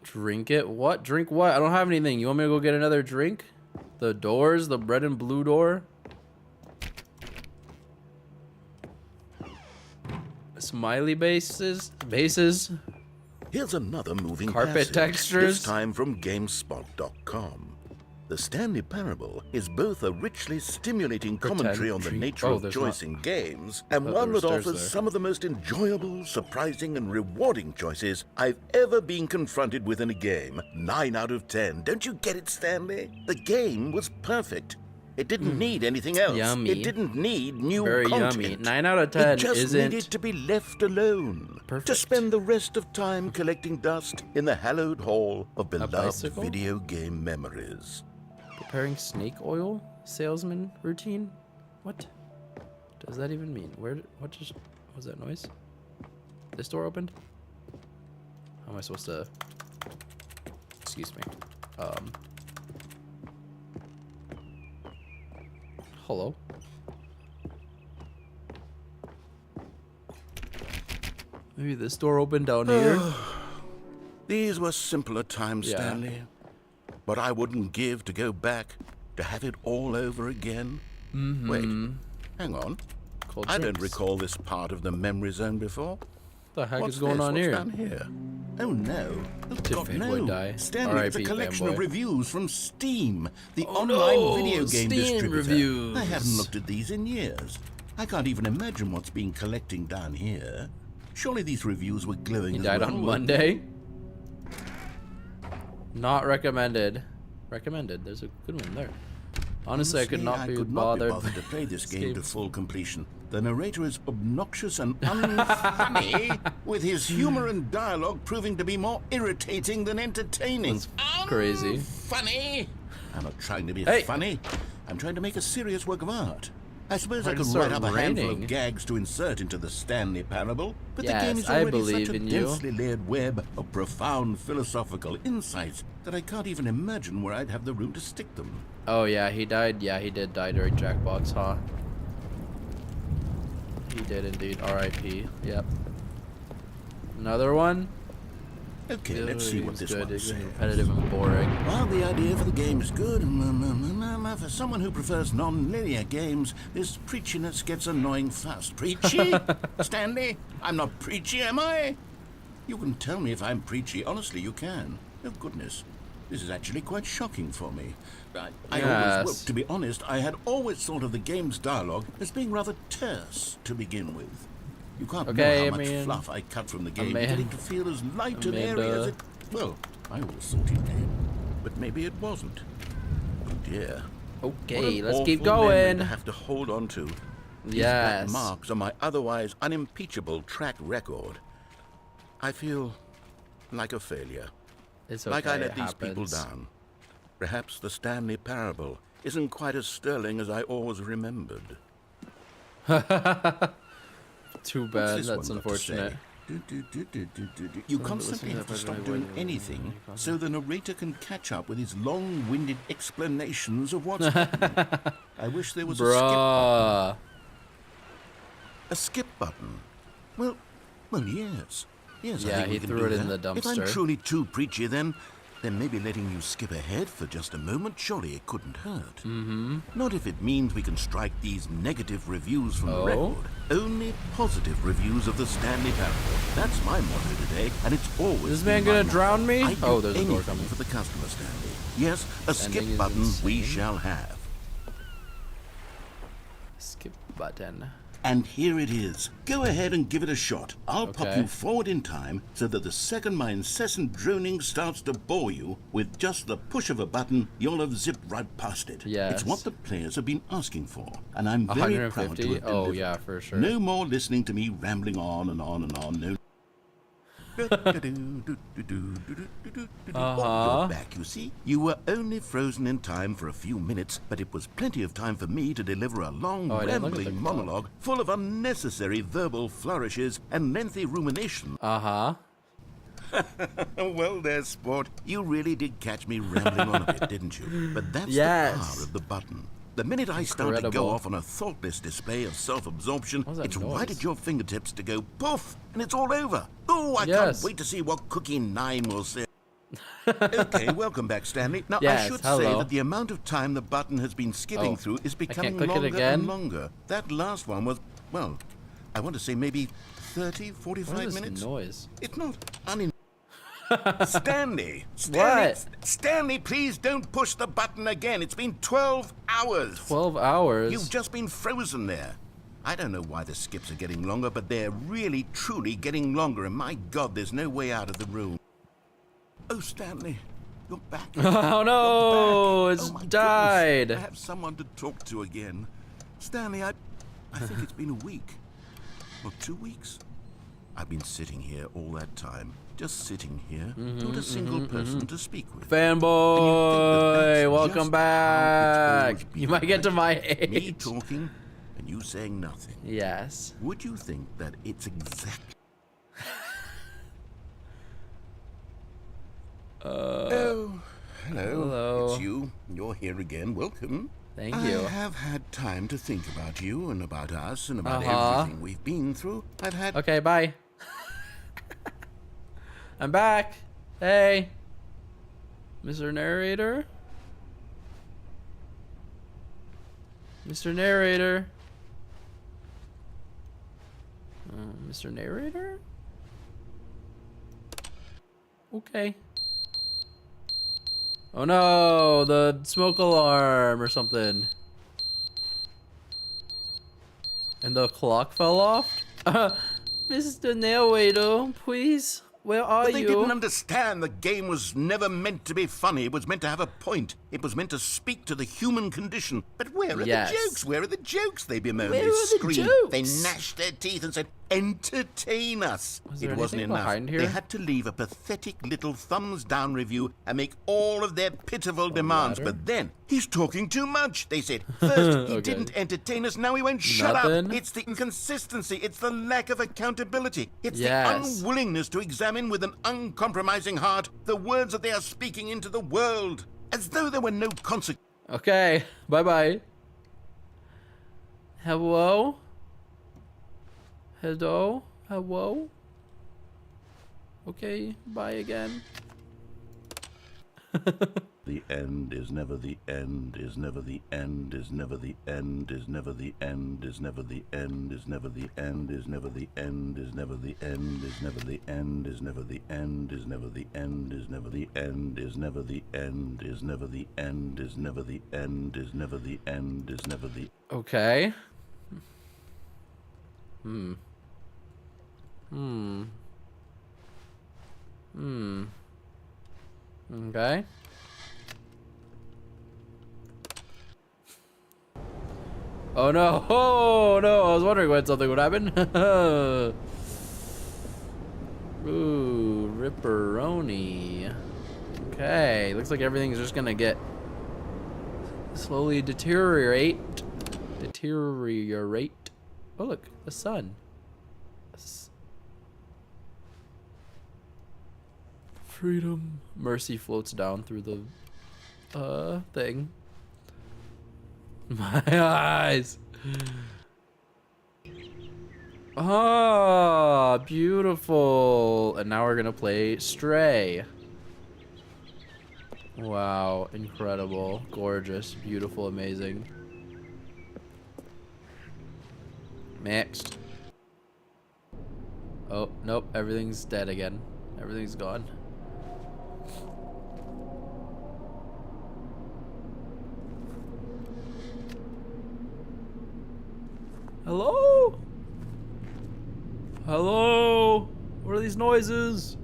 Drink it? What? Drink what? I don't have anything. You want me to go get another drink? The doors? The red and blue door? Smiley bases? Bases? Here's another moving Carpet passage, textures? this time from GameSpot.com. The Stanley Parable is both a richly stimulating commentary on the nature of choice in games, and one that offers some of the most enjoyable, surprising, and rewarding choices I've ever been confronted with in a game. 9 out of 10. Don't you get it, Stanley? The game was perfect. It didn't need anything else. Yummy. It didn't need new Very content. yummy. 9 out of 10 It just isn't needed to be left alone. perfect. To spend the rest of time collecting dust in the hallowed hall of beloved bicycle? video game memories. Preparing snake oil salesman routine? What does that even mean? What just was that noise? This door opened? How am I supposed to? Excuse me. Hello. Maybe this door opened down here. These were simpler times, Yeah. Stanley. But I wouldn't give to go back to have it all over again. Wait, hang on. Cold I don't drinks. recall this part of the memory zone before. What the heck What's is going this? on What's here? down here? Oh no! Oh, Did God, Fanboy no! die? Stanley, it's a R.I.P. collection of Fanboy. reviews from Steam, the Oh, online no! video game Steam distributor. reviews. I haven't looked at these in years. I can't even imagine what's been collecting down here. Surely these reviews were glowing. He as died well, on weren't Monday. Not recommended. Recommended. There's a good one there. Honestly, I could not be bothered. to play this game to full completion. The narrator is obnoxious and unfunny, with his humor and dialogue proving to be more irritating than entertaining. Crazy. Funny. I'm not trying to be Hey. funny. I'm trying to make a serious work of art. I suppose I Why did could it write start up a handful raining? of gags to insert into the Stanley Parable, but Yes, the game is I already believe such a in you. densely layered web of profound philosophical insights that I can't even imagine where I'd have the room to stick them. Oh yeah, he died. Yeah, he did die during Jackbox, huh? He did indeed. R.I.P. Yep. Another one. Okay, let's see what this good. one It's says. repetitive and boring. Well, the idea for the game is good. For someone who prefers non-linear games, this preachiness gets annoying fast. Preachy? Stanley? I'm not preachy, am I? You can tell me if I'm preachy. Honestly, you can. Oh, goodness. This is actually quite shocking for me. To be honest, I had always thought of the game's dialogue as being rather terse to begin with. You can't Okay, know how I much mean, fluff I cut from the game, man- getting to feel as light and airy as it... Well, I always thought it did, but maybe it wasn't. Oh dear. Okay, What an let's keep awful memory going. to have to hold on to. These Yes. black marks on my otherwise unimpeachable track record. I feel like a failure. It's okay. Like I let it these people happens. down. Perhaps the Stanley parable isn't quite as sterling as I always remembered. Too What's bad. this That's one got to say? unfortunate. You constantly have to stop doing anything so the narrator can catch up with his long-winded explanations of what's happening. I wish there was a skip button. Bruh. A skip button? Well, yes. Yes, I Yeah, think we he can threw do it in that. the If I'm dumpster. truly too preachy, then maybe letting you skip ahead for just a moment, surely it couldn't hurt. Mm-hmm. Not if it means we can strike these negative reviews from the record. Only positive reviews of the Stanley parable. That's my motto today, and it's always Is this been man my gonna motto. drown me? I'd do Oh, there's a door anything coming. for the customer, Stanley. Yes, a Standing skip is button we insane. shall have. Skip button. And here it is. Go ahead and give it a shot. I'll pop Okay. you forward in time so that the second my incessant droning starts to bore you, with just the push of a button, you'll have zipped right past it. Yes. It's what the players have been asking for, and I'm very proud to 150? have Oh, delivered. yeah, for sure. No more listening to me rambling on and on and on. No. Oh, you're back, you see. You were only frozen in time for a few minutes, but it was plenty of time for me to deliver a long, Oh, I didn't look at the rambling clock. monologue full of unnecessary verbal flourishes and lengthy rumination. Uh-huh. Well there, sport. You really did catch me rambling on a bit, didn't you? But that's Yes. the power of the button. The minute I start to Incredible. go off on a thoughtless display of self-absorption, What was that it's noise? right at your fingertips to go poof, and it's all over. Oh, I Yes. can't wait to see what Cookie 9 will say. Okay, welcome back, Stanley. Now, I Yes, should say hello. that the amount of time the button has been skipping Oh, through is becoming click it longer again? and longer. That last one was, well, I want to say maybe 30, 45 What is minutes. this noise? It's not Stanley! What? Stanley, please don't push the button again. It's been 12 hours. 12 hours? You've just been frozen there. I don't know why the skips are getting longer, but they're really, truly getting longer, and my God, there's no way out of the room. Oh, Stanley, you're back. Oh no, You're back. it's Oh, my died. goodness. I have someone to talk to again. Stanley, I think it's been a week. Or 2 weeks. I've been sitting here all that time. Just sitting here, not a single person to speak with. Fanboy, that's welcome just back. how it's always You been, might get to my right? Me age. talking and you saying nothing. Yes. Would you think that it's exactly... Oh, hello. Hello. It's you. You're here again. Welcome. Thank I you. have had time to think about you and about us and about Uh-huh. everything we've been through. I've had... Okay, bye. I'm back. Hey. Mr. Narrator? Mr. Narrator? Mr. Narrator? Okay. Oh no, the smoke alarm or something. And the clock fell off? Mr. Narrator, please, where are But they you? didn't understand the game was never meant to be funny. It was meant to have a point. It was meant to speak to the human condition. But where are Yes. the jokes? Where are the jokes? They bemoaned. Where They are the screamed. jokes? They gnashed their teeth and said, "Entertain us." Was there It wasn't anything enough. behind here? They had to leave a pathetic little thumbs down review and make all of their pitiful demands. ladder? But then, he's talking too much, they said. First, he Okay. didn't entertain us. Now he won't shut Nothing? up. It's the inconsistency. It's the lack of accountability. It's Yes. the unwillingness to examine with an uncompromising heart the words that they are speaking into the world, as though there were no consequences. Okay, bye-bye. Hello? Hello? Hello? Okay, bye again. The end is never the end, is never the end, is never the end, is never the end, is never the end, is never the end, is never the end, is never the end, is never the end, is never the end, is never the end, is never the end, is never the end, is never the end, is never the end, is never the end, is never the Okay. Okay. Oh no! Oh no! I was wondering when something would happen. Ooh, ripperoni. Okay, looks like everything's just gonna get slowly deteriorate. Oh look, the sun. Freedom. Mercy floats down through the thing. My eyes. Ah, beautiful. And now we're gonna play Stray. Wow, incredible, gorgeous, beautiful, amazing. Next. Oh, nope, everything's dead again. Everything's gone. Hello? Hello? What are these noises?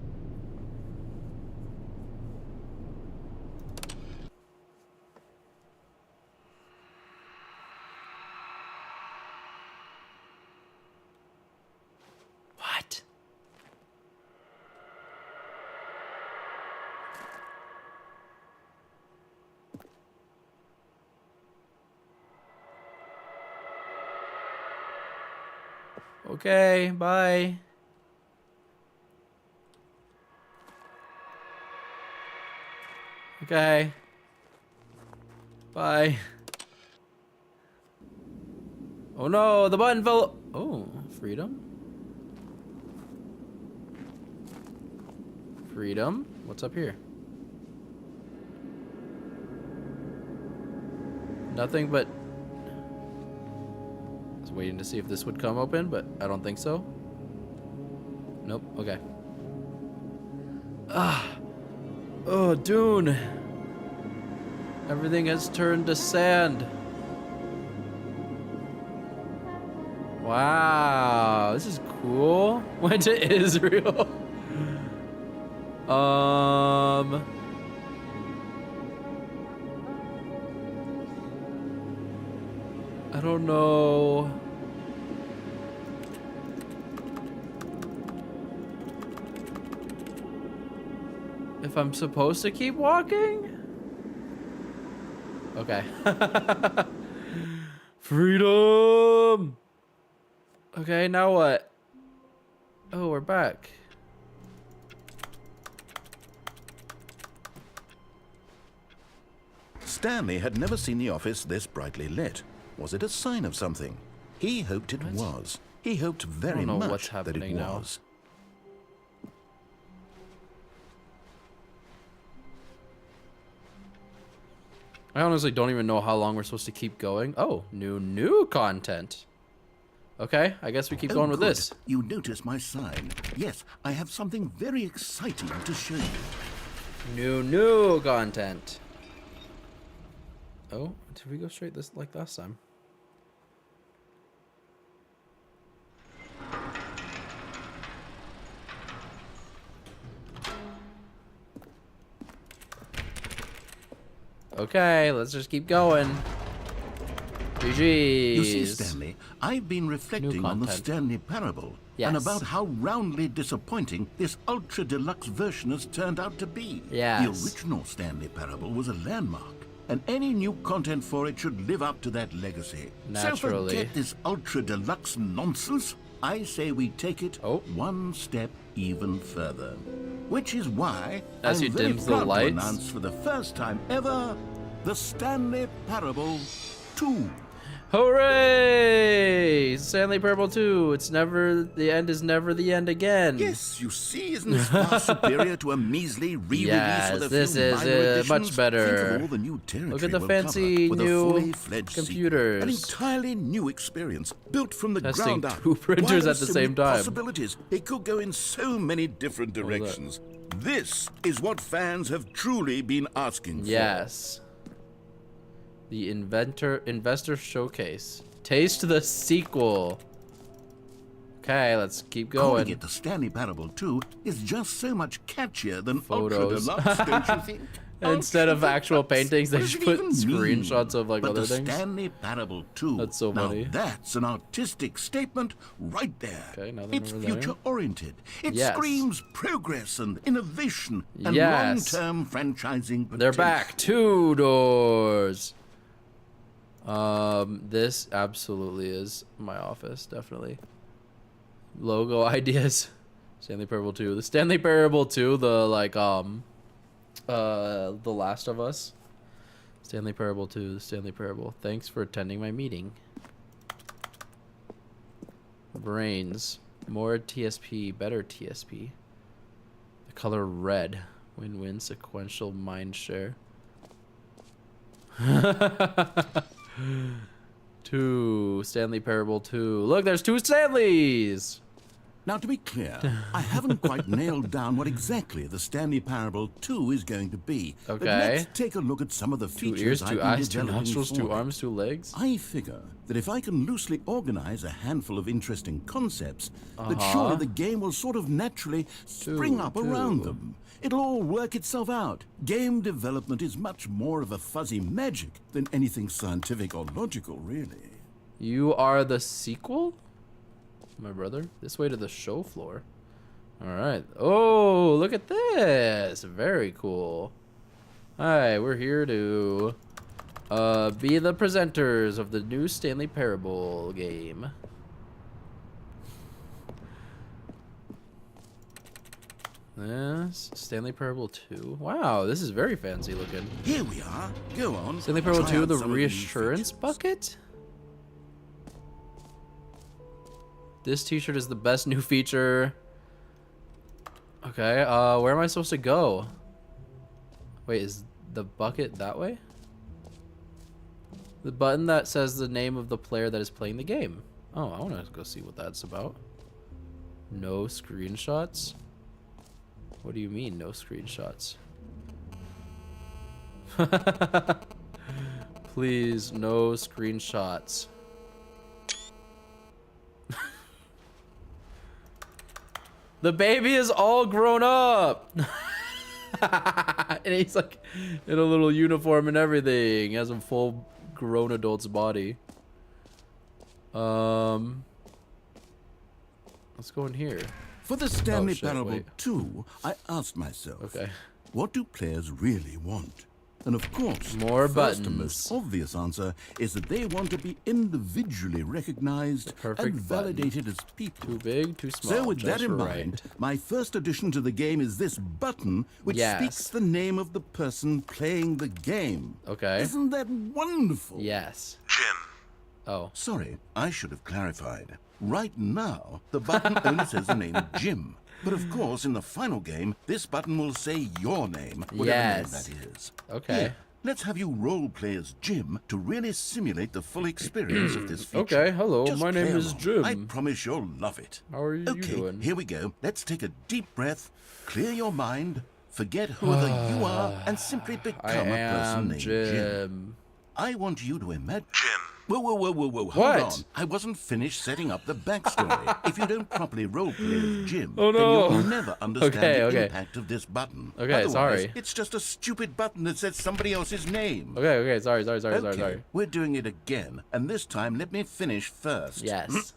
What? Okay, bye. Okay. Bye. Oh no, the button fell. Oh, freedom? Freedom? What's up here? Nothing but... I was waiting to see if this would come open, but I don't think so. Nope, okay. Ah! Oh, Dune! Everything has turned to sand. Wow, this is cool. Went to Israel. I don't know. If I'm supposed to keep walking? Okay. Freedom! Okay, now what? Oh, we're back. Stanley had never seen the office this brightly lit. Was it a sign of something? He hoped it was. He hoped very much that it was. I honestly don't even know how long we're supposed to keep going. Oh, new content. Okay, I guess we keep going with this. You notice my sign. Yes, I have something very exciting to show you. New content. Oh, did we go straight this like last time? Okay, let's just keep going. GG's. You see, Stanley, I've been reflecting on the Stanley Parable and about how roundly disappointing this ultra deluxe version has turned out to be. Yes. The original Stanley Parable was a landmark, and any new content for it should live up to that legacy. Naturally. So forget this ultra deluxe nonsense. I say we take it one step even further. Which is why As I'm he very dims the proud to lights. announce for the first time ever the Stanley Parable 2. Hooray! Stanley Parable 2. It's never, the end is never the end again. Yes, you see, isn't this far superior to a measly re-release Yes, with a this few minor is additions? much better. Think of all the new territory Look at the we'll fancy cover with new a fully fledged computers. sequel. An entirely new experience, built from the Testing ground up. 2 printers Why, at the so same many time. Possibilities. It could go in so many different directions. This is what fans have truly been asking for. Yes. The Investor Showcase. Taste the sequel. Okay, let's keep Calling going. it the Stanley Parable 2 is just so much catchier than Photos. Ultra Deluxe, don't you think? Instead of Ultra actual Deluxe. paintings, they What does just it put even mean? screenshots of like But other the things. Stanley Parable 2. That's so now funny. That's an artistic statement right there. Okay, nothing It's over there. future-oriented. It Yes. screams progress and innovation and Yes. long-term franchising potential. They're back. 2 doors. This absolutely is my office, definitely. Logo ideas. Stanley Parable 2. The Stanley Parable 2, the like The Last of Us. Stanley Parable 2, the Stanley Parable. Thanks for attending my meeting. Brains. More TSP, better TSP. The color red. Win-win sequential mind share. 2. Stanley Parable 2. Look, there's 2 Stanleys! Now, to be clear, I haven't quite nailed down what exactly the Stanley Parable 2 is going to be. But Okay. let's take a look at some of the 2 features ears, I've 2 been eyes, 2 developing nostrils, for 2 it. arms, 2 legs. I figure that if I can loosely organize a handful of interesting concepts, that surely the game will sort of naturally spring up around them. It'll all work itself out. Game development is much more of a fuzzy magic than anything scientific or logical, really. You are the sequel? My brother? This way to the show floor. Alright. Oh, look at this. Very cool. Hi, we're here to be the presenters of the new Stanley Parable game. Yes, Stanley Parable 2. Wow, this is very fancy looking. Here we are. Go on. Stanley Parable Try 2, out the some of these reassurance features. bucket? This t-shirt is the best new feature. Okay, where am I supposed to go? Wait, is the bucket that way? The button that says the name of the player that is playing the game. Oh, I want to go see what that's about. No screenshots? What do you mean, no screenshots? Please, no screenshots. The baby is all grown up. And he's like in a little uniform and everything. He has a full grown adult's body. Let's go in here. For the Stanley shit, Parable wait. 2, I asked myself, Okay. what do players really want? And of course, More the first and most buttons. obvious answer is that they want to be individually recognized perfect and validated as people. Too big, too small. So with that just in right. mind, my first addition to the game is this button, which Yes. speaks the name of the person playing the game. Okay. Isn't that wonderful? Yes. Jim. Oh. Sorry, I should have clarified. Right now, the button only says the name Jim. But of course, in the final game, this button will say your name, whatever name Yes. that is. Okay. Here, let's have you role play as Jim to really simulate the full experience of this feature. Okay, hello, Just my name play is along. Jim. I promise you'll love it. How are you Okay, doing? here we go. Let's take a deep breath, clear your mind, forget who you are, and simply I become a person am named Jim. I want you to imagine... Jim. Whoa, hold What? on. I wasn't finished setting up the backstory. If you don't properly roleplay as Jim, Oh, then no. you'll never understand Okay, the okay. impact of this button. Okay, Otherwise, sorry. it's just a stupid button that says somebody else's name. Okay, sorry. Okay, we're doing it again, and this time let me finish first. Yes.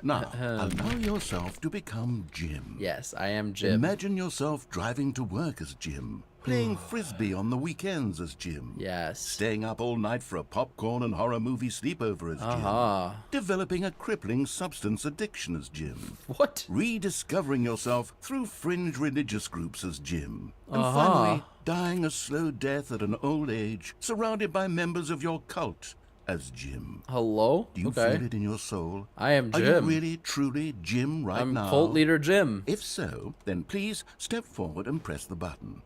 Now, allow yourself to become Jim. Yes, I am Jim. Imagine yourself driving to work as Jim, playing frisbee on the weekends as Jim. Yes. Staying up all night for a popcorn and horror movie sleepover as Jim. Developing a crippling substance addiction as Jim. What? Rediscovering yourself through fringe religious groups as Jim. And finally, dying a slow death at an old age, surrounded by members of your cult as Jim. Hello? Do you Okay. feel it in your soul? I am Are you Jim. really, truly Jim right I'm now? cult leader Jim. If so, then please step forward and press the button.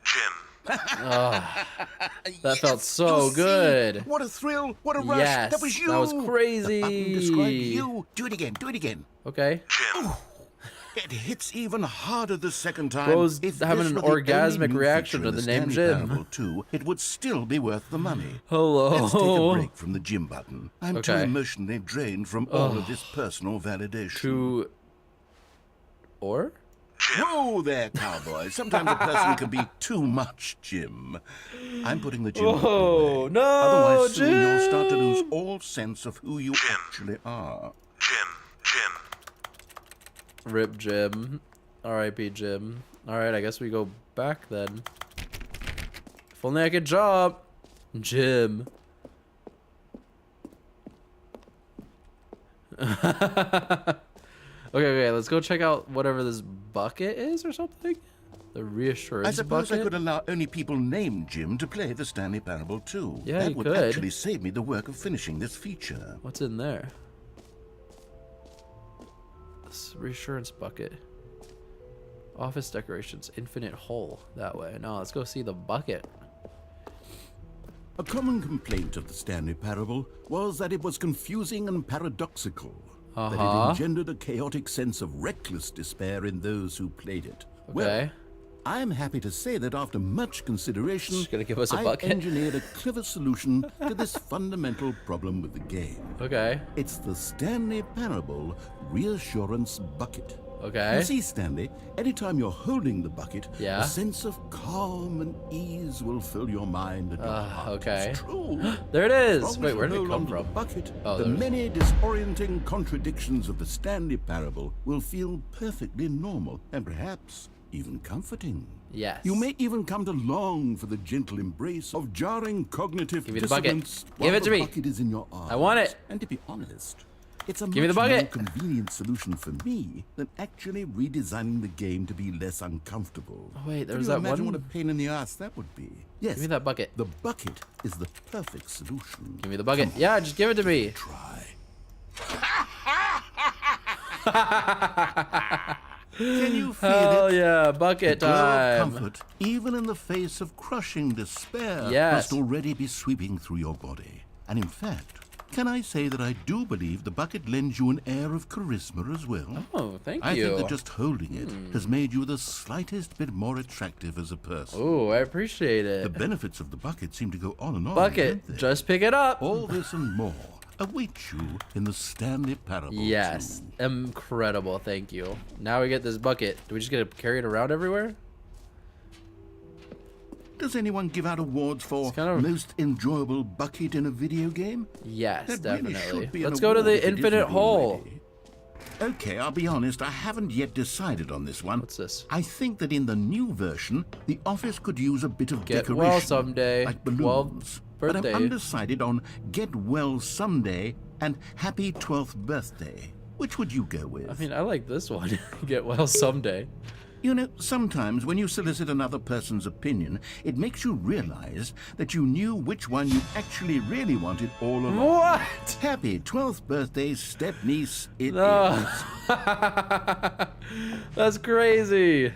Jim. That felt so You see? good. What a thrill! What a rush! Yes, That was you. that was crazy. The button described you. Do it again. Do it again. Okay. Jim. It hits even harder the second time. Bro's If having this an were the only orgasmic new reaction feature to in the name Stanley Jim. Parable 2, it would still be worth the money. Hello. Let's take a break from the gym button. I'm too Okay. emotionally drained from all of this personal validation. Whoa there, cowboy. Sometimes a person can be too much, Jim. I'm putting the gym button away. No, Otherwise, soon Jim. you'll start to lose all sense of who you actually are. Jim. Rip Jim. R.I.P. Jim. Alright, I guess we go back then. If only I could jump. Jim. Okay, let's go check out whatever this bucket is or something. The reassurance I suppose bucket. I could allow only people named Jim to play the Stanley Parable 2. Yeah, that you would could. actually save me the work of finishing this feature. What's in there? This reassurance bucket. Office decorations, infinite hole that way. Now let's go see the bucket. A common complaint of the Stanley Parable was that it was confusing and paradoxical. That it engendered a chaotic sense of reckless despair in those who played it. Okay. Well, I am happy to say that after much consideration, Just gonna give us a I bucket. engineered a clever solution to this fundamental problem with the game. Okay. It's the Stanley Parable Reassurance Bucket. Okay. You see, Stanley, anytime you're holding the bucket, Yeah. a sense of calm and ease will fill your mind and your heart. okay. It's true. There it is. As long Wait, as where you did it hold come onto from? The bucket, Oh, the there's- many disorienting contradictions of the Stanley Parable will feel perfectly normal and perhaps even comforting. Yes. You may even come to long for the gentle embrace of jarring cognitive Give me the bucket. dissonance Give while it to the me. bucket is in your arms. I want it. And to be honest, it's a Give me the much more bucket. convenient solution for me than actually redesigning the game to be less uncomfortable. Oh, wait, Can there's you that imagine one- what a pain in the ass that would be? Yes. Give me that bucket. The bucket is the perfect solution. Give me the bucket. Yeah, just give it to me. Try. Can you feel Hell it? yeah, bucket The glow of time. comfort, even in the face of crushing despair, Yes. must already be sweeping through your body. And in fact, can I say that I do believe the bucket lends you an air of charisma as well? Oh, thank I you. think that just holding it has made you the slightest bit more attractive as a person. Oh, I appreciate The it. benefits of the bucket seem to go on and on. Bucket, don't they? just pick it up. All this and more await you in the Stanley Parable. Yes, 2. incredible. Thank you. Now we get this bucket. Do we just get to carry it around everywhere? Does anyone give out awards for It's kind of- most enjoyable bucket in a video game? Yes, That really definitely. should be an Let's go to award the if it infinite isn't hole. already. Okay, I'll be honest, I haven't yet decided on this one. What's this? I think that in the new version, the office could use a bit of Get decoration. well someday. Like 12th balloons. But birthday. I'm undecided on get well someday and happy 12th birthday. Which would you go with? I mean, I like this one. Get well someday. You know, sometimes when you solicit another person's opinion, it makes you realize that you knew which one you actually really wanted all along. What? Happy 12th birthday, step-niece, it No. is. That's crazy.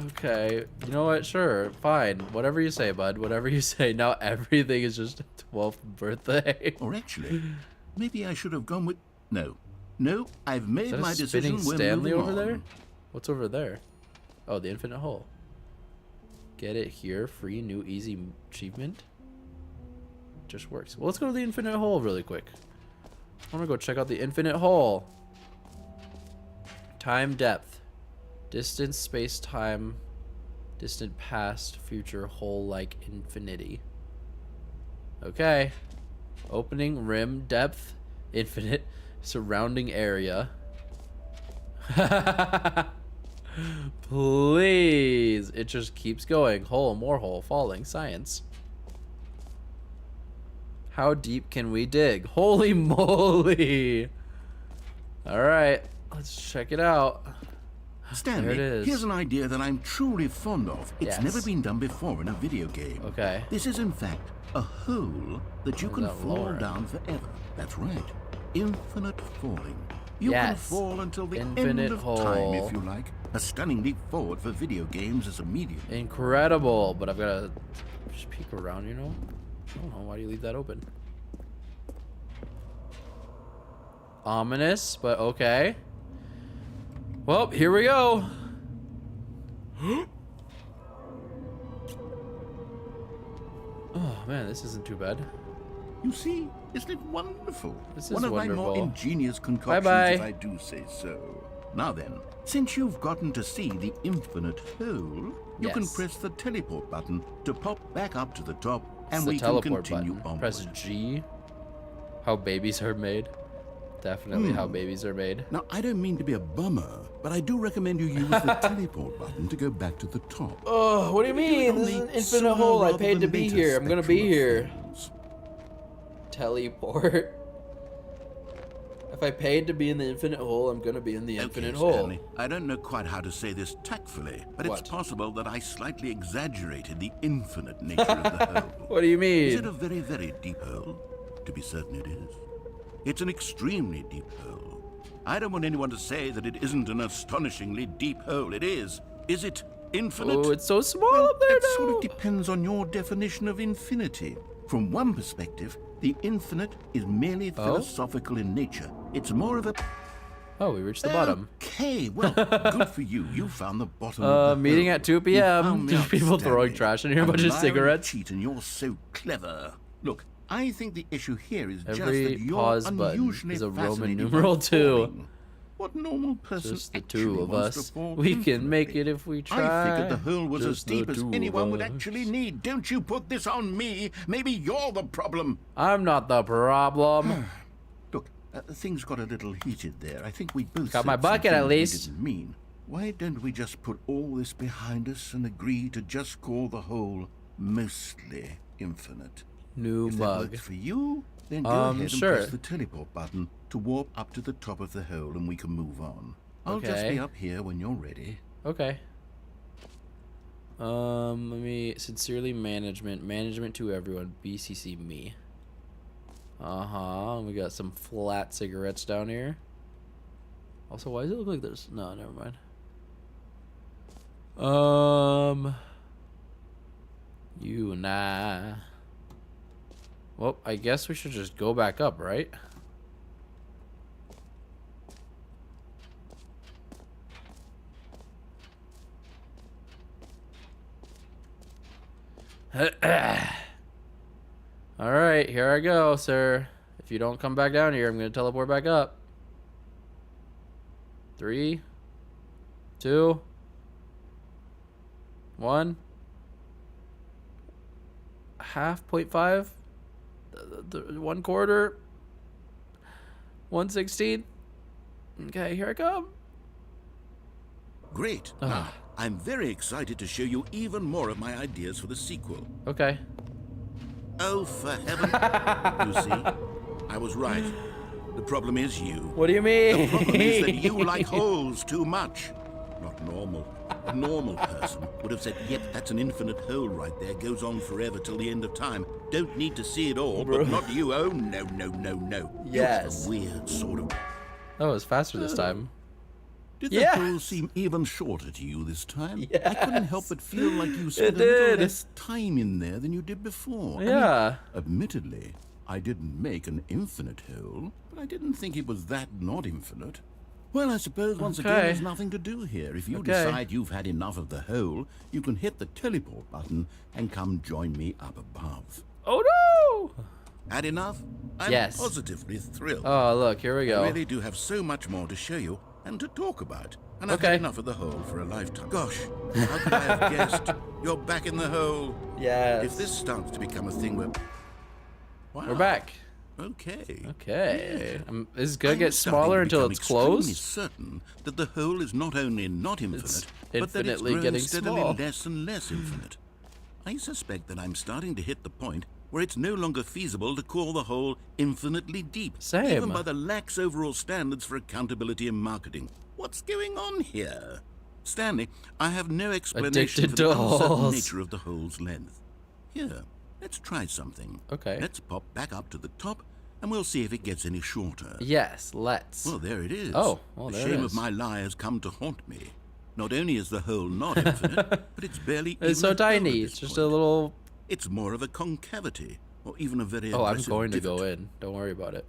Okay, you know what? Sure, fine. Whatever you say, bud. Whatever you say. Now everything is just 12th birthday. Or actually, maybe I should have gone with... No, I've made Is that my a decision. spinning We're Stanley moving over on. there? What's over there? Oh, the infinite hole. Get it here. Free new easy achievement. Just works. Well, let's go to the infinite hole really quick. I want to go check out the infinite hole. Time depth. Distance, space, time. Distant past, future, hole like infinity. Okay. Opening, rim, depth, infinite, surrounding area. Please. It just keeps going. Hole, more hole, falling, science. How deep can we dig? Holy moly. All right, let's check it out. Stanley, There it is. here's an idea that I'm truly fond of. It's Yes. never been done before in a video game. Okay. This is, in fact, a hole that you How's can that fall lore? down forever. That's right. Infinite falling. You can Yes. fall until the Infinite end of time, hole. if you like. A stunning leap forward for video games as a medium. Incredible, but I've got to just peek around, you know? I don't know, why do you leave that open? ominous, but okay. Well, here we go. Oh man, this isn't too bad. You see, isn't it wonderful? This is One of wonderful. my more ingenious concoctions, Bye-bye. if I do say so. Now then, since you've gotten to see the infinite hole, you can Yes. press the teleport button to pop back up to the top, It's and the we can teleport continue button. onward. Press G. How babies are made. Definitely how babies are made. Now, I don't mean to be a bummer, but I do recommend you use the teleport button to go back to the top. Oh, what do you mean? This is an infinite hole. I paid to be here. I'm gonna be here. Teleport. If I paid to be in the infinite hole, I'm gonna be in the infinite hole. Stanley, I don't know quite how to say this tactfully, but What? it's possible that I slightly exaggerated the infinite nature of the hole. What do you mean? Is it a very, very deep hole? To be certain it is. It's an extremely deep hole. I don't want anyone to say that it isn't an astonishingly deep hole. It is. Is it infinite? Oh, it's so small Well, up there that now. sort of depends on your definition of infinity. From one perspective, the infinite is merely philosophical in nature. It's more of a... Oh, we reached the bottom. Okay, well, good for you. You found the bottom of the Meeting hole. at 2 You p.m. found me Just out, people throwing Stanley. trash in here, a bunch of liar and cigarettes. cheat, and you're so clever. Look, I think the issue here is just Every that you're pause button unusually is a Roman fascinated by numeral 2. falling. What normal person Just the actually two of wants us. to fall We can make infinitely? it if we try. I figured the hole was as Just the deep as two of anyone would us. actually need. Don't you put this on me. Maybe you're the problem. I'm not the problem. Look, things got a little heated there. I think we both Got said my bucket at something we least. didn't mean. Why don't we just put all this behind us and agree to just call the hole mostly infinite? New If that mug. works for you, then go ahead and sure. press the teleport button to warp up to the top of the hole and we can move on. I'll just Okay. be up here when you're ready. Okay. Let me sincerely management to everyone. BCC me. We got some flat cigarettes down here. Also, why does it look like there's no? Never mind. You and I. Well, I guess we should just go back up, right? Alright, here I go, sir. If you don't come back down here, I'm going to teleport back up. 3, 2, 1. Half, 0.5. 1 quarter. 1/16. Okay, here I come. Great. Now, I'm very excited to show you even more of my ideas for the sequel. Okay. Oh, for heaven. You see, I was right. The problem is you. What do you mean? The problem is that you like holes too much. Not normal. A normal person would have said, yep, that's an infinite hole right there. Goes on forever till the end of time. Don't need to see it all, but not you. Oh, no, no, no, no. Yes. You're a weird sort of... Oh, it was faster this time. Did the Yes. hole seem even shorter to you this time? I Yes. couldn't help but feel like you spent a did. little less time in there than you did before. I mean, Yeah. admittedly, I didn't make an infinite hole, but I didn't think it was that not infinite. Well, I suppose once again Okay. there's nothing to do here. If you Okay. decide you've had enough of the hole, you can hit the teleport button and come join me up above. Oh no! Had enough? I'm Yes. positively thrilled. Oh, look, here we I go. really do have so much more to show you and to talk about. And I've Okay. had enough of the hole for a lifetime. Gosh, how could I have guessed? You're back in the hole. Yes. If this starts to become a thing where... Wow. We're back. Okay. Okay. This is gonna I'm get starting smaller to until become it's extremely closed. certain that the hole is not only not infinite, but that it's infinitely grown getting steadily small. less and less infinite. I suspect that I'm starting to hit the point where it's no longer feasible to call the hole infinitely deep, Same. even by the lax overall standards for accountability in marketing. What's going on here? Stanley, I have no explanation Addicted for the to uncertain holes. nature of the hole's length. Here, let's try something. Okay. Let's pop back up to the top, and we'll see if it gets any shorter. Yes, let's. Well, there it is. Oh, well, the there it shame is. of my lie has come to haunt me. Not only is the hole not infinite, but it's barely It's even so a hole tiny. at It's this just point. a little. It's more of a concavity, or even a very Oh, I'm aggressive going to divot. go in. Don't worry about it.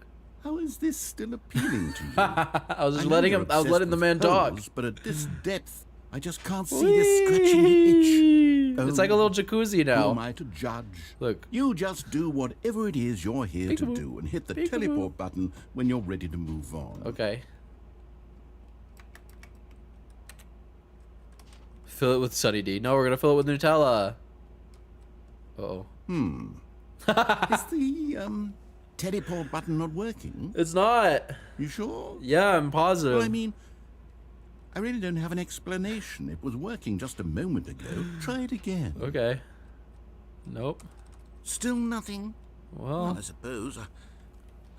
How is this still appealing to you? I was just know letting you're him. I was obsessed letting the with man talk. holes, but at this depth, I just can't see this scratching the itch. It's like a little jacuzzi Who am now. I to judge? Look. You just do whatever it is you're here to Peekaboo. do and hit the Peekaboo. teleport button when you're ready to move on. Okay. Fill it with Sunny D. No, we're gonna fill it with Nutella. Uh-oh. Is the teleport button not working? It's not. You sure? Yeah, I'm positive. Well, I mean, I really don't have an explanation. It was working just a moment ago. Try it again. Okay. Nope. Still nothing? Well, Well, I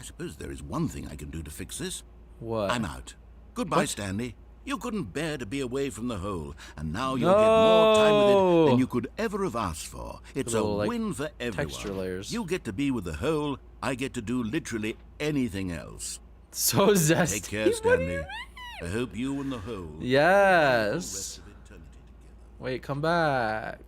suppose there is one thing I can do to fix this. what? I'm out. Goodbye, What? Stanley. You couldn't bear to be away from the hole, and now you'll get more time with it than you could ever have asked for. It's a little, like, win for everyone. texture layers. You get to be with the hole, I get to do literally anything else. So zesty. Take care, Stanley. I hope you and the hole Yes. rest of eternity together. Wait, come back.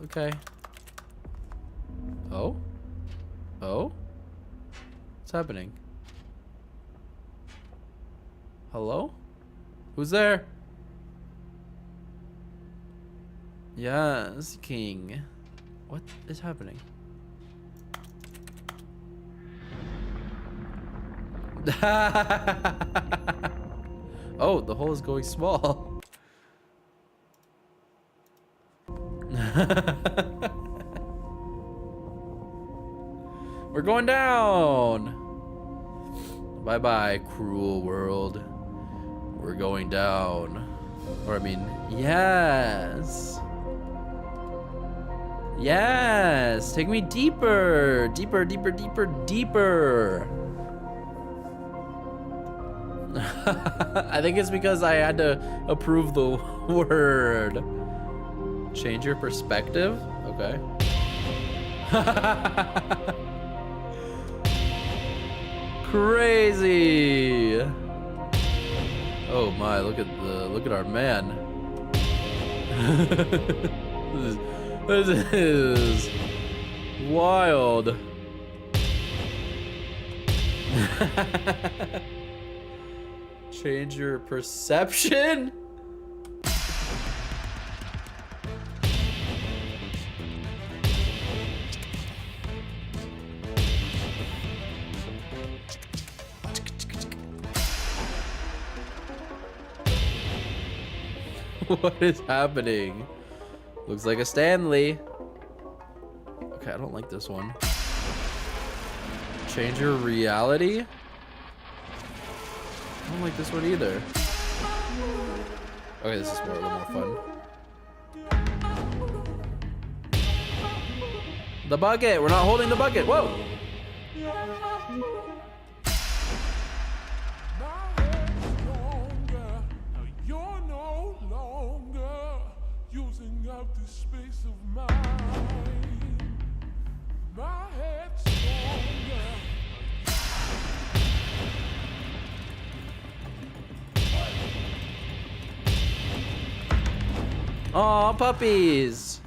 Okay. Oh? Oh? What's happening? Hello? Who's there? Yes, King. What is happening? Oh, the hole is going small. We're going down. Bye bye, cruel world. We're going down. Or, I mean, yes. Yes. Take me deeper. Deeper, deeper, deeper, deeper. I think it's because I had to approve the word. Change your perspective? Okay. Crazy. Oh my, look at our man. This is wild. Change your perception? What is happening? Looks like a Stanley. Okay, I don't like this one. Change your reality? I don't like this one either. Okay, this is a little more fun. The bucket! We're not holding the bucket! Whoa! You're no longer using up the space of mine. My head's stronger. Aw, puppies!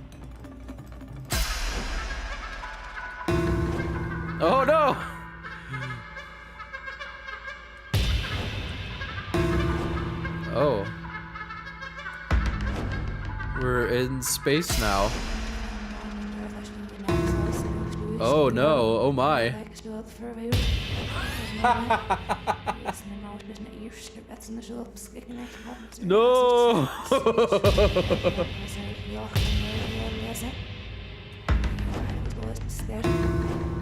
Oh no! Oh. We're in space now. Oh no, oh my. No!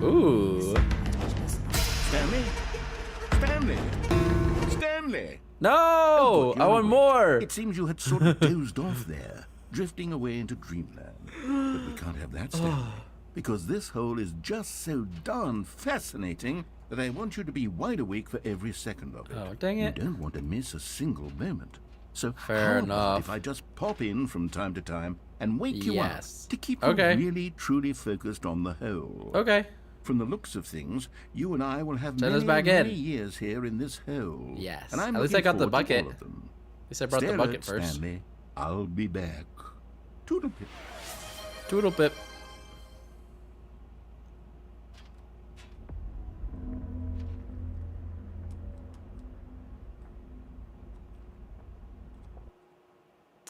Ooh. Stanley? Stanley? Stanley! No! I want more! It seems you had sort of dozed off there, drifting away into dreamland. But we can't have that, Stanley, because this hole is just so darn fascinating that I want you to be wide awake for every second of it. Oh, dang it. You don't want to miss a single moment. So Fair how about enough. if I just pop in from time to time and wake you Yes. up to keep Okay. you really, truly focused on the hole? Okay. From the looks of things, you and I will have Send us many, back many in. years here in this hole. Yes. And I'm At least I looking got the forward to bucket. all of them. At least I brought Stay the bucket alert, first. Stanley. I'll be back. Toodle-pip. Toodle pip.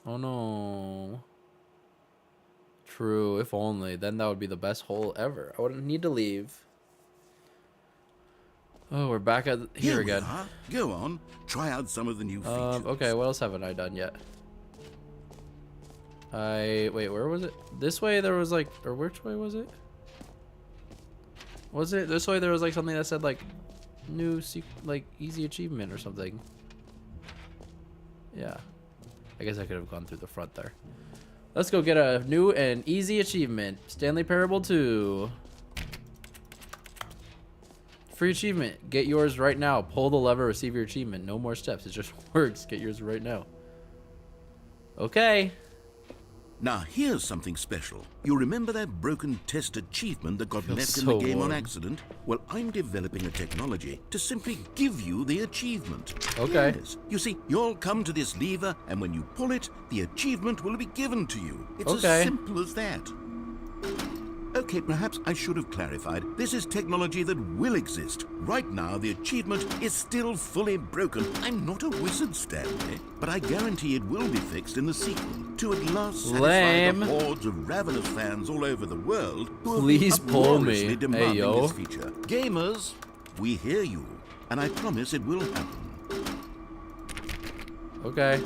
Oh no. True, if only. Then that would be the best hole ever. I wouldn't need to leave. Oh, we're back at here again. We are. Go on, try out some of the new features. Okay, what else haven't I done yet? Wait, where was it? This way there was like, or which way was it? Was it this way? There was like something that said like new like easy achievement or something. Yeah, I guess I could have gone through the front there. Let's go get a new and easy achievement. Stanley Parable 2. Free achievement. Get yours right now. Pull the lever, receive your achievement. No more steps. It just works. Get yours right now. Okay. Now, here's something special. You remember that broken test achievement that got left in the game on accident? Well, I'm developing a technology to simply give you the achievement. Okay. Yes. You see, you'll come to this lever, and when you pull it, the achievement will be given to you. It's as simple as that. Okay, perhaps I should have clarified. This is technology that will exist. Right now, the achievement is still fully broken. I'm not a wizard, Stanley, but I guarantee it will be fixed in the sequel to at last satisfy the hordes of ravenous fans all over the world who Please have pull me. uproariously demanding Hey, yo. this feature. Gamers, we hear you, and I promise it will happen. Okay.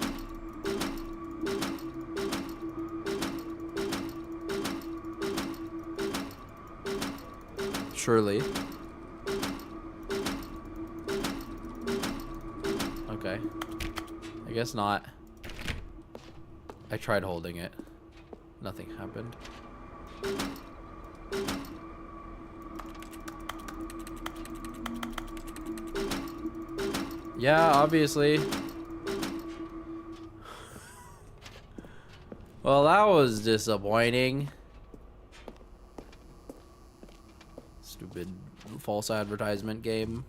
Surely. Okay. I guess not. I tried holding it. Nothing happened. Yeah, obviously. Well, that was disappointing. Stupid false advertisement game.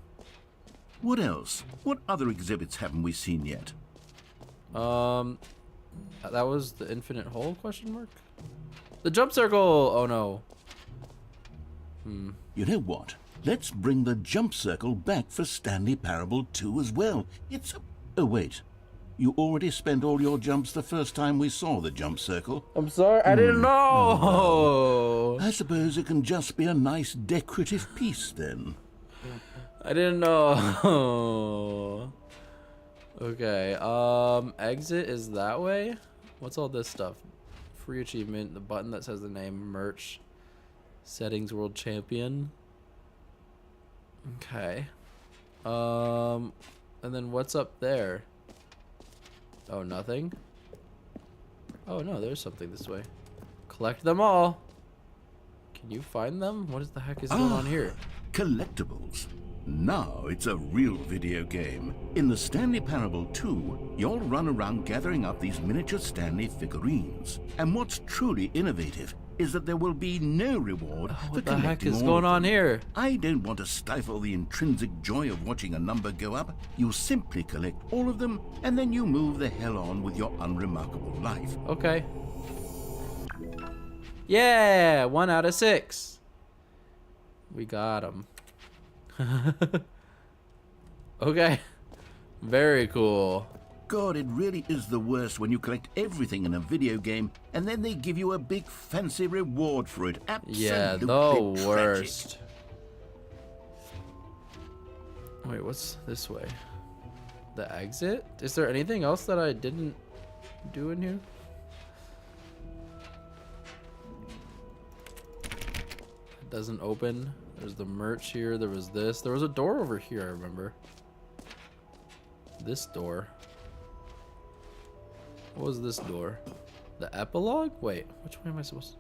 What else? What other exhibits haven't we seen yet? That was the infinite hole question mark? The jump circle! Oh no. You know what? Let's bring the jump circle back for Stanley Parable 2 as well. It's a... Oh, wait. You already spent all your jumps the first time we saw the jump circle. I'm sorry, I didn't know! Oh, well. I suppose it can just be a nice decorative piece then. I didn't know. Okay, exit is that way? What's all this stuff? Free achievement, the button that says the name, merch, settings, world champion. Okay. And then what's up there? Oh, nothing? Oh no, there's something this way. Collect them all. Can you find them? What the heck is going on here? Collectibles. Now it's a real video game. In the Stanley Parable 2, you'll run around gathering up these miniature Stanley figurines. And what's truly innovative is that there will be no reward for collecting all of them. What the heck is going on here? I don't want to stifle the intrinsic joy of watching a number go up. You simply collect all of them, and then you move the hell on with your unremarkable life. Okay. Yeah, 1 out of 6. We got him. Okay. Very cool. God, it really is the worst when you collect everything in a video game and then they give you a big fancy reward for it. Absolutely Yeah, the tragic. worst. Wait, what's this way? The exit? Is there anything else that I didn't do in here? It doesn't open. There's the merch here. There was this. There was a door over here, I remember. This door. What was this door? The epilogue? Wait, which way am I supposed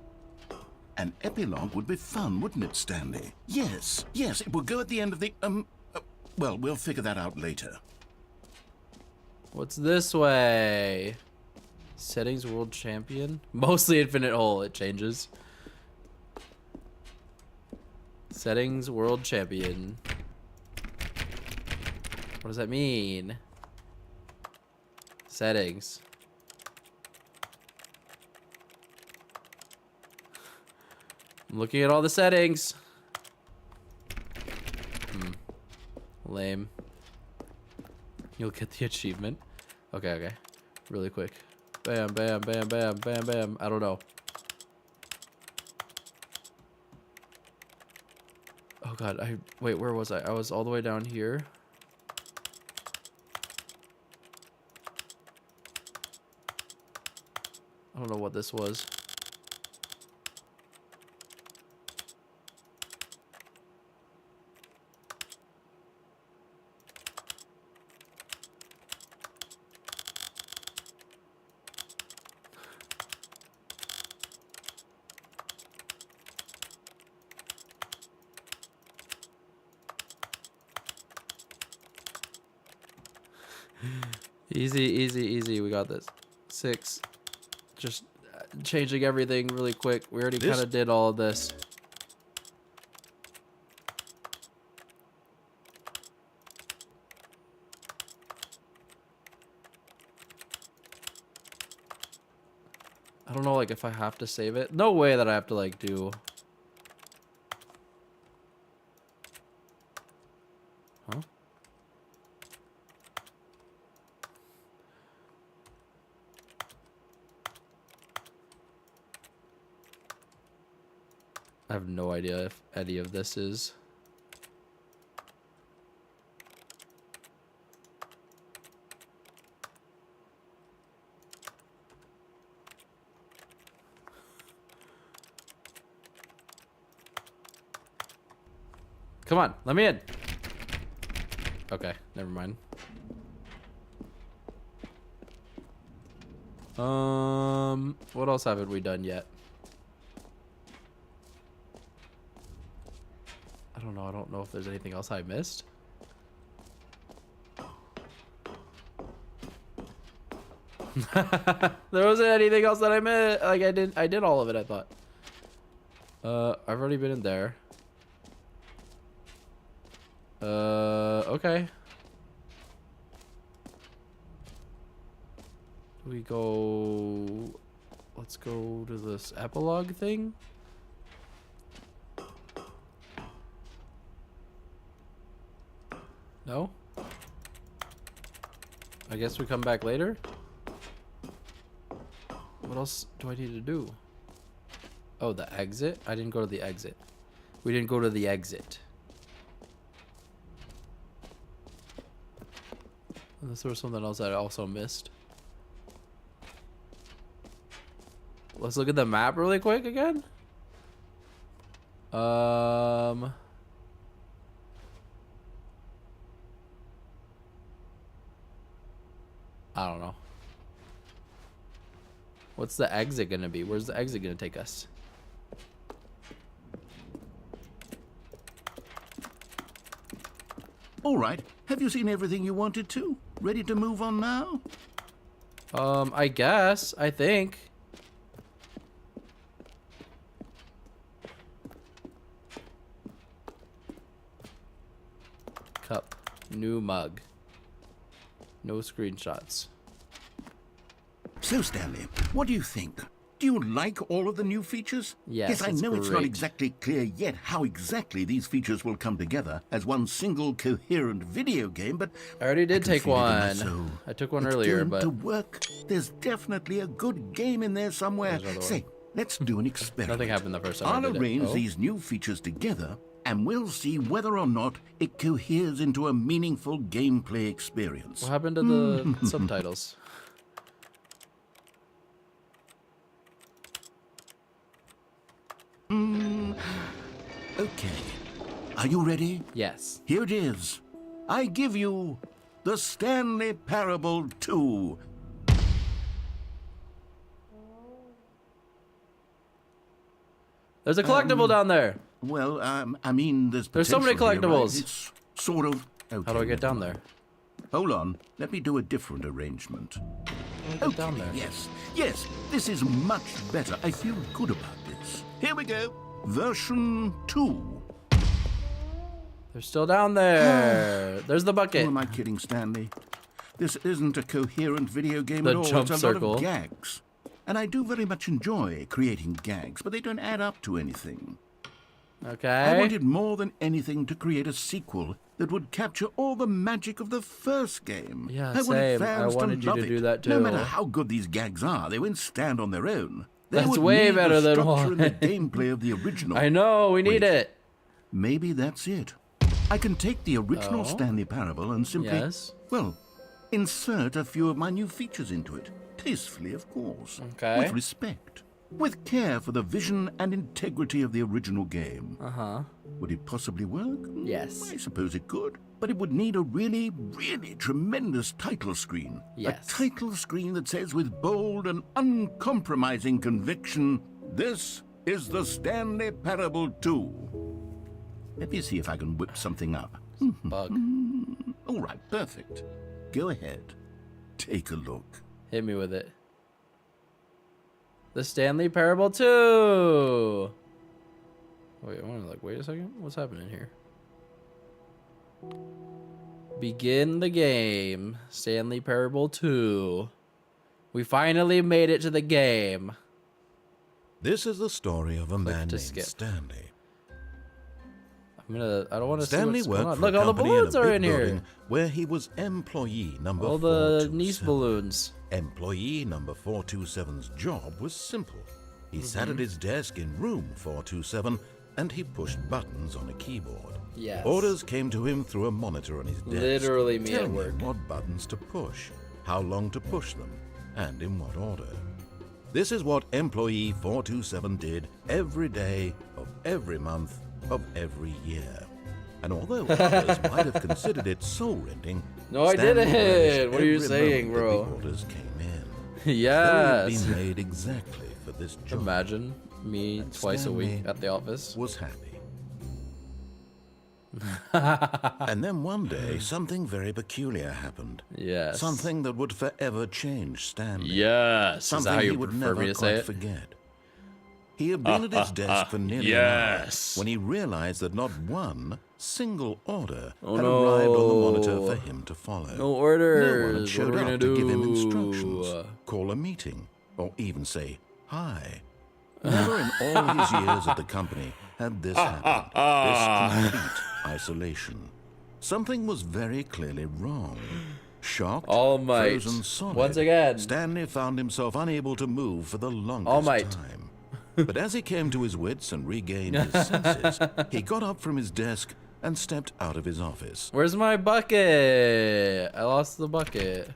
to... An epilogue would be fun, wouldn't it, Stanley? Yes, yes, it will go at the end of the, well, we'll figure that out later. What's this way? Settings world champion? Mostly infinite hole, it changes. Settings world champion. What does that mean? Settings. I'm looking at all the settings. Lame. You'll get the achievement. Okay, okay. Really quick. Bam, bam, bam, bam, bam, bam. I don't know. Oh god, wait, where was I? I was all the way down here. I don't know what this was. Easy, easy, easy. We got this. 6. Just changing everything really quick. We already kind of did all of this. I don't know, like, if I have to save it. No way that I have to, like, do... Huh? I have no idea if any of this is... Come on, let me in. Okay, never mind. What else haven't we done yet? I don't know if there's anything else I missed. There wasn't anything else that I missed. Like I did all of it, I thought. I've already been in there. Okay. We go... Let's go to this epilogue thing. No? I guess we come back later? What else do I need to do? Oh, the exit? I didn't go to the exit. We didn't go to the exit. Unless there was something else that I also missed. Let's look at the map really quick again. I don't know. What's the exit gonna be? Where's the exit gonna take us? All right. Have you seen everything you wanted to? Ready to move on now? I guess. I think. Cup. New mug. No screenshots. So, Stanley, what do you think? Do you like all of the new features? Yes, I it's know it's not great. exactly clear yet how exactly these features will come together as one single coherent video game, but I already did can take feel it in my one. soul. I took one It's earlier, going but to work. There's definitely a good game in there somewhere. There's another one. Say, let's do an experiment. nothing happened the first time I I'll did it. arrange Oh. these new features together, and we'll see whether or not it coheres into a meaningful gameplay experience. What happened to the subtitles? Okay. Are you ready? Yes. Here it is. I give you the Stanley Parable 2. There's a collectible down there. Well, I mean, There's so many potential here, right? collectibles. It's sort of... Okay, How do I get down there? Hold on. Let me do a different arrangement. How do I get down there? Yes, yes, this is much better. I feel good about this. Here we go. Version 2. They're still down there. There's the Who bucket. am I kidding, Stanley? This isn't a coherent video game The at all. jump It's a lot circle. of gags. And I do very much enjoy creating gags, but they don't add up to anything. Okay. I wanted more than anything to create a sequel that would capture all the magic of the first game. Yeah, I wanted same. I fans wanted to you love to it. do that No too. matter how good these gags are, they won't stand on their own. They That's would way need better the than structure and the one. gameplay of the original. I know, we need Wait. it. Maybe that's it. I can take the original Stanley Parable and simply, Yes. well, insert a few of my new features into it. Tastefully, of course. Okay. With respect. With care for the vision and integrity of the original game. Uh-huh. Would it possibly work? Yes. I suppose it could. But it would need a really, really tremendous title screen. Yes. A title screen that says with bold and uncompromising conviction, "This is the Stanley Parable 2." Let me see if I can whip something up. Bug. All right, perfect. Go ahead. Take a look. Hit me with it. The Stanley Parable 2. Wait, I want to wait a second. What's happening here? Begin the game. Stanley Parable 2. We finally made it to the game. This is the story of a man to named skip. Stanley. I don't want to see Stanley what's going worked on. for Look, a all the company in balloons a are big in here. building where he was employee number All the 427. niece balloons. Employee number 427's job was simple. He sat at his desk in room 427 and he pushed buttons on a keyboard. Yes. Orders came to him through a monitor on his desk. Literally me at telling work. him what buttons to push, how long to push them, and in what order. This is what employee 427 did every day of every month of every year. And although others might have considered it soul-rending, No, I Stanley didn't. relished What are you every saying, moment that bro? The orders came in. Yes. Though it had been made exactly for this job. Imagine me twice a week Stanley at the office. was happy. And then one day, something very peculiar happened. Yes. Something that would forever change Stanley. Yes. Is Something that how he you would prefer never me to quite say it? forget. He had been at his desk for nearly an hour when he realized that not one single order had arrived on the monitor for him to follow. No orders. No one had showed what are we up gonna to give him do? instructions, call a meeting, or even say hi. Never in all his years at the company had this happened. This complete isolation. Something was very clearly wrong. Shocked, All Might. frozen solid, Once again. Stanley found himself unable to move for the longest All Might. time. But as he came to his wits and regained his senses, he got up from his desk and stepped out of his office. Where's my bucket? I lost the bucket.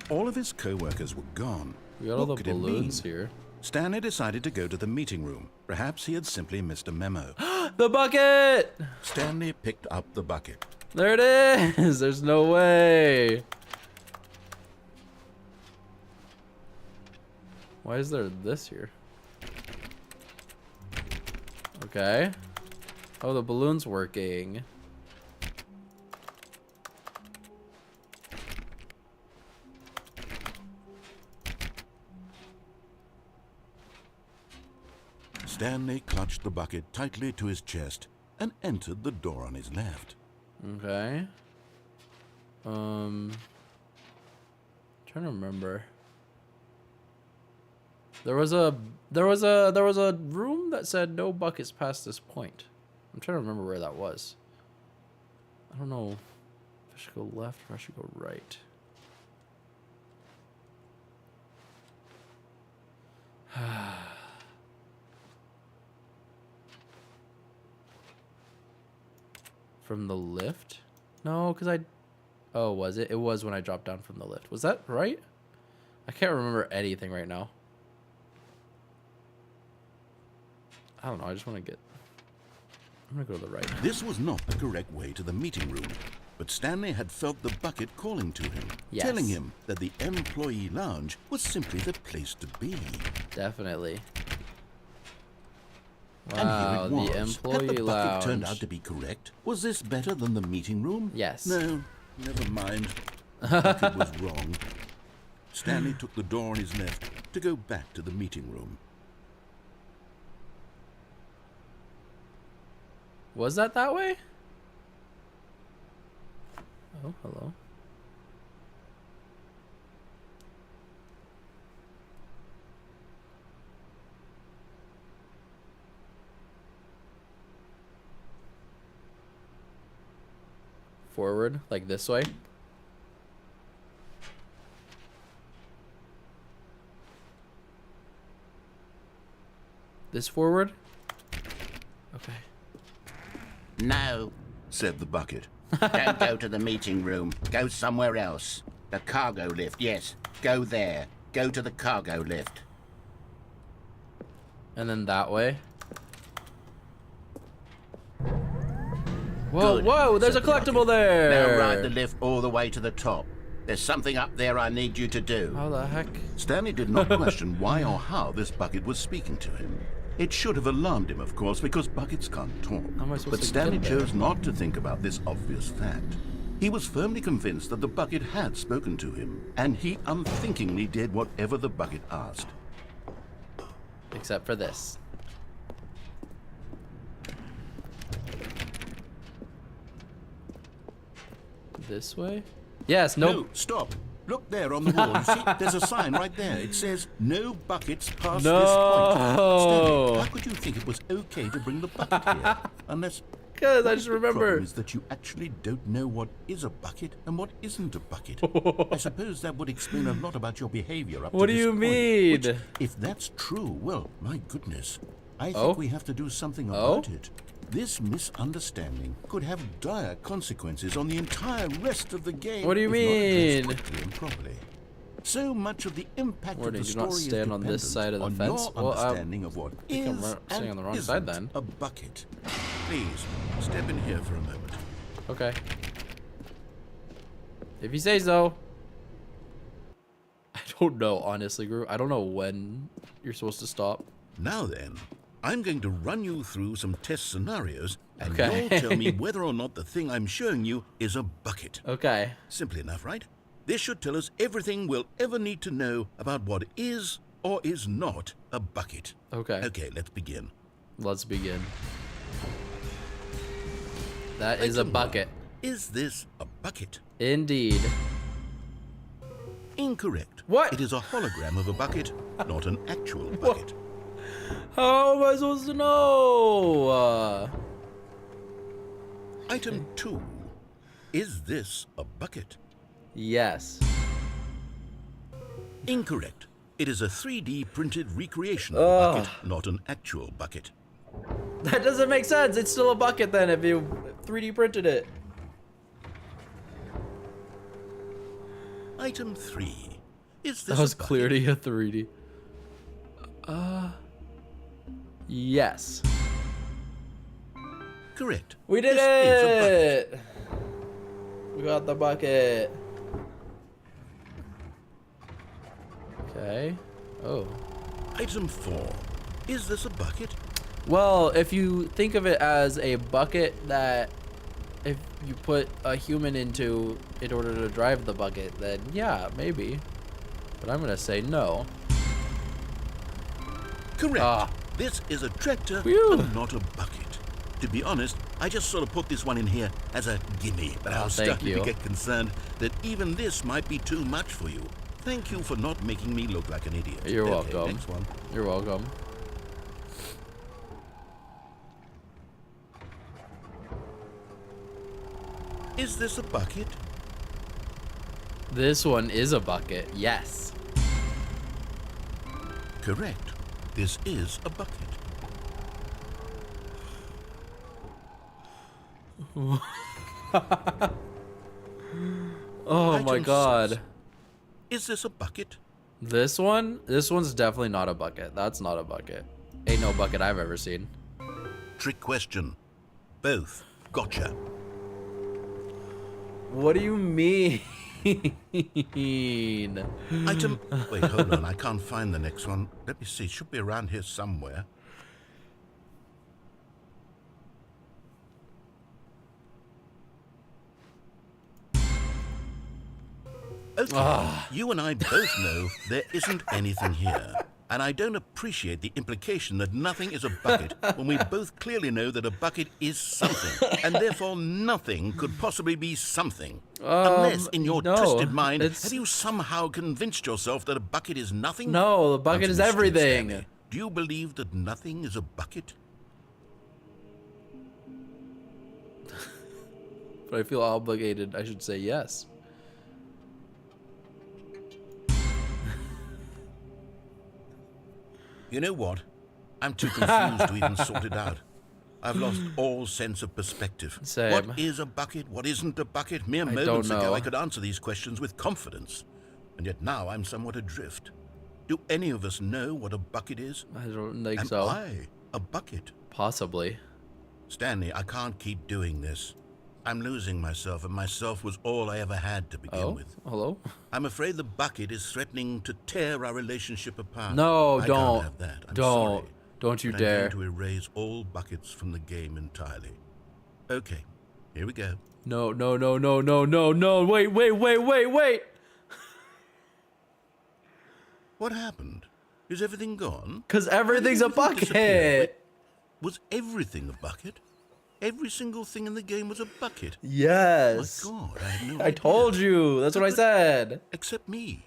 All of his co-workers were gone. We got all What the could it balloons mean? here. Stanley decided to go to the meeting room. Perhaps he had simply missed a memo. The bucket! Stanley picked up the bucket. There it is! There's no way. Why is there this here? Okay. Oh, the balloon's working. Stanley clutched the bucket tightly to his chest and entered the door on his left. Okay. Trying to remember. There was a room that said no buckets past this point. I'm trying to remember where that was. I don't know if I should go left or I should go right. From the lift? No, because I... Oh, was it? It was when I dropped down from the lift. Was that right? I can't remember anything right now. I don't know. I just want to get... I'm going to go to the right. This was not the correct way to the meeting room, but Stanley had felt the bucket calling to him, Yes. telling him that the employee lounge was simply the place to be. Definitely. And Wow, here it was. the Had employee the bucket turned lounge. out to be correct? Was this better than the meeting room? Yes. No, never mind. The bucket was wrong. Stanley took the door on his left to go back to the meeting room. Was that way? Oh, hello. forward, like this way. This forward? Okay. No, said the bucket. don't go to the meeting room. Go somewhere else. The cargo lift, yes. Go there. Go to the cargo lift. And then that way. Whoa, Good, whoa, there's a said the bucket. collectible there! Now ride the lift all the way to the top. There's something up there I need you to do. How the heck? Stanley did not question why or how this bucket was speaking to him. It should have alarmed him, of course, because buckets can't talk. How am I supposed But to Stanley get there? chose not to think about this obvious fact. He was firmly convinced that the bucket had spoken to him, and he unthinkingly did whatever the bucket asked. Except for this. This way? Yes, nope. No, stop. Look there on the wall. You see, there's a sign right there. It says, no buckets past No. this point. Stanley, how could you think it was okay to bring the bucket here? Unless... Because I What just if the remember. problem is that you actually don't know what is a bucket and what isn't a bucket. I suppose that would explain a lot about your behavior up What to do this you point, mean? which, if that's true, well, my goodness. I think Oh? we have to do something Oh? about it. This misunderstanding could have dire consequences on the entire rest of the game. What do you if not addressed mean? quickly and properly. So much of the impact Warning, of the do not story is stand on this dependent side of the on fence. your Well, understanding of what think I'm is sitting and on the wrong isn't side then. a bucket. Please, step in here for a moment. Okay. If you say so. I don't know, honestly, Gru. I don't know when you're supposed to stop. Now then, I'm going to run you through some test scenarios, and Okay. you'll tell me whether or not the thing I'm showing you is a bucket. Okay. Simple enough, right? This should tell us everything we'll ever need to know about what is or is not a bucket. Okay. Okay, let's begin. Let's begin. That is a Item one. bucket. Is this a bucket? Indeed. Incorrect. What? It is a hologram of a bucket, not an actual bucket. How am I supposed to know? Item 2. Is this a bucket? Yes. Incorrect. It is a 3D printed recreation of a bucket, not an actual bucket. That doesn't make sense. It's still a bucket then if you 3D printed it. Item 3. Is this That was a bucket? clearly a 3D. Yes. Correct. We did This is a bucket. it! We got the bucket. Okay. Oh. Item 4. Is this a bucket? Well, if you think of it as a bucket that if you put a human into in order to drive the bucket, then yeah, maybe. But I'm gonna say no. Correct. Ah. This is a tractor Phew. and not a bucket. To be honest, I just sort of put this one in here as a gimme, but I was thank starting you. to get concerned that even this might be too much for you. Thank you for not making me look like an idiot. You're Okay, welcome. Next one. You're welcome. Is this a bucket? This one is a bucket. Yes. Correct. This is a bucket. Oh my Item god. 6. Is this a bucket? This one? This one's definitely not a bucket. That's not a bucket. Ain't no bucket I've ever seen. Trick question. Both. Gotcha. What do you mean? Item... Wait, hold on. I can't find the next one. Let me see. It should be around here somewhere. Okay, you and I both know there isn't anything here. And I don't appreciate the implication that nothing is a bucket when we both clearly know that a bucket is something, and therefore nothing could possibly be something. Unless, in your no, twisted mind, it's- have you somehow convinced yourself that a bucket is nothing? No, the bucket is Answer me straight, everything. Stanley. Do you believe that nothing is a bucket? But but I feel obligated. I should say yes. You know what? I'm too confused to even sort it out. I've lost all sense of perspective. Same. What is a bucket? What isn't a bucket? Mere moments ago, I could answer these questions with confidence. And yet now I'm somewhat adrift. Do any of us know what a bucket is? I don't think Am so. I a bucket? Possibly. Stanley, I can't keep doing this. I'm losing myself, and myself was all I ever had to begin with. Hello? I'm afraid the bucket is threatening to tear our relationship apart. No, I don't. can't have that. I'm Don't. sorry, Don't you but dare. I'm going to erase all buckets from the game entirely. Okay, here we go. No. Wait. What happened? Is everything gone? Because everything's a Everything disappeared. bucket. Was everything a bucket? Every single thing in the game was a bucket. Yes. My God, I had no I idea. told you. That's what I said. Except me.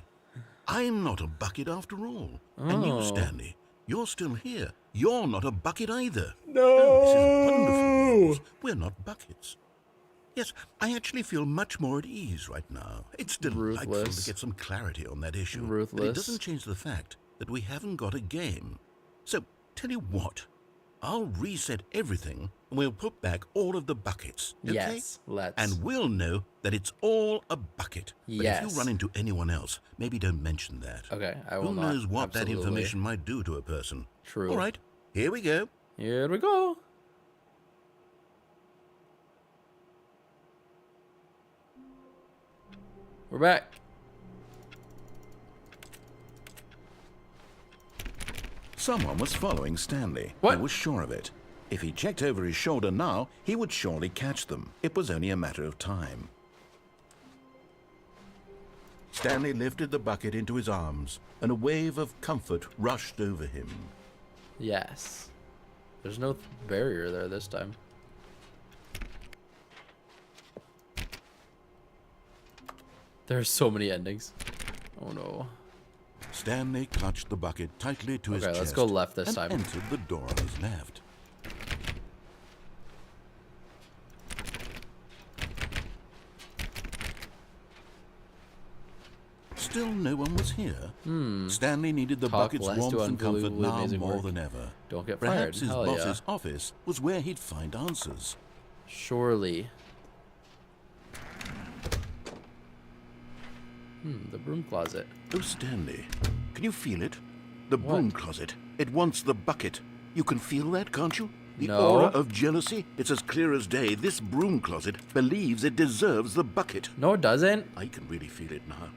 I'm not a bucket after all. And you, Oh. Stanley, you're still here. You're not a bucket either. No. Oh, this is wonderful news. We're not buckets. Yes, I actually feel much more at ease right now. It's delightful Ruthless. to get some clarity on that issue. But Ruthless. it doesn't change the fact that we haven't got a game. So, tell you what. I'll reset everything, and we'll put back all of the buckets. Okay? Yes, let's. And we'll know that it's all a bucket. But Yes. if you run into anyone else, maybe don't mention that. Okay, I will Who not. knows what that Absolutely. information might do to a person? True. All right, here we go. Here we go. We're back. Someone was following Stanley. What? I was sure of it. If he checked over his shoulder now, he would surely catch them. It was only a matter of time. Stanley lifted the bucket into his arms, and a wave of comfort rushed over him. Yes. There's no barrier there this time. There's so many endings. Oh no. Stanley clutched the bucket tightly to his Okay, chest. let's go left this and time. entered the door on his left. Still no one was here. Stanley needed the Talk bucket's less warmth to and comfort unbelievably now amazing more work. than ever. Don't get fired. Perhaps his Hell boss's yeah. office was where he'd find answers. Surely. The broom closet. Oh, Stanley, can you feel it? The What? broom closet. It wants the bucket. You can feel that, can't you? The No. aura of jealousy. It's as clear as day. This broom closet believes it deserves the bucket. No, it doesn't. I can really feel it now.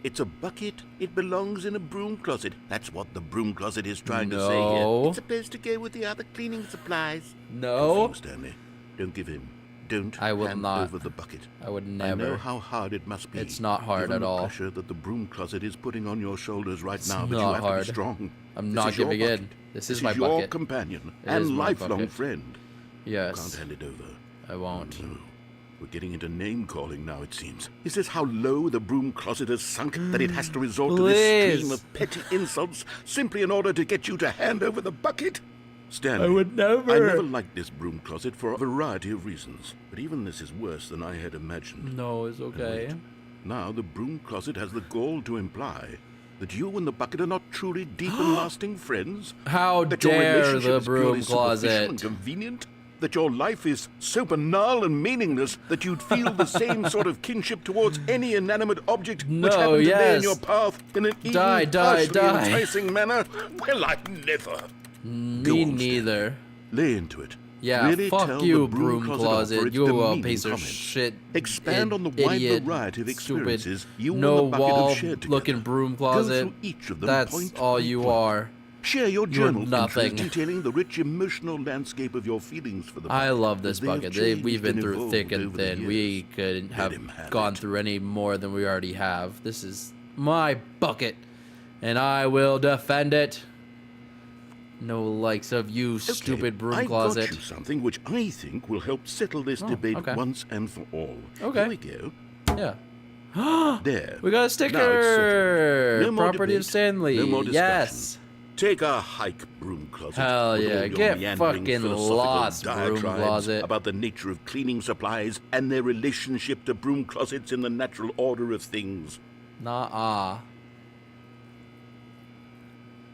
It's a bucket. It belongs in a broom closet. That's what the broom closet is trying to say here. No. It's supposed to go with the other cleaning supplies. No. Come, Stanley. Don't give in. Don't I will hand not. over the bucket. I would I never. know how hard it must be. It's not hard given at the all. pressure that the broom closet is putting on your shoulders right It's now, but you not have hard. to be strong. I'm This not is your giving in. bucket. This This is my your bucket. companion It is and my lifelong bucket. friend. You Yes. can't hand it over. I won't. No. We're getting into name calling now, it seems. Is this how low the broom closet has sunk that it has to resort to this stream Please. of petty insults simply in order to get you to hand over the bucket? Stanley, I would never. I never liked this broom closet for a variety of reasons, but even this is worse than I had imagined. No, it's okay. Wait. Now the broom closet has the gall to imply that you and the bucket are not truly deep and lasting friends. How That your dare relationship the is purely broom superficial closet? and convenient. That your life is so banal and meaningless that you'd feel the same sort of kinship towards any inanimate object which No, happened to lay in yes. your path in an even Die, partially die. enticing manner. Well, I'd never. Go Me on, neither. Lay into it. Yeah, Really fuck tell you, the broom closet off for closet. its You a demeaning piece of comments. shit. Expand on the wide idiot, variety of experiences stupid, you no and the bucket wall have shared together. looking broom Go closet. through each of them That's point all by you point. are. Share your You're journal nothing. entries detailing the rich emotional landscape of your feelings for the bucket. I love this as they have bucket. changed We've been and through evolved thick and over the thin. We years. couldn't have him have gone it. through any more than we already have. This is my bucket, and I will defend it. No likes of you, stupid broom I've closet. got you something which I think will help settle this debate okay. once and for all. Okay. Here we go. Yeah. There. We got a Now it's settled. sticker. No more Property of debate, Stanley. no more discussion. Yes. Take a hike, broom closet. Hell with yeah, all your get meandering fucking philosophical lost, broom diatribes closet. about the nature of cleaning supplies and their relationship to broom closets in the natural order of things. Nah.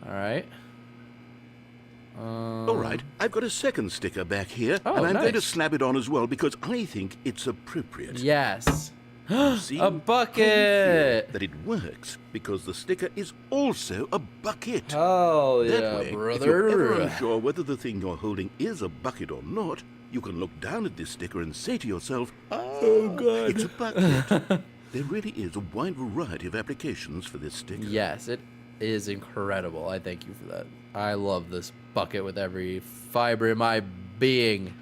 Alright. All right, I've got a second sticker back here, Oh, and I'm going to nice. slap it on as well because I think it's appropriate. Yes. See? A bucket! That it works because the sticker is also a bucket. Oh That yeah, way, brother. if you're ever unsure whether the thing you're holding is a bucket or not, you can look down at this sticker and say to yourself, "Oh God, it's a bucket." There really is a wide variety of applications for this sticker. Yes, it is incredible. I thank you for that. I love this bucket with every fiber in my being.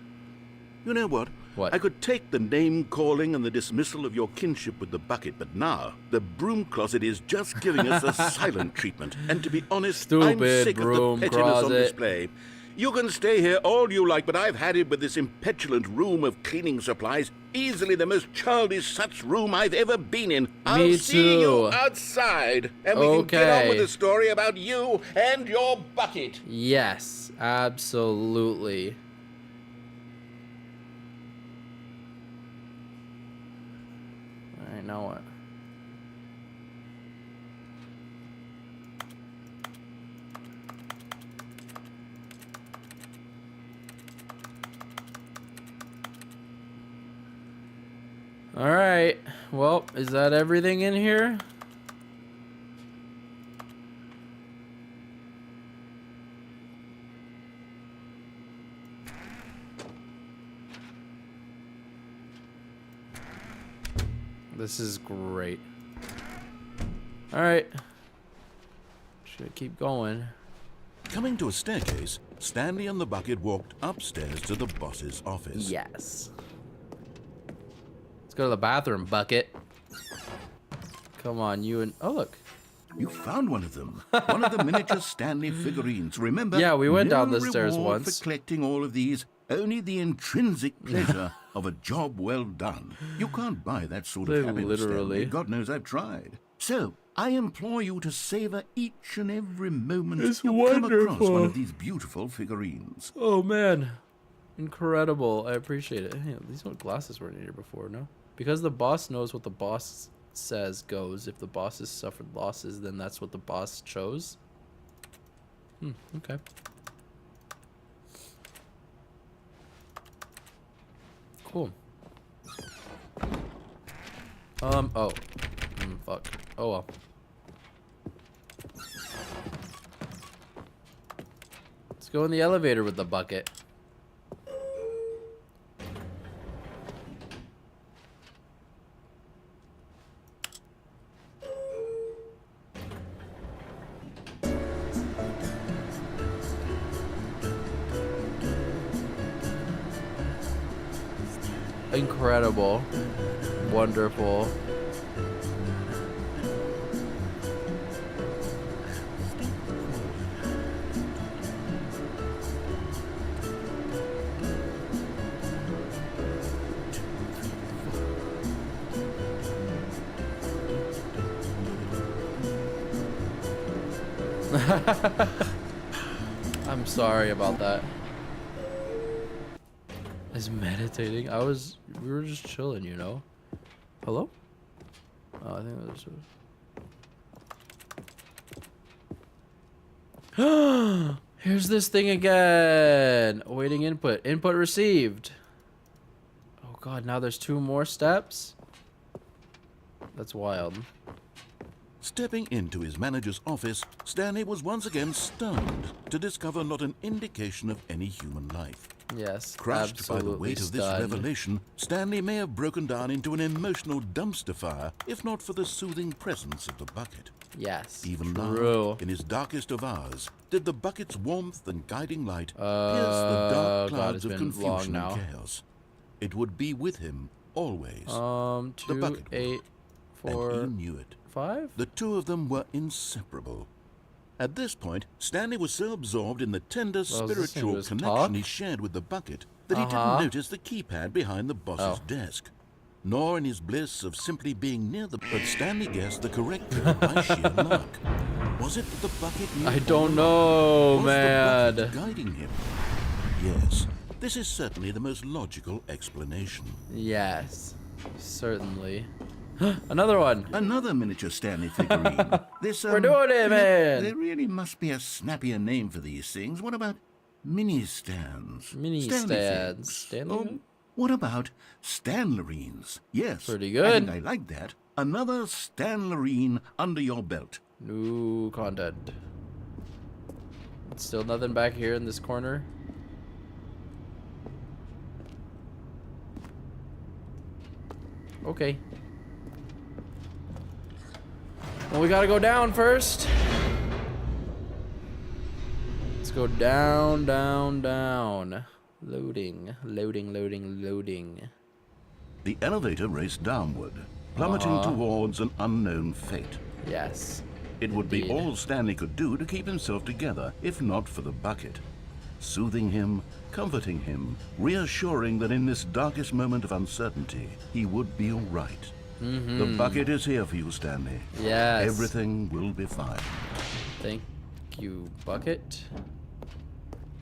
You know what? What? I could take the name-calling and the dismissal of your kinship with the bucket, but now the broom closet is just giving us a silent treatment. And to be honest, I'm Stupid sick of broom the pettiness on closet. display. You can stay here all you like, but I've had it with this impetulant room of cleaning supplies. Easily the most childish such room I've ever been in. I'll see you too. outside, and we can get on with Okay. the story about you and your bucket. Yes, absolutely. Alright, now what? Alright, well, is that everything in here? This is great. Alright. Should keep going. Coming to a staircase, Stanley and the bucket walked upstairs to the boss's office. Yes. Let's go to the bathroom, bucket. Come on, you and... Oh, look. You found one of them. One of the miniature Stanley figurines. Remember? Yeah, we went down no the stairs reward once. for collecting all of these. Only the intrinsic pleasure of a job well done. You can't buy that sort of happiness, Literally. Stanley. God knows I've tried. So, I implore you to savor each and every moment It's you come across wonderful. one of these beautiful figurines. Oh, man. Incredible. I appreciate it. Hey, these glasses weren't in here before, no? Because the boss knows what the boss says goes. If the boss has suffered losses, then that's what the boss chose. Okay. Cool. Oh. Fuck. Oh, well. Let's go in the elevator with the bucket. Incredible. Wonderful. I'm sorry about that. Is meditating? We were just chilling, you know? Hello? Oh, I think that was... Here's this thing again! Awaiting input. Input received. Oh god, now there's 2 more steps? That's wild. Stepping into his manager's office, Stanley was once again stunned to discover not an indication of any human life. Yes, Crushed by the absolutely weight of this stunned. revelation, Stanley may have broken down into an emotional dumpster fire if not for the soothing presence of the bucket. Yes, Even true. now, in his darkest of hours, did the bucket's warmth and guiding light pierce the dark God, clouds it's of been confusion long and now. chaos. It would be with him always. 2, bucket 8, and 4, he knew it. 5? The two of them were inseparable. At this point, Stanley was so absorbed in the tender Well, does this thing spiritual just connection talk? he shared with the bucket that he Uh-huh. didn't notice the keypad behind the boss's desk. Nor in his bliss of simply being near the... But Stanley guessed the correct code by sheer luck. Was it the bucket? I don't know, Was man. the bucket guiding him? Yes, this is certainly the most logical explanation. Yes, certainly. Another one. Another miniature Stanley figurine. This, We're doing it, man. There really must be a snappier name for these things. What about mini stands? Mini Stanley stands. things. Stanley? What about Stanlerines? Yes. Pretty good. I think I like that. Another Stanlerine under your belt. New content. Still nothing back here in this corner. Okay. Well, we gotta go down first. Let's go down, down, down. Loading, loading, loading, loading. The elevator raced downward, plummeting towards an unknown fate. Yes. It would be Indeed. all Stanley could do to keep himself together, if not for the bucket. Soothing him, comforting him, reassuring that in this darkest moment of uncertainty, he would be all right. The bucket is here for you, Stanley. Yes. Everything will be fine. Thank you, bucket.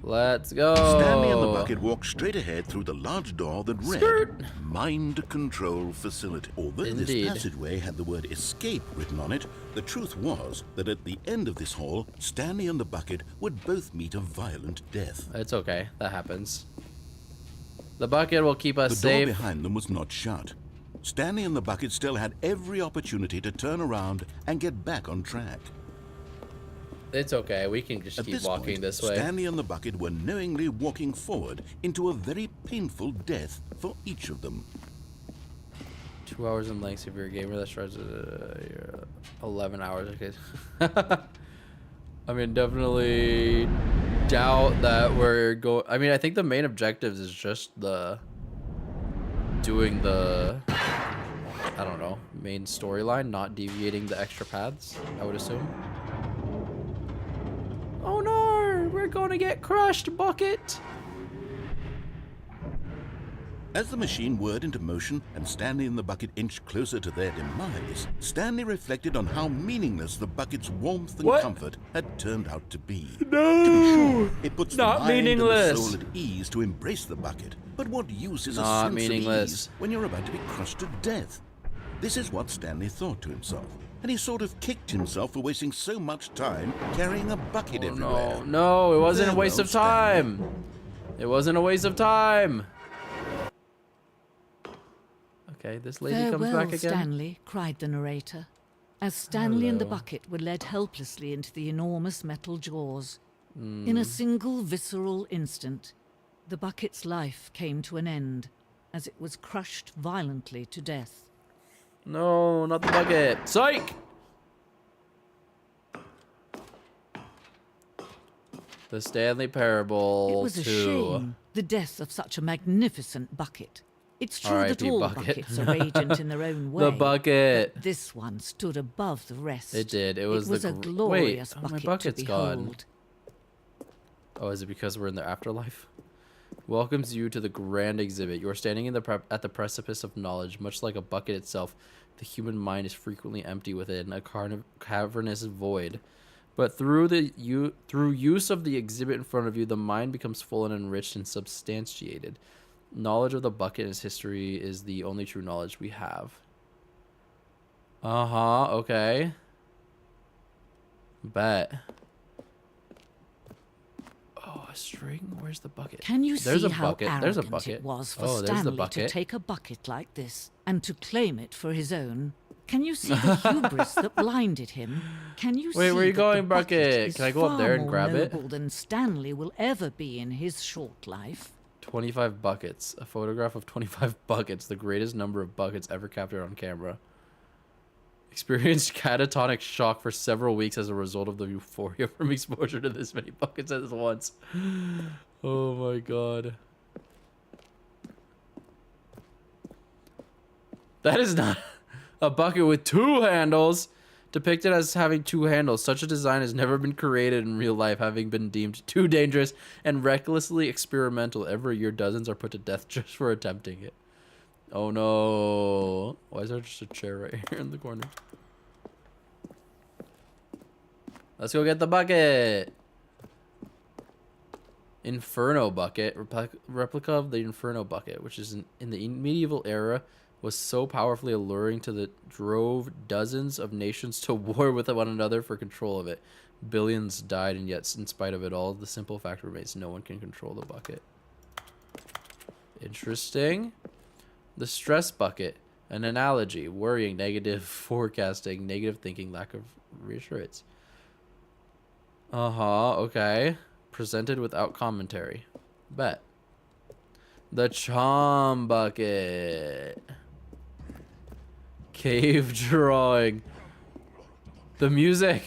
Let's go. Stanley and the bucket walked straight ahead through the large door that read Skirt. Mind Control Facility. Although Indeed. this passageway had the word escape written on it, the truth was that at the end of this hall, Stanley and the bucket would both meet a violent death. It's okay. That happens. The bucket will keep us The door safe. behind them was not shut. Stanley and the bucket still had every opportunity to turn around and get back on track. It's okay. We can just At keep this walking point, this way. Stanley and the bucket were knowingly walking forward into a very painful death for each of them. 2 hours in length if you're a gamer. That starts at 11 hours. Okay. I mean, definitely doubt that we're going. I mean, I think the main objectives is just doing the, I don't know, main storyline, not deviating the extra paths, I would assume. Oh no, we're gonna get crushed, bucket. As the machine whirred into motion and Stanley and the bucket inched closer to their demise, Stanley reflected on how meaningless the bucket's warmth and What? comfort had turned out to be. No, To be sure, it puts not the mind meaningless. and the soul at ease to embrace the bucket. But what use is a Not sense meaningless. of ease when you're about to be crushed to death? This is what Stanley thought to himself, and he sort of kicked himself for wasting so much time carrying a bucket everywhere. No, no, it wasn't a waste Farewell, of time. It wasn't a waste of time. Okay, this lady comes Farewell, back again. Stanley, cried the narrator, as Stanley and the Hello. bucket were led helplessly into the enormous metal jaws. In a single visceral instant, the bucket's life came to an end as it was crushed violently to death. No, not the bucket. Psych! The Stanley Parable It was a 2. shame, the death of such a magnificent bucket. It's true that R.I.P. all bucket. buckets are radiant in their own way. The bucket. but this one stood above the rest. It did. It was the a gr- glorious Wait, my bucket bucket's to gone. behold. Oh, is it because we're in the afterlife? Welcomes you to the grand exhibit. You are standing in the at the precipice of knowledge. Much like a bucket itself, the human mind is frequently empty within a cavernous void. But through use of the exhibit in front of you, the mind becomes full and enriched and substantiated. Knowledge of the bucket and its history is the only true knowledge we have. Okay. Bet. Oh, a string? Where's the bucket? Can you There's see a how bucket. arrogant There's a bucket. it was for Oh, there's the Stanley to bucket. take a bucket like this and to claim it for his own? Can you see the hubris that blinded him? Can you Wait, see where are you that going, the bucket bucket? is Can I go up far there and more grab it? noble than Stanley will ever be in his short life? 25 buckets. A photograph of 25 buckets, the greatest number of buckets ever captured on camera. Experienced catatonic shock for several weeks as a result of the euphoria from exposure to this many buckets at once. Oh my god. That is not a bucket with 2 handles. Depicted as having 2 handles, such a design has never been created in real life, having been deemed too dangerous and recklessly experimental. Every year, dozens are put to death just for attempting it. Oh no. Why is there just a chair right here in the corner? Let's go get the bucket. Inferno bucket, replica of the Inferno bucket, which is in the medieval era, was so powerfully alluring to the drove dozens of nations to war with one another for control of it. Billions died, and yet, in spite of it all, the simple fact remains: no one can control the bucket. Interesting. The stress bucket, an analogy: worrying, negative forecasting, negative thinking, lack of reassurance. Okay. Presented without commentary. Bet. The Chom bucket. Cave drawing. The music.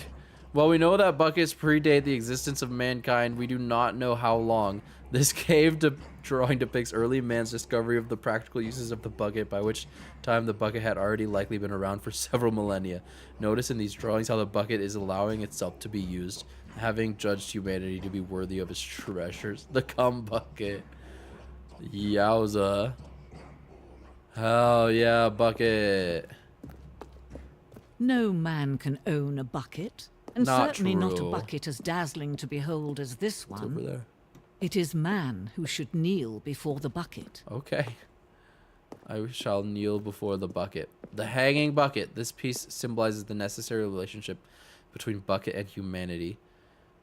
While we know that buckets predate the existence of mankind, we do not know how long. This cave drawing depicts early man's discovery of the practical uses of the bucket, by which time the bucket had already likely been around for several millennia. Notice in these drawings how the bucket is allowing itself to be used, having judged humanity to be worthy of its treasures. The cum bucket. Yowza. Hell yeah, bucket. No man can own a bucket, and Not certainly not a true. bucket as dazzling to behold as this It's over one. there. It is man who should kneel before the bucket. Okay. I shall kneel before the bucket. The hanging bucket. This piece symbolizes the necessary relationship between bucket and humanity.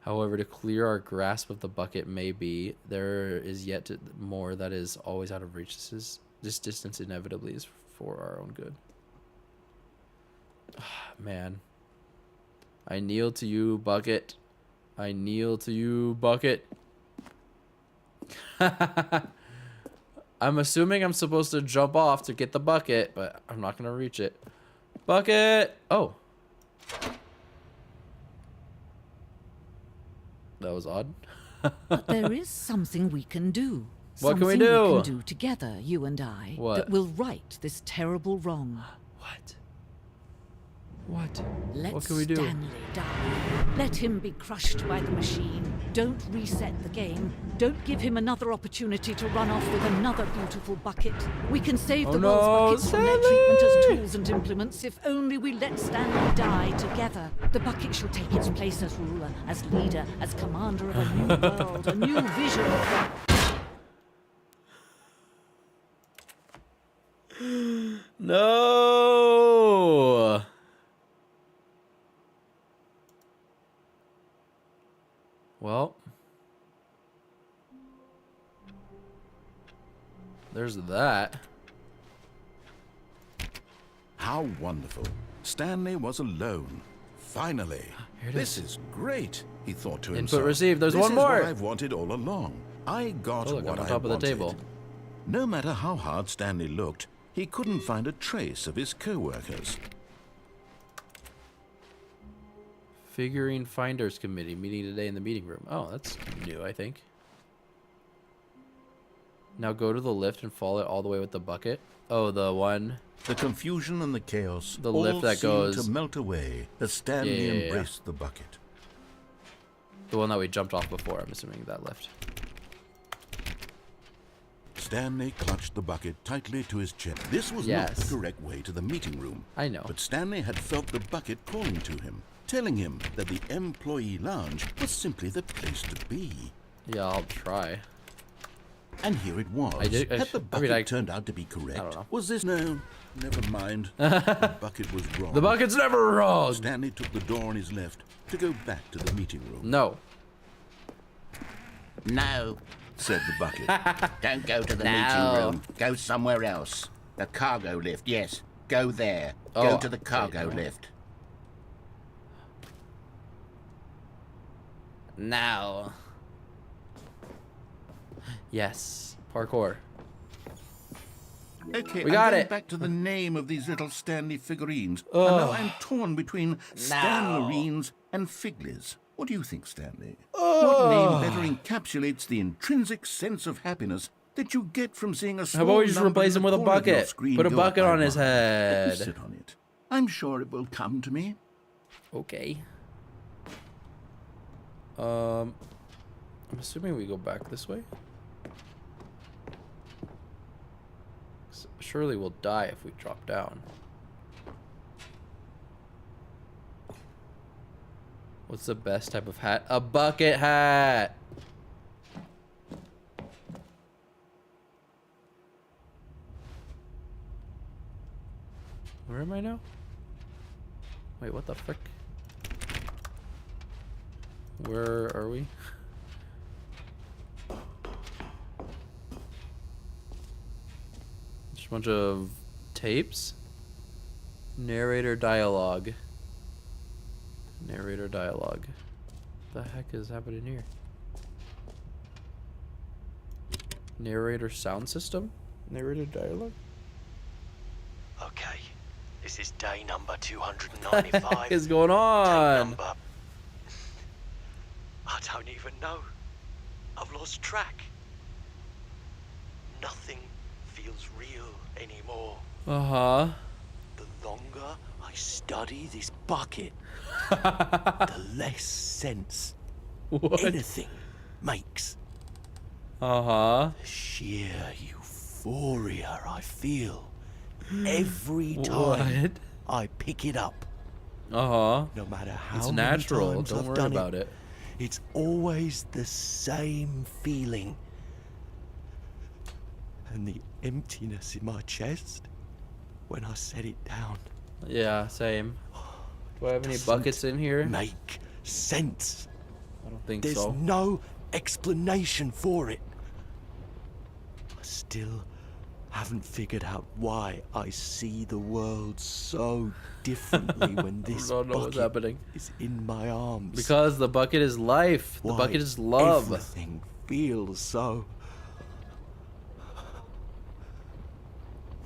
However, to clear our grasp of the bucket may be, there is yet more that is always out of reach. This distance inevitably is for our own good. Man. I kneel to you, bucket. I kneel to you, bucket. I'm assuming I'm supposed to jump off to get the bucket, but I'm not going to reach it. Bucket! Oh. That was odd. But there is something we can do. What can we Something do? we can do together, you and I, What? that will right this terrible wrong. What? What? Let What can we do? Stanley die. Let him be crushed by the machine. Don't reset the game. Don't give him another opportunity to run off with another beautiful bucket. We can save the Oh no, world's buckets from their Stanley! treatment as tools and implements if only we let Stanley die together. The bucket shall take its place as ruler, as leader, as commander of a new world, a new vision of the... No! Well, there's that. How wonderful. Stanley was alone. Finally. Here it This is. is great, he thought to Input himself. received. There's this one is more. What I've wanted all along. I got Oh, look, what I'm on I top of the wanted. table. No matter how hard Stanley looked, he couldn't find a trace of his co-workers. Figurine Finders Committee meeting today in the meeting room. Oh, that's new, I think. Now go to the lift and follow it all the way with the bucket. Oh, the one. The confusion and the chaos The all lift that seemed goes- to melt away as Stanley Yeah. embraced the bucket. The one that we jumped off before, I'm assuming that lift. Stanley clutched the bucket tightly to his chest. This was not Yes. the correct way to the meeting room. I know. But Stanley had felt the bucket calling to him, telling him that the employee lounge was simply the place to be. Yeah, I'll try. And here it was. I did- Had the I mean, bucket turned out to be correct? don't know. Was this... No, never mind. The bucket was wrong. The bucket's never wrong! Stanley took the door on his left to go back to the meeting room. No. No, Said the bucket. don't go to the No. meeting room. Go somewhere else. The cargo lift, yes. Go there. Oh, Go to the cargo wait, no. lift. Now. Yes. Parkour. Okay, We I'm got going it. back to the name of these little Stanley figurines. And now I'm torn between Stanlerines and Figlies. What do you think, Stanley? What name better encapsulates the intrinsic sense of happiness that you get from seeing a How small about we just number replace in him the with a corner of your bucket? screen Put a go bucket up by on his one? Let me head. sit on it. I'm sure it will come to me. Okay. I'm assuming we go back this way. Surely we'll die if we drop down. What's the best type of hat? A bucket hat! Where am I now? Wait, what the frick? Where are we? Just a bunch of tapes. Narrator dialogue. Narrator dialogue. What the heck is happening here? Narrator sound system? Narrator dialogue? Okay, this is day number What the 295. heck is going Day on? number... I don't even know. I've lost track. Nothing feels real anymore. Uh-huh. The longer I study this bucket, the less sense What? anything makes. Uh-huh. The sheer euphoria I feel every time What? I pick it up. Uh-huh. No matter how It's many natural. times Don't I've worry done about it. It's always the same feeling. And the emptiness in my chest when I set it down Yeah, same. Do I have any doesn't buckets in here? make sense. I don't think There's so. no explanation for it. I still haven't figured out why I see the world so differently when this don't know what's bucket happening. is in my arms. Because the bucket is life. The Why bucket is love. Everything feels so.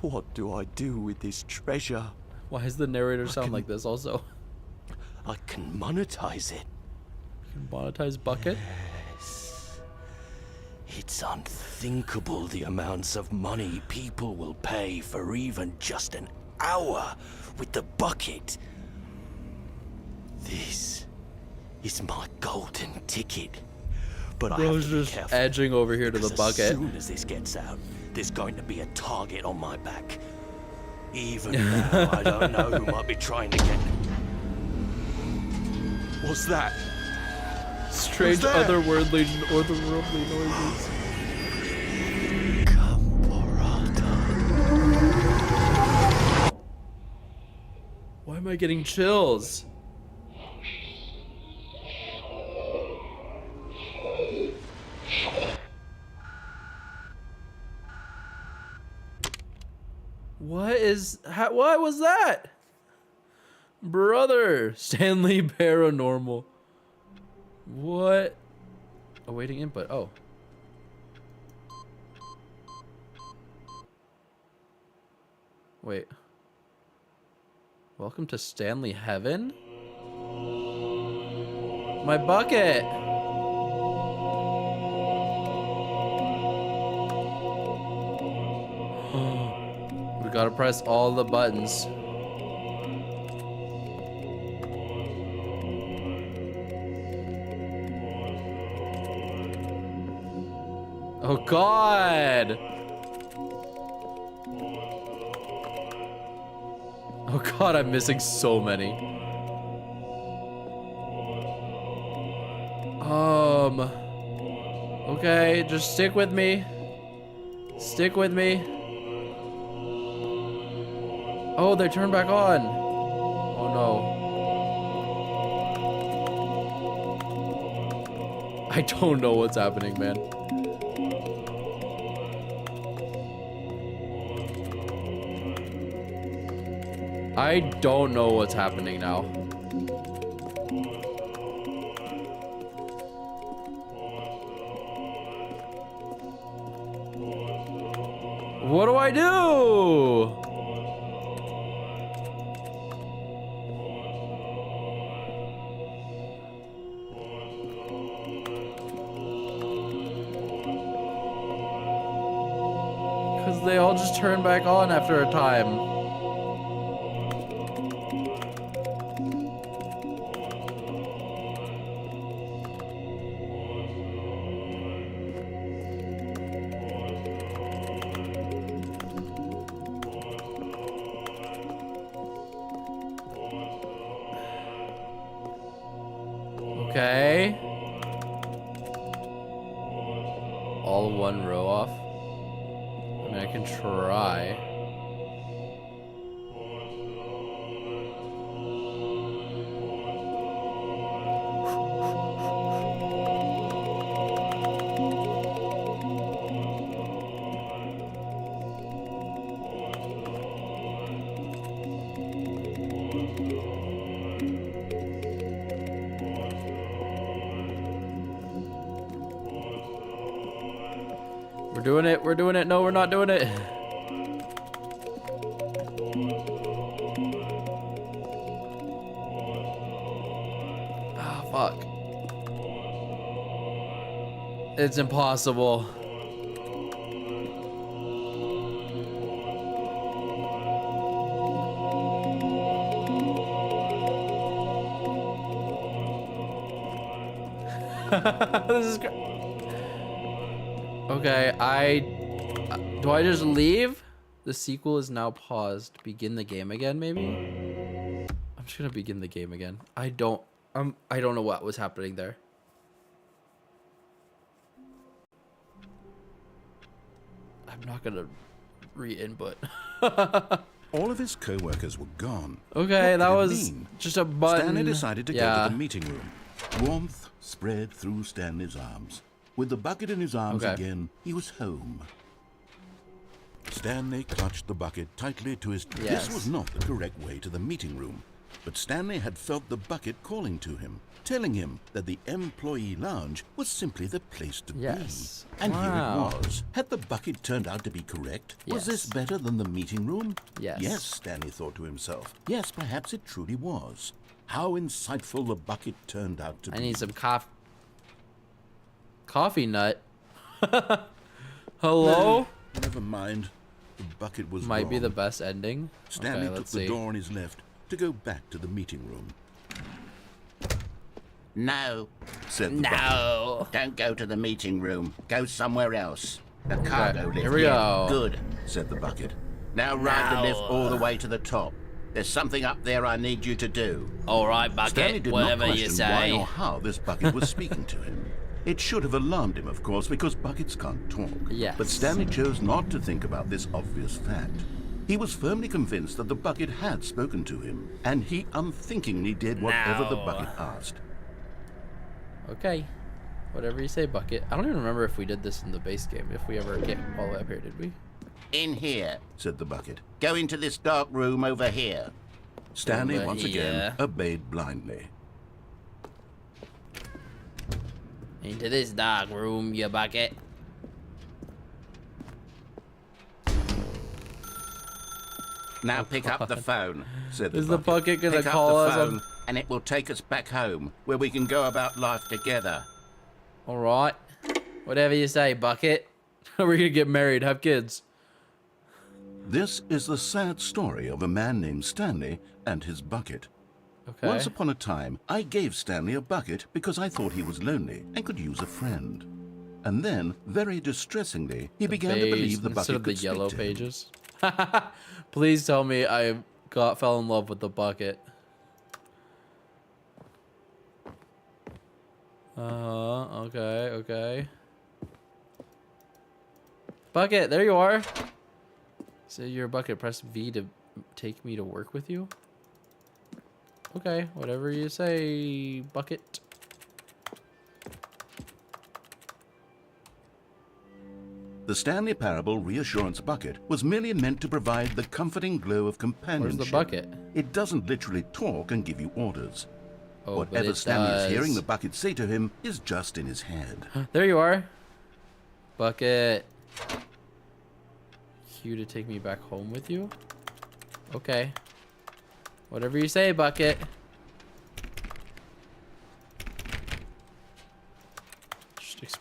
What do I do with this treasure? Why does the narrator sound can- like this also? I can monetize it. Monetize bucket? Yes. It's unthinkable the amounts of money people will pay for even just an hour with the bucket. This is my golden ticket. But I have Bro's to be just careful. edging over here to the Because bucket. As soon as this gets out, there's going to be a target on my back. Even now, I don't know who might be trying to get. What's that? Strange that? otherworldly noises. Why am I getting chills? What was that? Brother, Stanley Paranormal. What? Awaiting input. Oh. Wait. Welcome to Stanley Heaven? My bucket! We gotta press all the buttons. Oh God! Oh God, I'm missing so many. Okay, just stick with me. Stick with me. Oh, they turned back on. Oh no. I don't know what's happening, man. I don't know what's happening now. What do I do? Because they all just turn back on after a time. Okay. All one row off. I mean, I can try. We're doing it. We're doing it. No, we're not doing it. Ah, fuck. It's impossible. This is great. Okay, do I just leave? The sequel is now paused. Begin the game again, maybe? I'm just gonna begin the game again. I don't know what was happening there. I'm not gonna re-input. All of his co-workers were gone. Okay, What that could it was mean? just a button. Stanley decided to go Yeah. to the meeting room. Warmth spread through Stanley's arms. With the bucket in his arms Okay. again, he was home. Stanley clutched the bucket tightly to his... Yes. This was not the correct way to the meeting room, but Stanley had felt the bucket calling to him, telling him that the employee lounge was simply the place to Yes. be. And Wow. here it was. Had the bucket turned out to be correct? Was this Yes. better than the meeting room? Yes. Yes, Stanley thought to himself. Yes, perhaps it truly was. How insightful the bucket turned out to be. I need some coffee nut. Hello? Never mind. The bucket was Might be wrong. the best ending. Stanley Okay, took let's the see. door on his left to go back to the meeting room. No, Said the bucket. No. don't go to the meeting room. Go somewhere else. The cargo lift. here we yeah, go. Good. Said the bucket. Now ride the Now. lift all the way to the top. There's something up there I need you to do. All right, Stanley bucket. did Whatever not you question why say. or how this bucket was speaking to him. It should have alarmed him, of course, because buckets can't talk. Yes. But Stanley chose not to think about this obvious fact. He was firmly convinced that the bucket had spoken to him, and he unthinkingly did whatever the Now. bucket asked. Okay. Whatever you say, bucket. I don't even remember if we did this in the base game. If we ever get all the way up here, did we? In here. Said the bucket. Go into this dark room over here. Stanley Over once here. again obeyed blindly. Into this dark room, you bucket. Now pick up the phone. Said the Is the bucket. bucket gonna Pick up call the us? phone, and it will take us back home, where we can go about life together. All right. Whatever you say, bucket. We're gonna get married, have kids. This is the sad story of a man named Stanley and his bucket. Okay. Once upon a time, I gave Stanley a bucket because I thought he was lonely and could use a friend. And then, very distressingly, he began to believe the instead bucket of the could yellow speak to him. pages. Please tell me I fell in love with the bucket. Okay, okay. Bucket, there you are. Say you're a bucket. Press V to take me to work with you. Okay, whatever you say, bucket. The Stanley Parable Reassurance Bucket was merely meant to provide the comforting glow of companionship. Where's the bucket? It doesn't literally talk and give you orders. Oh, but Whatever it Stanley is hearing does. the bucket say to him is just in his head. There you are. Bucket. Cue to take me back home with you? Okay. Whatever you say, bucket. Just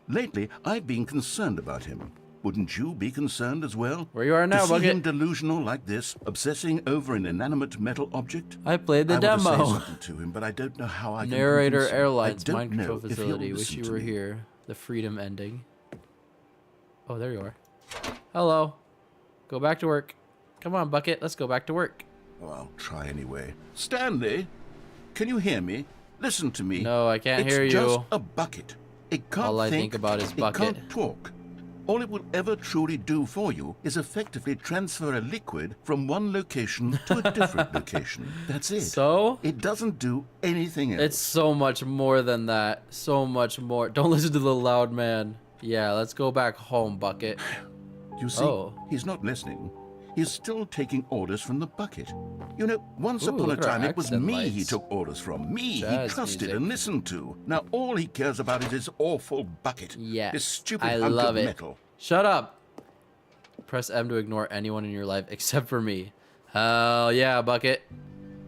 Lately, I've been concerned about him. Wouldn't you be concerned as well? Where you are now, to see him bucket. delusional like this, obsessing over an inanimate metal object? I played the I want to say demo. something to him, but I don't know how I can Narrator convince him. Airlines I don't Mind know Control if he'll Facility. Wish listen you to were me. here. The Freedom ending. Oh, there you are. Hello. Go back to work. Come on, bucket. Let's go back to work. Oh, I'll try anyway. Stanley, Can you hear me? Listen to me. No, I can't hear It's just you. a bucket. It can't All I think think about is bucket. It can't talk. All it will ever truly do for you is effectively transfer a liquid from one location to a different location. That's it. So? It doesn't do anything else. It's so much more than that. So much more. Don't listen to the loud man. Yeah, let's go back home, bucket. You see, Oh. he's not listening. He's still taking orders from the bucket. You know, once Ooh, upon a look at our time, it was accent me he lights. took orders from. Me Jazz he trusted music. and listened to. Now all he cares about is his awful bucket. Yes. This stupid I hunk love of it. metal. Shut up. Press M to ignore anyone in your life except for me. Hell yeah, bucket.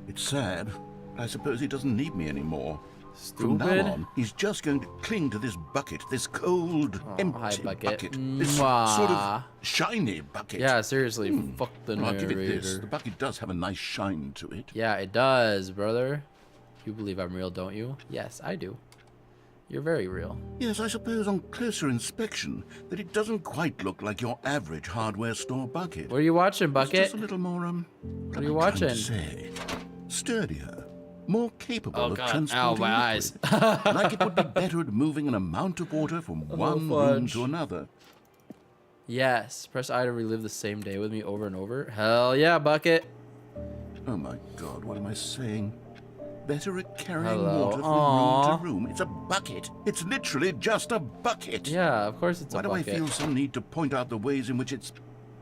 It's sad. I suppose he doesn't need me anymore. Stupid. From now on, he's just going to cling to this bucket, this cold, empty hi, bucket. this sort Mwah. of shiny bucket. Yeah, seriously, fuck the I'll give it this. narrator. The bucket does have a nice shine to it. Yeah, it does, brother. You believe I'm real, don't you? Yes, I do. You're very real. Yes, I suppose on closer inspection that it doesn't quite look like your average hardware store bucket. What are you watching, It's bucket? just a little more, What are you watching? Sturdier, more capable Oh, of God. transporting Ow, my liquid. Like it would be better at moving an amount of water from one room fudge. to another. Yes. Press I to relive the same day with me over and over. Hell yeah, bucket. Oh my God, what am I saying? Better at carrying Hello. water from Aw. room to room. It's a bucket. It's literally just a bucket. Yeah, of course it's a Why do I bucket. feel some need to point out the ways in which it's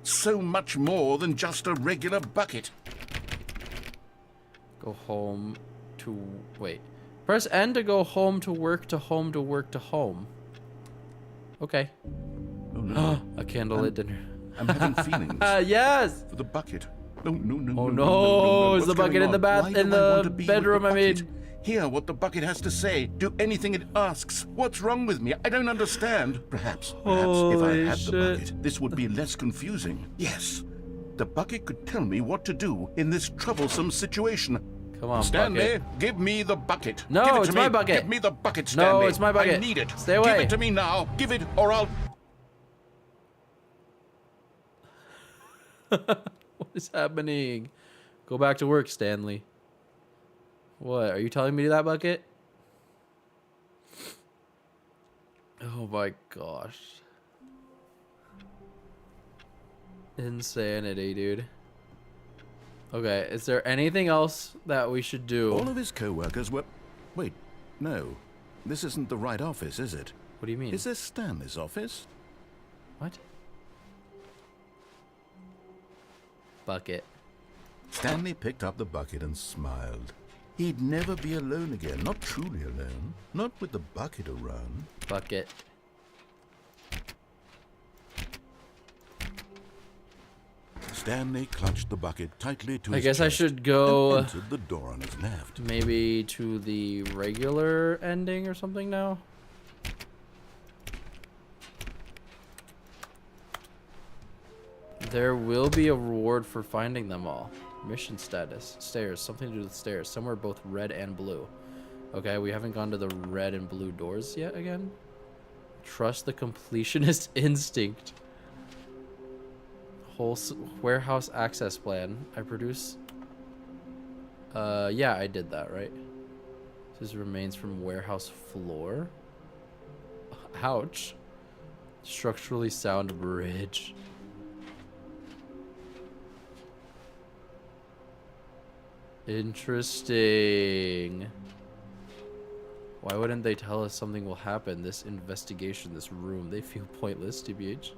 so much more than just a regular bucket? Go home to... Wait. Press N to go home to work to home to work to home. Okay. Oh no. A candlelit dinner. I'm having feelings Yes! for the bucket. No, no, no. Oh, no, no, it's What's the bucket going in the on? bath- Why in do I want the to be with bedroom the I bucket? made. Hear what the bucket has to say. Do anything it asks. What's wrong with me? I don't understand. Perhaps if I Holy had shit. the bucket, this would be less confusing. Yes, the bucket could tell me what to do in this troublesome situation. Come on, Stanley, bucket. give me the bucket. No, give it it's to my me. bucket. Give me the bucket, No, Stanley. it's my bucket. I need it. Stay away. Give it to me now. Give it, or I'll... What is happening? Go back to work, Stanley. What? Are you telling me that, bucket? Oh my gosh. Insanity, dude. Okay, is there anything else that we should do? All of his co-workers were... Wait, no. This isn't the right office, is it? What do you mean? Is this Stanley's office? What? Bucket. Stanley picked up the bucket and smiled. He'd never be alone again, not truly alone. Not with the bucket around. Bucket. Stanley clutched the bucket tightly to I his guess I chest should go and entered the door on his left. maybe to the regular ending or something now. There will be a reward for finding them all. Mission status. Stairs. Something to do with stairs. Somewhere both red and blue. Okay, we haven't gone to the red and blue doors yet again. Trust the completionist instinct. Whole warehouse access plan. I produce... yeah, I did that, right? This is remains from warehouse floor. Ouch. Structurally sound bridge. Interesting. Why wouldn't they tell us something will happen? This investigation, this room, they feel pointless, TBH.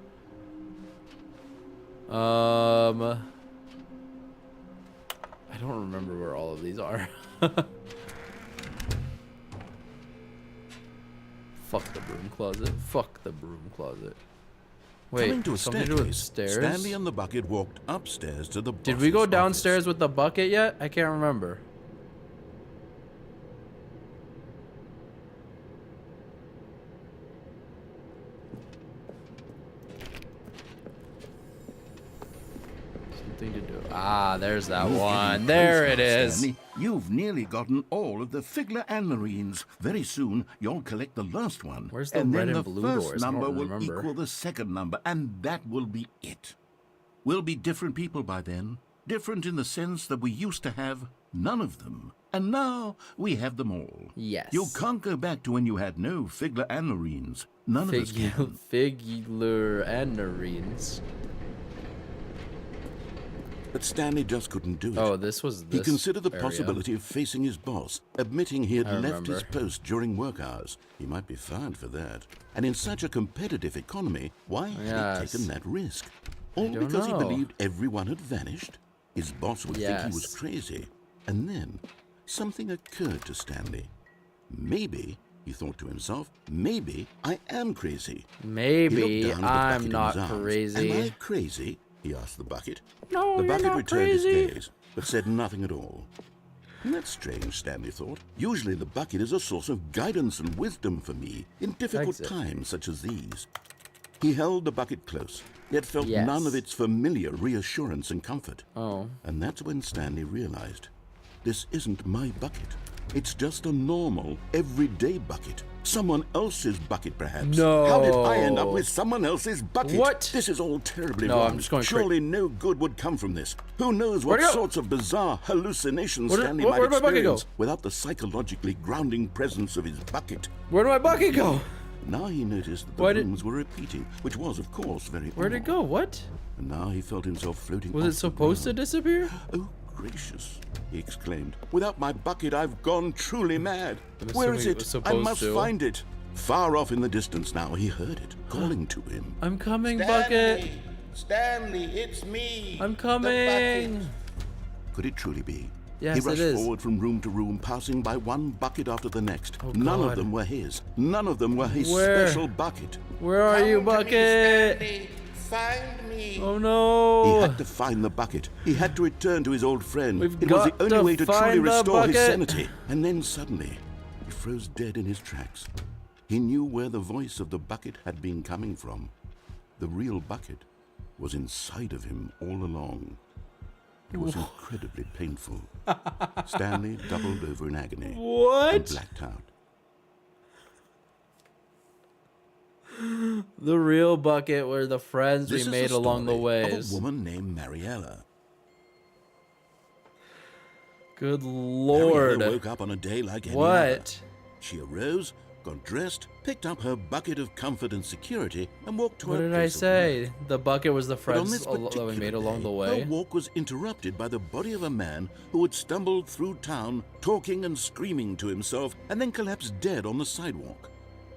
I don't remember where all of these are. Fuck the broom closet. Fuck the broom closet. Wait, Coming to a something to do with staircase, stairs? Stanley and the bucket walked upstairs to the Did we go boss's downstairs office. with the bucket yet? I can't remember. Something to do. Ah, there's that Move one. in There close it now, is. Stanley. You've nearly gotten all of the Figler and Marines. Very soon, you'll collect the last one. Where's the and red then and the blue first doors? I don't number will remember. equal the second number, and that will be it. We'll be different people by then. Different in the sense that we used to have None of them. And now we have them all. Yes. You can't go back to when you had no Figler and Marines. None of us can. Figler and Marines. But Stanley just couldn't do it. Oh, this was this He considered the area. possibility of facing his boss, admitting he had I left his remember. post during work hours. He might be fired for that. And in such a competitive economy, why had he taken that risk? All don't because know. he believed everyone had vanished? His boss would think he was Yes. crazy. And then something occurred to Stanley. Maybe, he thought to himself, maybe I am crazy. He Maybe looked down at the bucket I'm in not his arms. crazy. Am I crazy? He asked the bucket. No, The you're bucket not returned crazy. his gaze, but said nothing at all. That's strange, Stanley thought. Usually the bucket is a source of guidance and wisdom for me in difficult Exit. times such as these. He held the bucket close, yet felt Yes. none of its familiar reassurance and comfort. Oh. And that's when Stanley realized, this isn't my bucket. It's just a normal, everyday bucket. Someone else's bucket, perhaps. No. How did I end up with someone else's bucket? What? This is all terribly No, wrong. I'm just going Surely no good would come from this. Who knows what Where'd it go? sorts of bizarre hallucinations Where did- Stanley where- might where'd my bucket go? experience without the psychologically grounding presence of his bucket. Where did my bucket go? Now he noticed that the Why did- rooms were repeating, which was, of course, very Where'd it odd. go? What? And now he felt himself floating Was off it the supposed to ground. disappear? Oh, gracious, he exclaimed. Without my bucket, I've gone truly mad. I'm Where is assuming it it? was I supposed must to. find it. Far off in the distance now, he heard it, calling to him. I'm coming, bucket. Stanley, it's me. I'm coming. Could it truly be? Yes, he it rushed is. forward from room to room, passing by one bucket after the next. Oh, None of God. them were his. None of them were his Where? special bucket. Where are you, bucket? Find me. Oh He no. had to find the bucket. He had to return to his old friend. We've It was got the only to way to truly find the restore his bucket. sanity. And then suddenly, he froze dead in his tracks. He knew where the voice of the bucket had been coming from. The real bucket was inside of him all along. It was incredibly painful. Stanley doubled over in agony and What? blacked out. The real bucket were the friends This we is made the along the story of ways. a woman named Mariella. Good Mariella lord. woke up on a day like any other. What? She arose, got dressed, picked up her bucket of comfort and security, and walked to What her did I place of say? work. The bucket was the But on friends this that we particular made along day, the way. her walk was interrupted by the body of a man who had stumbled through town, talking and screaming to himself, and then collapsed dead on the sidewalk.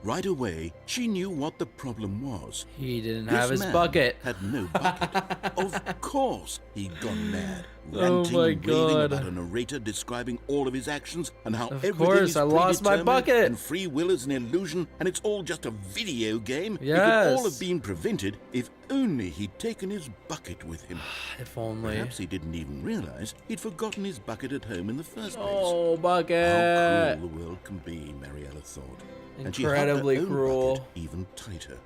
Right away, she knew what the problem was. He didn't This have his man bucket. had no bucket. Of course, he'd gone mad, Oh ranting, my raving God. about a narrator describing all of his actions and how Of everything course, is I lost my predetermined bucket. and free will is an illusion and it's all just a video game. It could Yes. all have been prevented if only he'd taken his bucket with him. If only. Perhaps he didn't even realize he'd forgotten his bucket at home in the first place. Oh, How bucket. cruel the world can be, Mariella thought. And she Incredibly hugged her own cruel. bucket even tighter.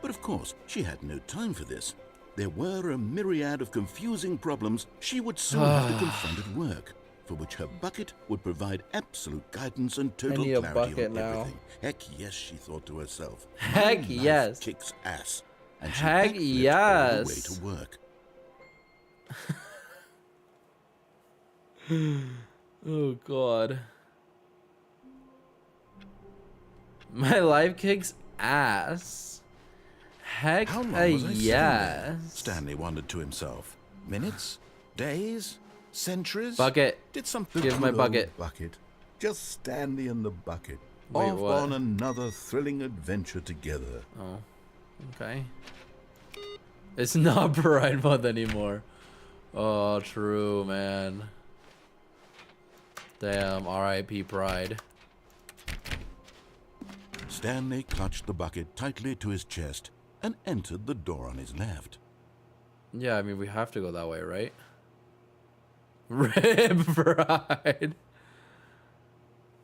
But of course, she had no time for this. There were a myriad of confusing problems she would soon have to confront at work, for which her bucket would provide absolute guidance and total need a clarity bucket on now. everything. Heck yes, she thought to herself. Heck My life yes. kicks ass. And she Heck backflipped all the way yes. to work. Oh god. My life kicks ass. Heck How long a was I sitting there? yes. Stanley wondered to himself. Minutes? Days? Centuries? Bucket. Did something Give good my old bucket. bucket. Just Stanley and the bucket. Wait, Off what? on another thrilling adventure together. Oh. Okay. It's not Pride Month anymore. Oh, true, man. Damn, R.I.P. Pride. Stanley clutched the bucket tightly to his chest and entered the door on his left. Yeah, I mean, we have to go that way, right? Rip Pride.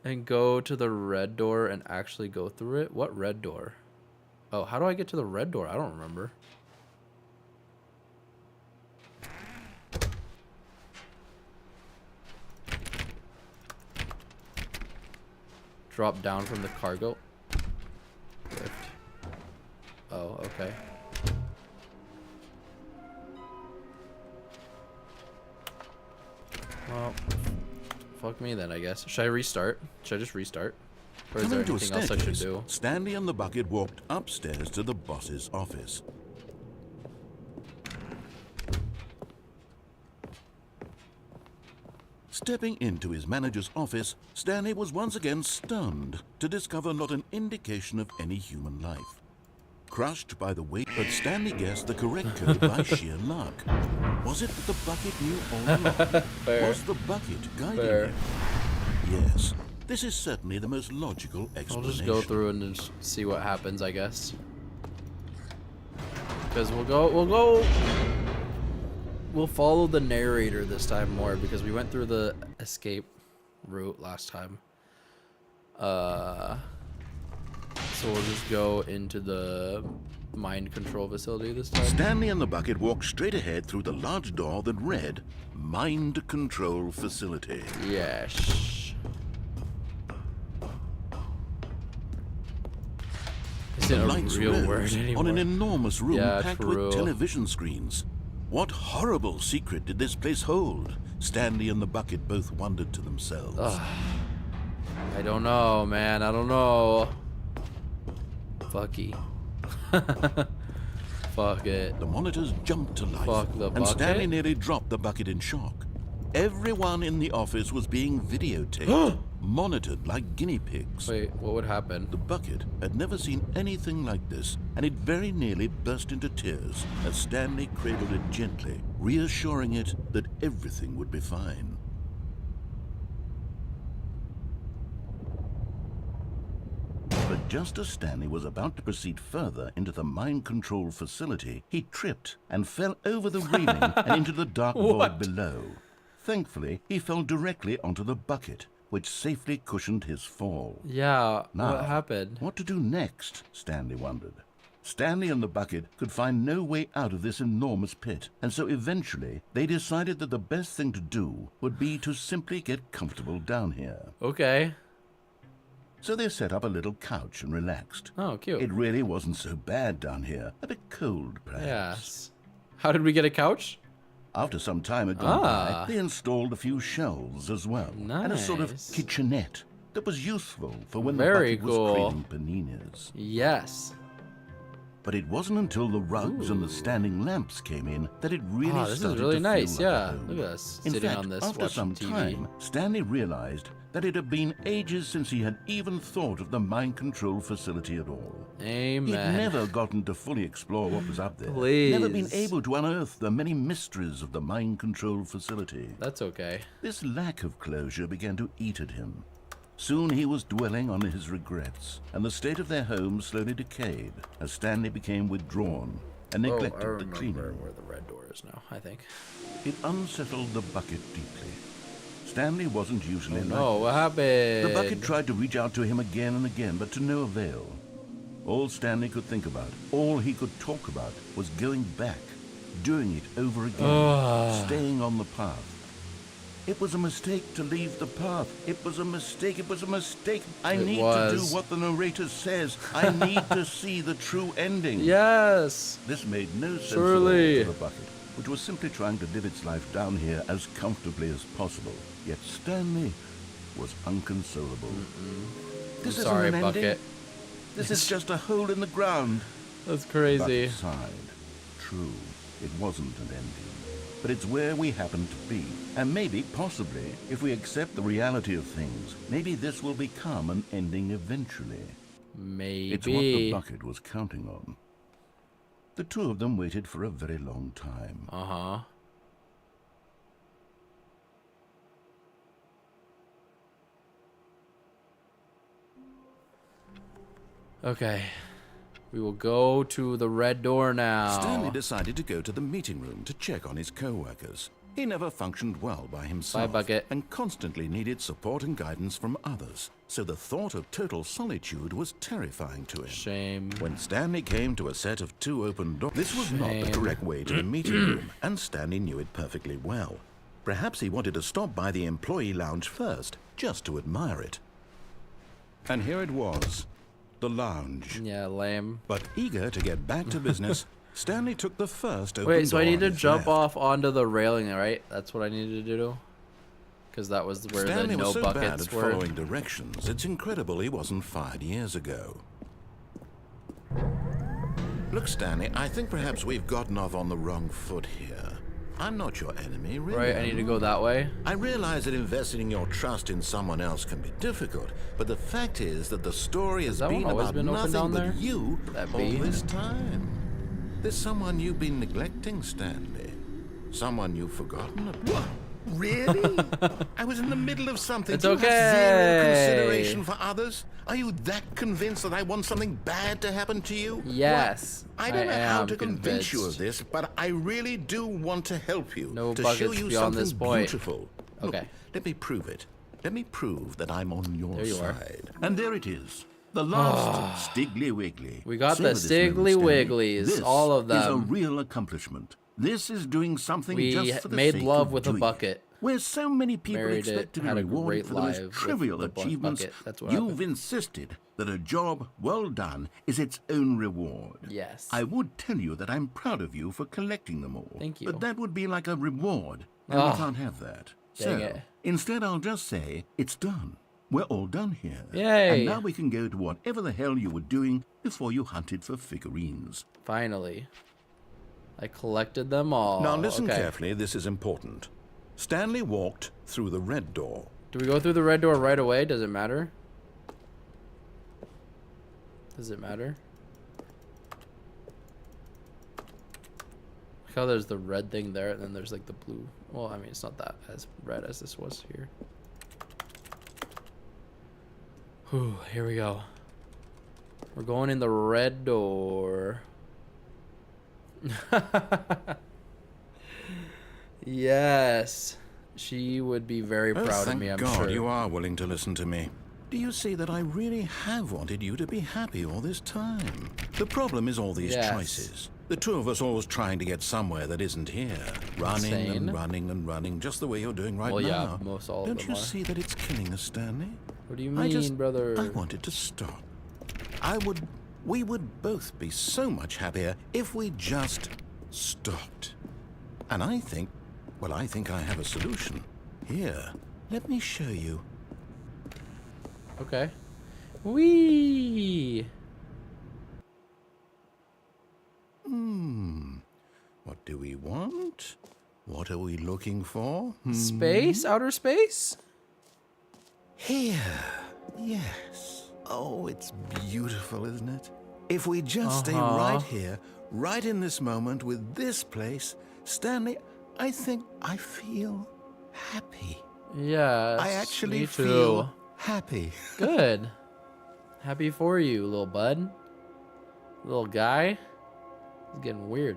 And go to the red door and actually go through it? What red door? Oh, how do I get to the red door? I don't remember. Drop down from the cargo. Lift. Oh, okay. Well, fuck me then, I guess. Should I restart? Should I just restart? Or is there Coming to a anything else I should staircase, do? Stanley and the bucket walked upstairs to the boss's office. Stepping into his manager's office, Stanley was once again stunned to discover not an indication of any human life. Crushed by the weight, but Stanley guessed the correct code by sheer luck. Was it that the bucket knew all along? Was the bucket guiding him? Yes, this is certainly the most logical I'll explanation. just go through and just see what happens, I guess. Because we'll follow the narrator this time more because we went through the escape route last time. So we'll just go into the mind control facility this time. Stanley and the bucket walked straight ahead through the large door that read Mind Control Facility. Yes. It's The in a lights real word rose anymore. on an enormous room Yeah, packed true. with television screens. What horrible secret did this place hold? Stanley and the bucket both wondered to themselves. I don't know, man. I don't know. Fucky. Fuck it. The monitors jumped to life, Fuck the and Stanley bucket? nearly dropped the bucket in shock. Everyone in the office was being videotaped, monitored like guinea pigs. Wait, what would happen? The bucket had never seen anything like this, and it very nearly burst into tears as Stanley cradled it gently, reassuring it that everything would be fine. But just as Stanley was about to proceed further into the mind control facility, he tripped and fell over the railing and into the dark void below. Thankfully, he fell directly onto the bucket, which safely cushioned his fall. Yeah, Now, what happened? What to do next? Stanley wondered. Stanley and the bucket could find no way out of this enormous pit, and so eventually they decided that the best thing to do would be to simply get comfortable down here. Okay. So they set up a little couch and relaxed. Oh, cute. It really wasn't so bad down here. A bit cold, perhaps. Yes. How did we get a couch? After some time had gone by, they installed a few shelves as well, and a sort of Nice. kitchenette that was useful for when Very the bucket cool. was craving paninis. Yes. But it wasn't until the rugs and the standing lamps came in that it really Oh, this started is really to nice. feel like a Yeah. home. Look at us In sitting fact, on this after watching some TV. time, Stanley realized that it had been ages since he had even thought of the mind control facility at all. Amen. He'd never gotten to fully explore what was up there. Please. Never been able to unearth the many mysteries of the mind control facility. That's okay. This lack of closure began to eat at him. Soon he was dwelling on his regrets, and the state of their home slowly decayed as Stanley became withdrawn and neglected I the remember cleaning room. where the red door is now, I think. It unsettled the bucket deeply. Stanley wasn't usually like No, what this. happened? The bucket tried to reach out to him again and again, but to no avail. All Stanley could think about, all he could talk about, was going back, doing it over again, staying on the path. It was a mistake to leave the path. It was a mistake. It was a mistake. I need to do what the narrator says. I need to see the true ending. Yes. This made no sense Surely. at all to the bucket, which was simply trying to live its life down here as comfortably as possible. Yet Stanley was unconsolable. This isn't Sorry, an ending. bucket. This is just a hole in the ground. That's crazy. Bucket sighed. True, it wasn't an ending. But it's where we happen to be. And maybe, possibly, if we accept the reality of things, maybe this will become an ending eventually. Maybe. It's what the bucket was counting on. The two of them waited for a very long time. Uh-huh. Okay. We will go to the red door now. Stanley decided to go to the meeting room to check on his co-workers. He never functioned well by himself Bucket. and constantly needed support and guidance from others, so the thought of total solitude was terrifying to him. Shame. When Stanley came to a set of two open doors, this was not the correct way to the meeting room, and Stanley knew it perfectly well. Perhaps he wanted to stop by the employee lounge first, just to admire it. And here it was, the lounge. Yeah, lame. But eager to get back to business, Stanley took the first open Wait, so door I need on to his jump left. off onto the railing, right? That's what I needed to do? because that was where Stanley the no was so bad buckets at were. following directions, it's incredible he wasn't fired years ago. Look, Stanley, I think perhaps we've gotten off on the wrong foot here. I'm not your enemy, really. Right, I need to go that way. I realize that investing your trust in someone else can be difficult, but the fact is that the story has that one been always about been open nothing down but there? you That all bee? this time. There's someone you've been neglecting, Stanley. Someone you've forgotten about. What? Really? I was in the middle of something. It's Do you have zero okay. consideration for others? Are you that convinced that I want something bad to happen to you? Yes, Well, I don't know how am to convince you of convinced. this, but I really do want to help you. No to show buckets you beyond something this point. beautiful. Look, Okay. let me prove it. Let me prove that I'm on your There you are. side. And there it is. The last Stiggly Wiggly. We got Savor the this Stiggly moment, Stanley. Wigglies, This all of is a them. real accomplishment. This is doing something We just for the made sake love of with a doing bucket. it. Where so many people Married expect it, to be had a rewarded great for the life most with trivial the achievements, bucket. That's what you've happened. insisted that a job well done is its own reward. Yes. I would tell you that I'm proud of you for collecting them all. Thank you. But that would be like a reward, and Oh, we can't have that. dang So, it. instead I'll just say, it's done. We're all done here. Yay. And now we can go to whatever the hell you were doing before you hunted for figurines. Finally. I collected them all. Now listen Okay. carefully, this is important. Stanley walked through the red door. Do we go through the red door right away? Does it matter? Does it matter? Look how there's the red thing there, and then there's like the blue. Well, I mean, it's not that as red as this was here. Whew, here we go. We're going in the red door. Yes. She would be very Oh, proud of thank me, I'm God sure. you are willing to listen to me. Do you see that I really have wanted you to be happy all this time? The problem is all these Yes. choices. The two of us always trying to get somewhere that isn't here. Running Insane. and running and running, just the way you're doing right Well, yeah, now. most all of Don't them you are. see that it's killing us, Stanley? What do you mean, brother? I wanted to stop. We would both be so much happier if we just stopped. And I think I have a solution. Here, let me show you. Okay. Whee! What do we want? What are we looking for? Space? Outer space? Here. Yes. Oh, it's beautiful, isn't it? If we just stay right here, right in this moment with this place, Stanley, I think I feel happy. Yes. I actually me too. feel happy. Good. Happy for you, little bud. Little guy. It's getting weird.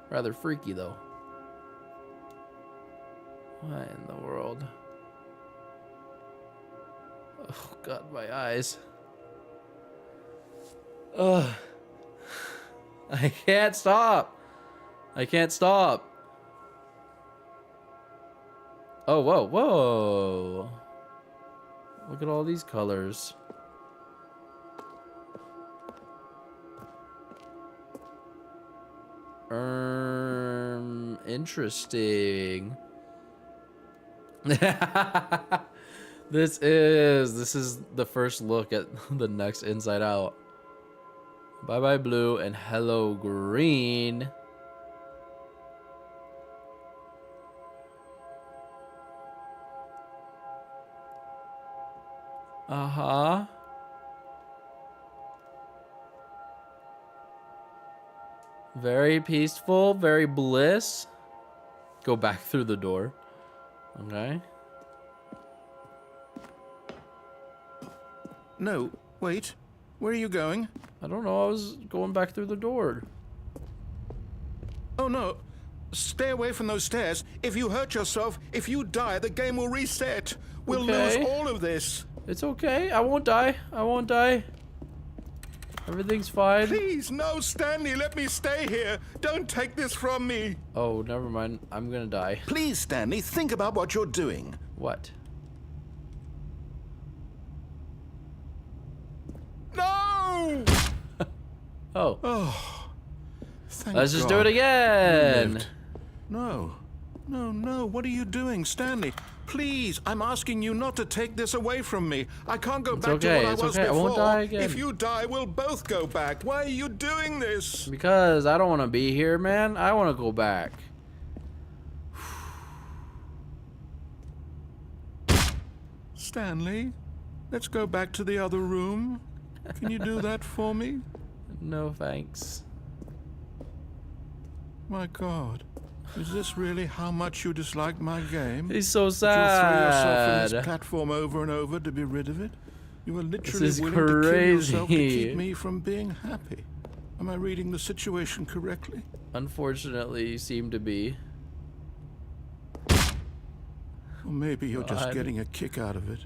Rather freaky, though. What in the world? Oh, God, my eyes. Ugh. I can't stop. I can't stop. Oh, whoa, whoa. Look at all these colors. Interesting. This is the first look at the next Inside Out. Bye bye blue and hello green. Uh-huh. Very peaceful, very bliss. Go back through the door. Okay. No, wait. Where are you going? I don't know. I was going back through the door. Oh, no. Stay away from those stairs. If you hurt yourself, if you die, the game will reset. We'll lose Okay. all of this. It's okay. I won't die. I won't die. Everything's fine. Please, no, Stanley, let me stay here. Don't take this from me. Oh, never mind. I'm gonna die. Please, Stanley, think about what you're doing. What? No! Oh. Thank Let's just do God. it again. You lived. No. No, no. What are you doing, Stanley? please, I'm asking you not to take this away from me. I can't go It's back okay, to what it's I was okay. I before. won't die again. If you die, we'll both go back. Why are you doing this? Because I don't want to be here, man. I want to go back. Stanley, let's go back to the other room. Can you do that for me? No thanks. My God. Is this really how much you dislike my game? He's so That you'll throw yourself in sad. this platform over and over to be rid of it? You are literally is willing to kill yourself to crazy. keep me from being happy. Am I reading the situation correctly? Unfortunately, you seem to be. Or maybe you're just God. getting a kick out of it.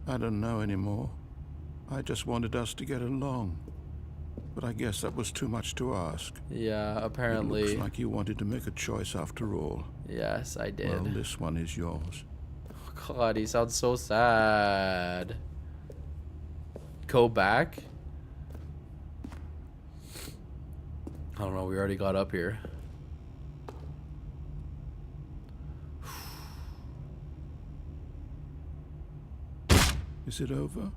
I don't know anymore. I just wanted us to get along. But I guess that was too much to ask. Yeah, It apparently. looks like you wanted to make a choice after all. Yes, I did. Well, this one is yours. God, he sounds so sad. Go back? I don't know, we already got up here. Is it over?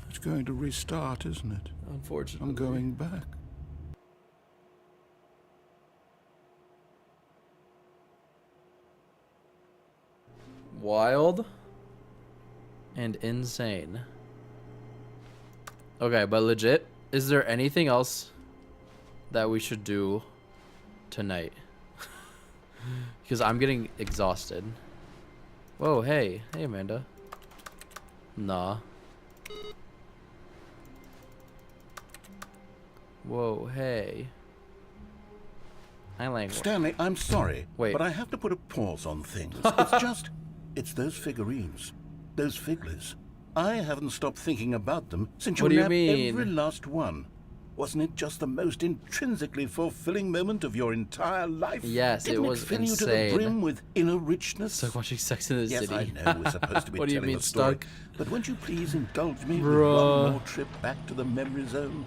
It's going to restart, isn't it? Unfortunately. I'm going back. Wild and insane. Okay, but legit, is there anything else that we should do tonight? Because I'm getting exhausted. Whoa, hey. Hey, Amanda. Nah. Whoa, hey. I like. Stanley, I'm sorry, Wait. but I have to put a pause on things. It's those figurines, those figglers. I haven't stopped thinking about them since What do you nabbed mean? every last one. Wasn't it just the most intrinsically fulfilling moment of your entire life? Yes, it Didn't was fill you to insane. the brim with inner richness? It's like watching Sex in the Yes, City. I know we're supposed to be What do you telling mean, a story, stuck? but won't you please indulge me with Bruh. one more trip back to the memory zone?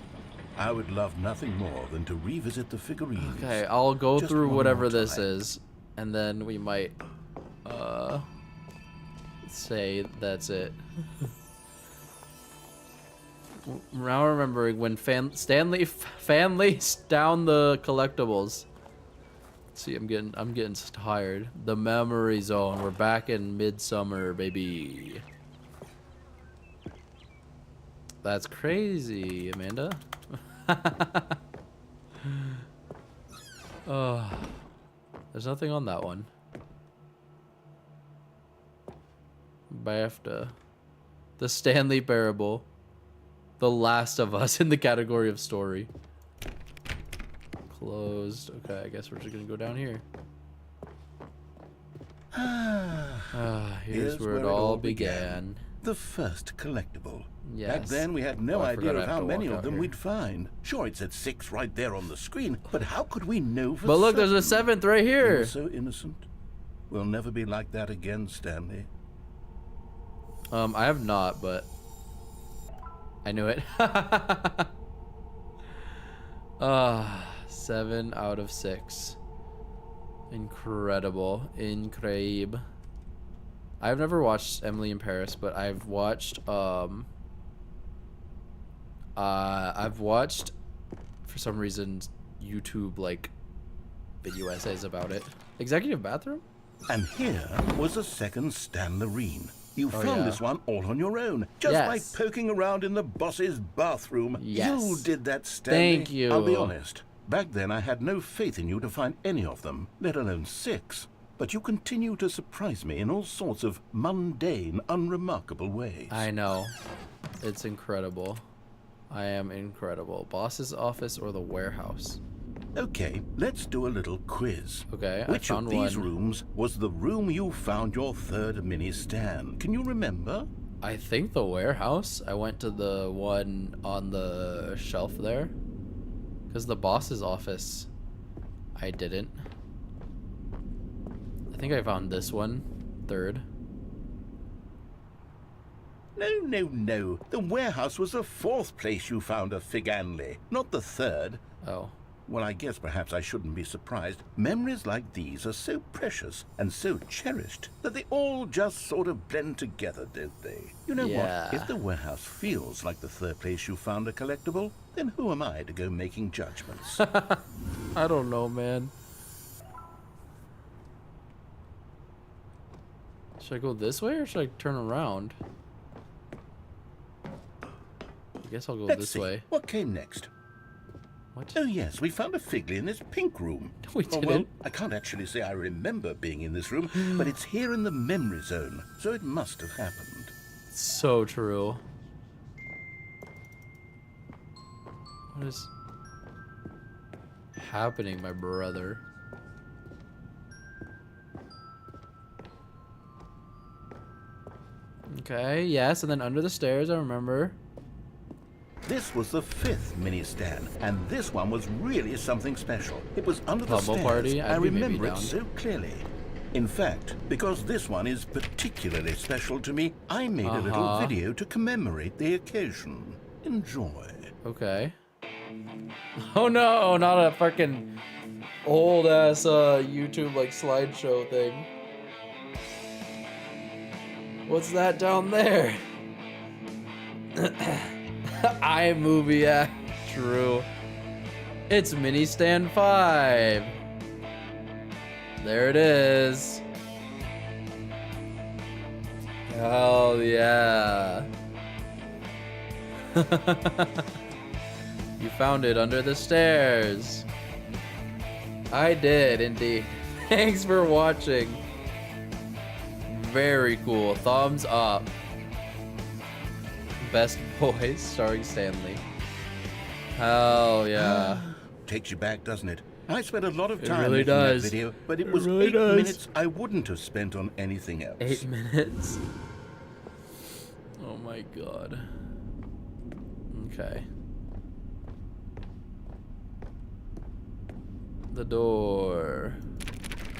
I would love nothing more than to revisit the figurines. Okay, I'll go Just through one whatever more this time. is, and then we might, say that's it. Now remembering when Stanley down the collectibles. See, I'm getting tired. The memory zone. We're back in midsummer, baby. That's crazy, Amanda. Oh, there's nothing on that one. BAFTA. The Stanley Parable. The Last of Us in the category of story. Closed. Okay, I guess we're just gonna go down here. Here's where it all began. The first collectible. Yes. Back then, we had no Oh, I idea forgot I of have how to many walk of out them here. we'd find. Sure, it said 6 right there on the screen, but how could we know for But look, there's a certain? 7th right You here. were so innocent. We'll never be like that again, Stanley. I have not, but I knew it. 7 out of 6. Incredible. Incredible. I've never watched Emily in Paris, but I've watched for some reason YouTube like video essays about it. Executive Bathroom? And here was a second Stanlerine. You found yeah. this one all on your own, just Yes. by poking around in the boss's bathroom. Yes. You did that, Stanley. Thank you. I'll be honest. Back then, I had no faith in you to find any of them, let alone 6. But you continue to surprise me in all sorts of mundane, unremarkable ways. I know. It's incredible. I am incredible. Boss's office or the warehouse? Okay, let's do a little quiz. Okay, Which I found of these one. rooms was the room you found your third mini Stan? Can you remember? I think the warehouse. I went to the one on the shelf there. Because the boss's office, I didn't. I think I found this one, third. No. The warehouse was the 4th place you found a Figanley, not the 3rd. Oh. well, I guess perhaps I shouldn't be surprised. Memories like these are so precious and so cherished that they all just sort of blend together, don't they? You know Yeah. what? If the warehouse feels like the third place you found a collectible, then who am I to go making judgments? I don't know, man. Should I go this way or should I turn around? I guess I'll go Let's this see. way. What came next? What? Oh, yes, we found a Figley in this pink room. We Oh, well, didn't. I can't actually say I remember being in this room, but it's here in the memory zone, so it must have happened. So true. What is happening, my brother? Okay, yes, and then under the stairs, I remember. This was the 5th mini stand, and this one was really something special. It was under the Bumble stairs. party? I I'd be maybe remember it down. so clearly. In fact, because this one is particularly special to me, I made a little video to commemorate the occasion. Enjoy. Okay. Oh no, not a fucking old ass YouTube like slideshow thing. What's that down there? iMovie, yeah, true. It's Mini Stand 5. There it is. Hell yeah. You found it under the stairs. I did indeed. Thanks for watching. Very cool. Thumbs up. Best Boys starring Stanley. Hell yeah. Takes you back, doesn't it? I spent a lot of It time really making does. that video, but it It was really 8 does. minutes I wouldn't have spent on anything else. 8 minutes. Oh my god. Okay. The door.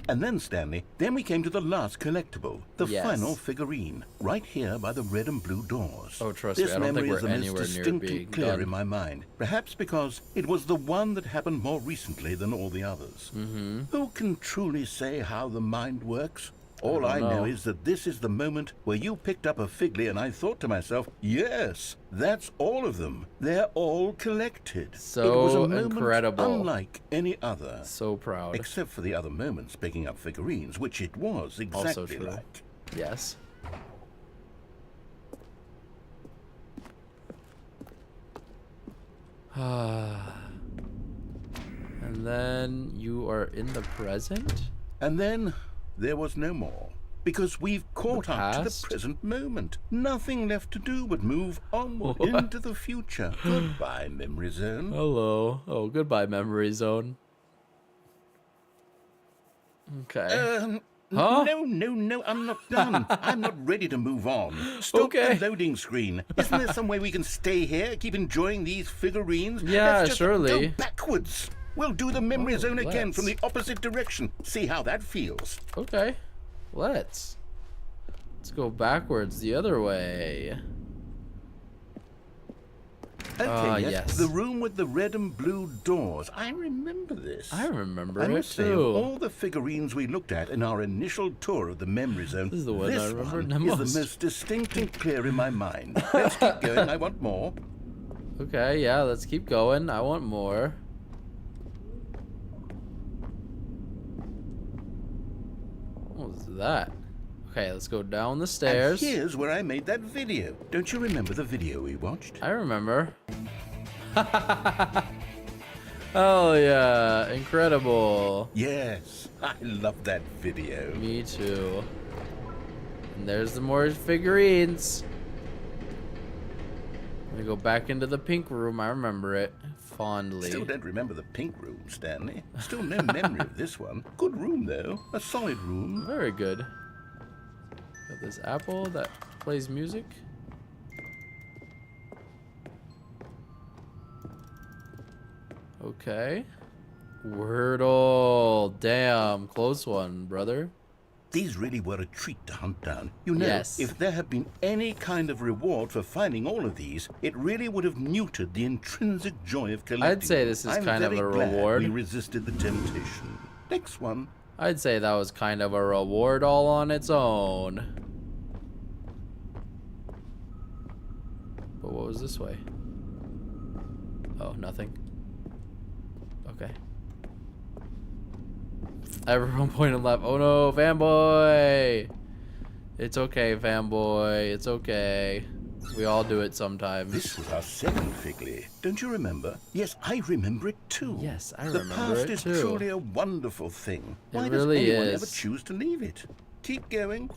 And then, Stanley, then we came to the last collectible, the Yes. final figurine, right here by the red and blue doors. Oh, trust me, this I don't think memory we're is the most anywhere near distinct being and clear done. in my mind, perhaps because it was the one that happened more recently than all the others. Mm-hmm. Who can truly say how the mind works? All I know is that this is the moment where you picked up a Figley and I thought to myself, yes, that's all of them. They're all collected. So it was a moment incredible. unlike any other. So proud. Except for the other moments picking up figurines, which it was Also exactly true. like. Yes. And then you are in the present? And then there was no more. Because we've caught up to the past? present moment. Nothing left to do but move onward What? into the future. Goodbye, memory zone. Hello. Oh, goodbye, memory zone. Okay. Huh? No, I'm not done. I'm not ready to move on. Stop Okay. the loading screen. Isn't there some way we can stay here, keep enjoying these figurines? Yeah, Let's just surely. go backwards. We'll do the memory Oh, zone again from the let's. opposite direction. See how that feels. Okay. Let's go backwards the other way. Okay, yes. The room with the red and blue doors. I remember this. I remember I it must say, of too. all the figurines we looked at in our initial tour of the memory zone, This is the one I remember one the is most. the most distinct and clear in my mind. Let's keep going. I want more. Okay, yeah, let's keep going. I want more. What was that? Okay, let's go down the stairs. And here's where I made that video. Don't you remember the video we watched? I remember. Oh yeah, incredible. Yes, I love that video. Me too. And there's the more figurines. I'm gonna go back into the pink room. I remember it fondly. Still don't remember the pink room, Stanley. Still no memory of this one. Good room, though. A solid room. Very good. Got this apple that plays music. Okay. Wordle. Damn, close one, brother. These really were a treat to hunt down. You know, Yes. if there had been any kind of reward for finding all of these, it really would have neutered the intrinsic joy of collecting. I'd say this is I'm kind of very a glad reward. we resisted the temptation. Next one. I'd say that was kind of a reward all on its own. But what was this way? Oh, nothing. Okay. Everyone pointed left. Oh no, fanboy! It's okay, fanboy. It's okay. We all do it sometimes. This was our second Figley. Don't you remember? Yes, I remember it too. Yes, I the remember past it is too. truly a wonderful thing. It Why really does anyone is. ever choose to leave it? Keep going.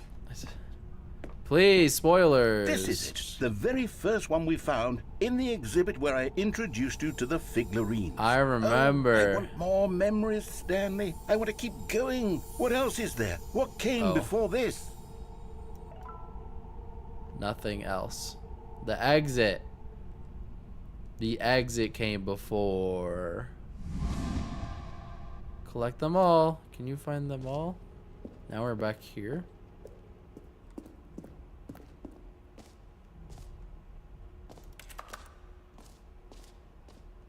Please, spoilers. This is it. The very first one we found in the exhibit where I introduced you to the figurines. I remember. I want more memories, Stanley. I want to keep going. What else is there? What came before this? Nothing else. The exit. The exit came before. Collect them all. Can you find them all? Now we're back here.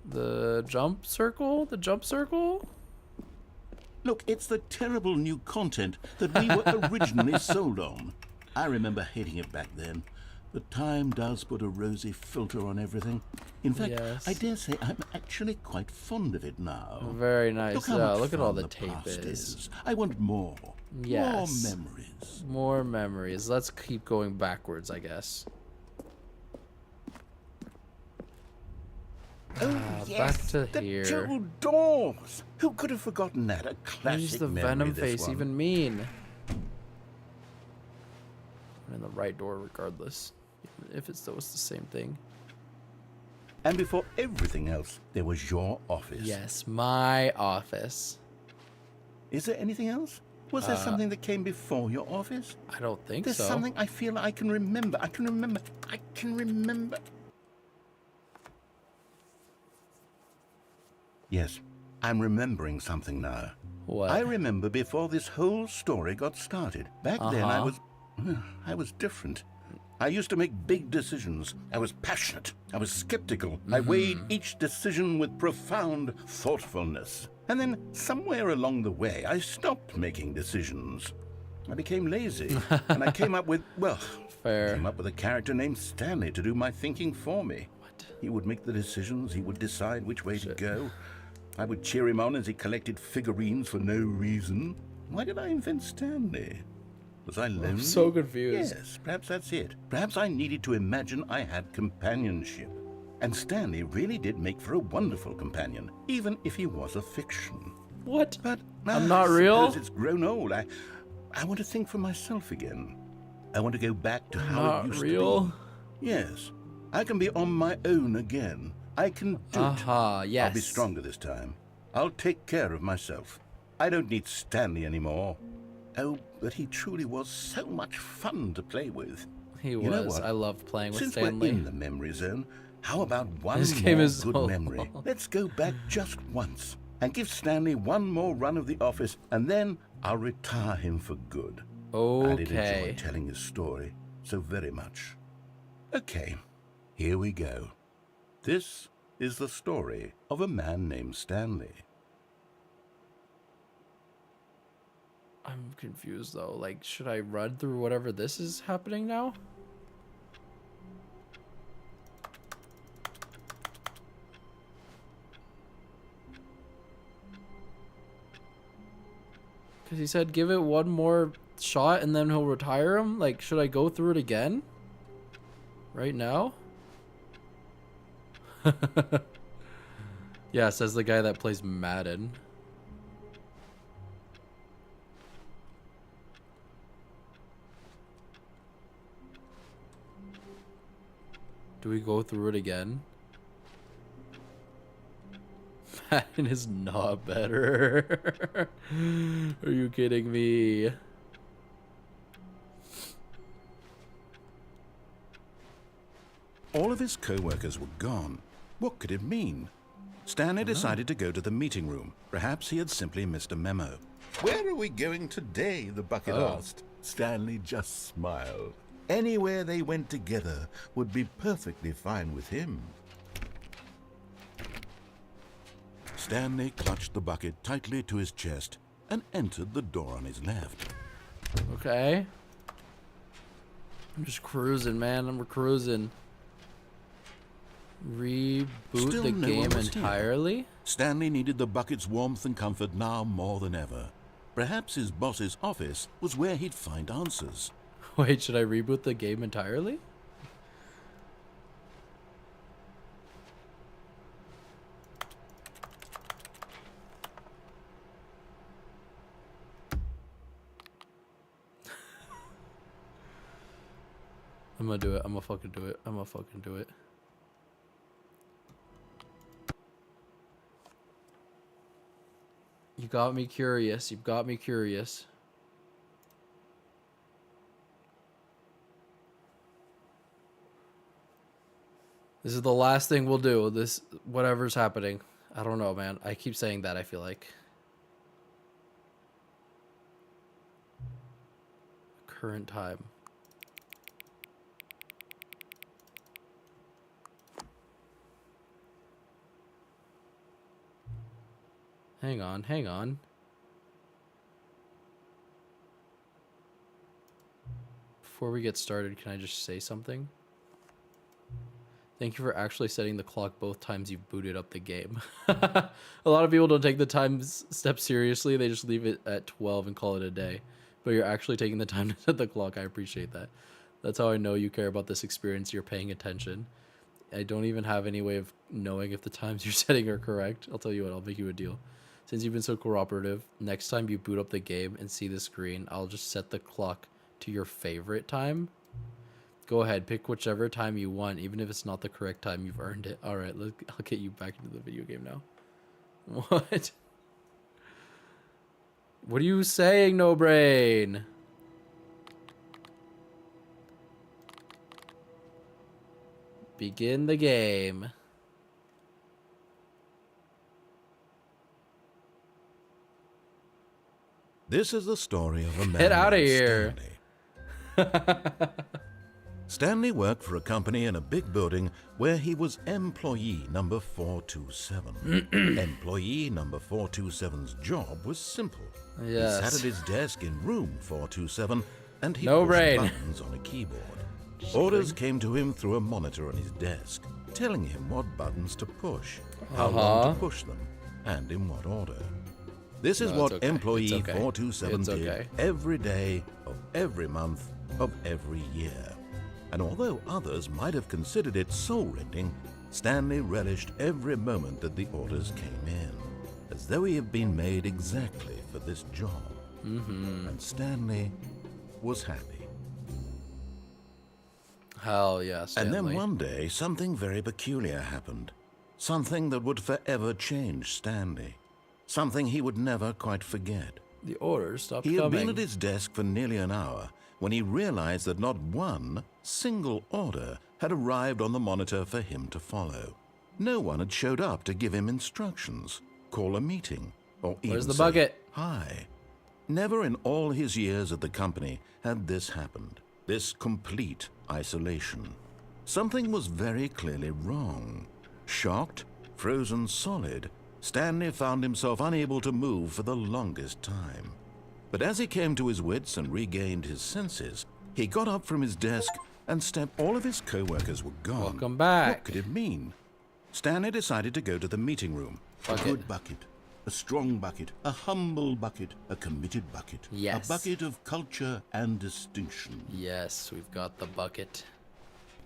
The jump circle? The jump circle? Look, it's the terrible new content that we were originally sold on. I remember hating it back then. But time does put a rosy filter on everything. In fact, Yes. I dare say I'm actually quite fond of it now. Very nice. Look how Yeah, much look at all fun the tape past is. I want more. Yes. More memories. More memories. Let's keep going backwards, I guess. Back to the here. two doors. Who could have forgotten that? A What classic does the memory, venom this face one. even mean? I'm in the right door regardless. Even if it's the same thing. And before everything else, there was your office. Yes, my office. Is there anything else? Was there something that came before your office? I don't think There's so. something I feel I can remember. I can remember. Yes, I'm remembering something now. What? I remember before this whole story got started. Back then I was different. I used to make big decisions. I was passionate. I was skeptical. I weighed each decision with profound thoughtfulness. And then somewhere along the way, I stopped making decisions. I became lazy. And I came up with, Fair. came up with a character named Stanley to do my thinking for me. What? He would make the decisions. He would decide which way to go. I would cheer him on as he collected figurines for no reason. Why did I invent Stanley? Was I lonely? I'm so confused. Yes, perhaps that's it. Perhaps I needed to imagine I had companionship. And Stanley really did make for a wonderful companion, even if he was a fiction. What? But I'm not I real? suppose it's grown old. I want to think for myself again. I want to go back to how Not it used real? to be. Yes, I can be on my own again. I can do it. Yes. I'll be stronger this time. I'll take care of myself. I don't need Stanley anymore. Oh, but he truly was so much fun to play with. He You know was. what? I loved playing with Since Stanley. we're in the memory zone, how about one This more game is good so memory? long. Let's go back just once and give Stanley one more run of the office, and then I'll retire him for good. I did Okay. enjoy telling his story so very much. Okay, here we go. This is the story of a man named Stanley. I'm confused though. Like, should I run through whatever this is happening now? Because he said give it one more shot and then he'll retire him. Like, should I go through it again? Right now? Yeah, says the guy that plays Madden. Do we go through it again? Madden is not better. Are you kidding me? All of his co-workers were gone. What could it mean? Stanley decided to go to the meeting room. Perhaps he had simply missed a memo. Where are we going today? The bucket asked. Stanley just smiled. Anywhere they went together would be perfectly fine with him. Stanley clutched the bucket tightly to his chest and entered the door on his left. Okay. I'm just cruising, man. I'm cruising. Reboot Still the no game one was here. entirely? Stanley needed the bucket's warmth and comfort now more than ever. Perhaps his boss's office was where he'd find answers. Wait, should I reboot the game entirely? I'm gonna do it. I'm gonna fucking do it. I'm gonna fucking do it. You got me curious. You've got me curious. This is the last thing we'll do. This, whatever's happening. I don't know, man. I keep saying that, I feel like. Current time. Hang on, hang on. Before we get started, can I just say something? Thank you for actually setting the clock both times you booted up the game. A lot of people don't take the time step seriously. They just leave it at 12 and call it a day. But you're actually taking the time to set the clock. I appreciate that. That's how I know you care about this experience. You're paying attention. I don't even have any way of knowing if the times you're setting are correct. I'll tell you what, I'll make you a deal. Since you've been so cooperative, next time you boot up the game and see the screen, I'll just set the clock to your favorite time. Go ahead, pick whichever time you want, even if it's not the correct time. You've earned it. All right, I'll get you back into the video game now. What? What are you saying, no brain? Begin the game. This is the story of a man Get outta named here. Stanley. Stanley worked for a company in a big building where he was employee number 427. Employee number 427's job was simple. Yes. He sat at his desk in room 427 and he No pushed brain. buttons on a keyboard. Orders came to him through a monitor on his desk, telling him what buttons to push, how long to push them, and in what order. This is No, what it's okay. employee It's okay. 427 It's did okay. every day of every month of every year. And although others might have considered it soul-rending, Stanley relished every moment that the orders came in, as though he had been made exactly for this job. And Stanley was happy. Hell yeah, Stanley. And then one day, something very peculiar happened. Something that would forever change Stanley. Something he would never quite forget. The orders stopped He had coming. been at his desk for nearly an hour when he realized that not one single order had arrived on the monitor for him to follow. No one had showed up to give him instructions, call a meeting, or even Where's the say bucket? hi. Never in all his years at the company had this happened, this complete isolation. Something was very clearly wrong. Shocked, frozen solid, Stanley found himself unable to move for the longest time. But as he came to his wits and regained his senses, he got up from his desk and stepped. All of his co-workers were gone. Welcome back. What could it mean? Stanley decided to go to the meeting room. Bucket. A good bucket, a strong bucket, a humble bucket, a committed bucket. Yes. A bucket of culture and distinction. Yes, we've got the bucket.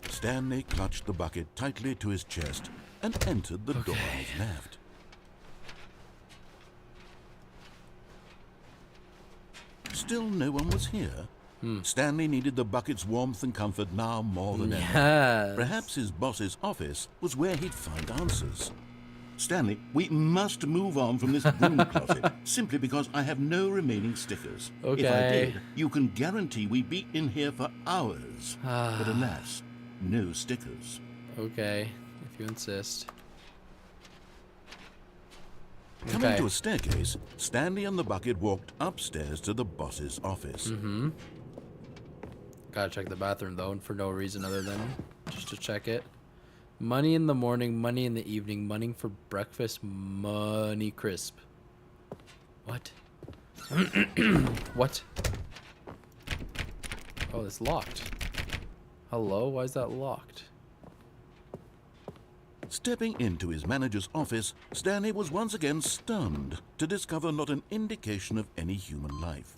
Stanley clutched the bucket tightly to his chest and entered the door on his left. Still no one was here. Stanley needed the bucket's warmth and comfort now more than ever. Yes. Perhaps his boss's office was where he'd find answers. Stanley, we must move on from this broom closet, simply because I have no remaining stickers. If I Okay. did, you can guarantee we'd be in here for hours. But alas, no stickers. Okay, if you insist. Coming Okay. to a staircase, Stanley and the bucket walked upstairs to the boss's office. Gotta check the bathroom though, for no reason other than just to check it. Money in the morning, money in the evening, money for breakfast, money crisp. What? What? Oh, it's locked. Hello? Why is that locked? Stepping into his manager's office, Stanley was once again stunned to discover not an indication of any human life.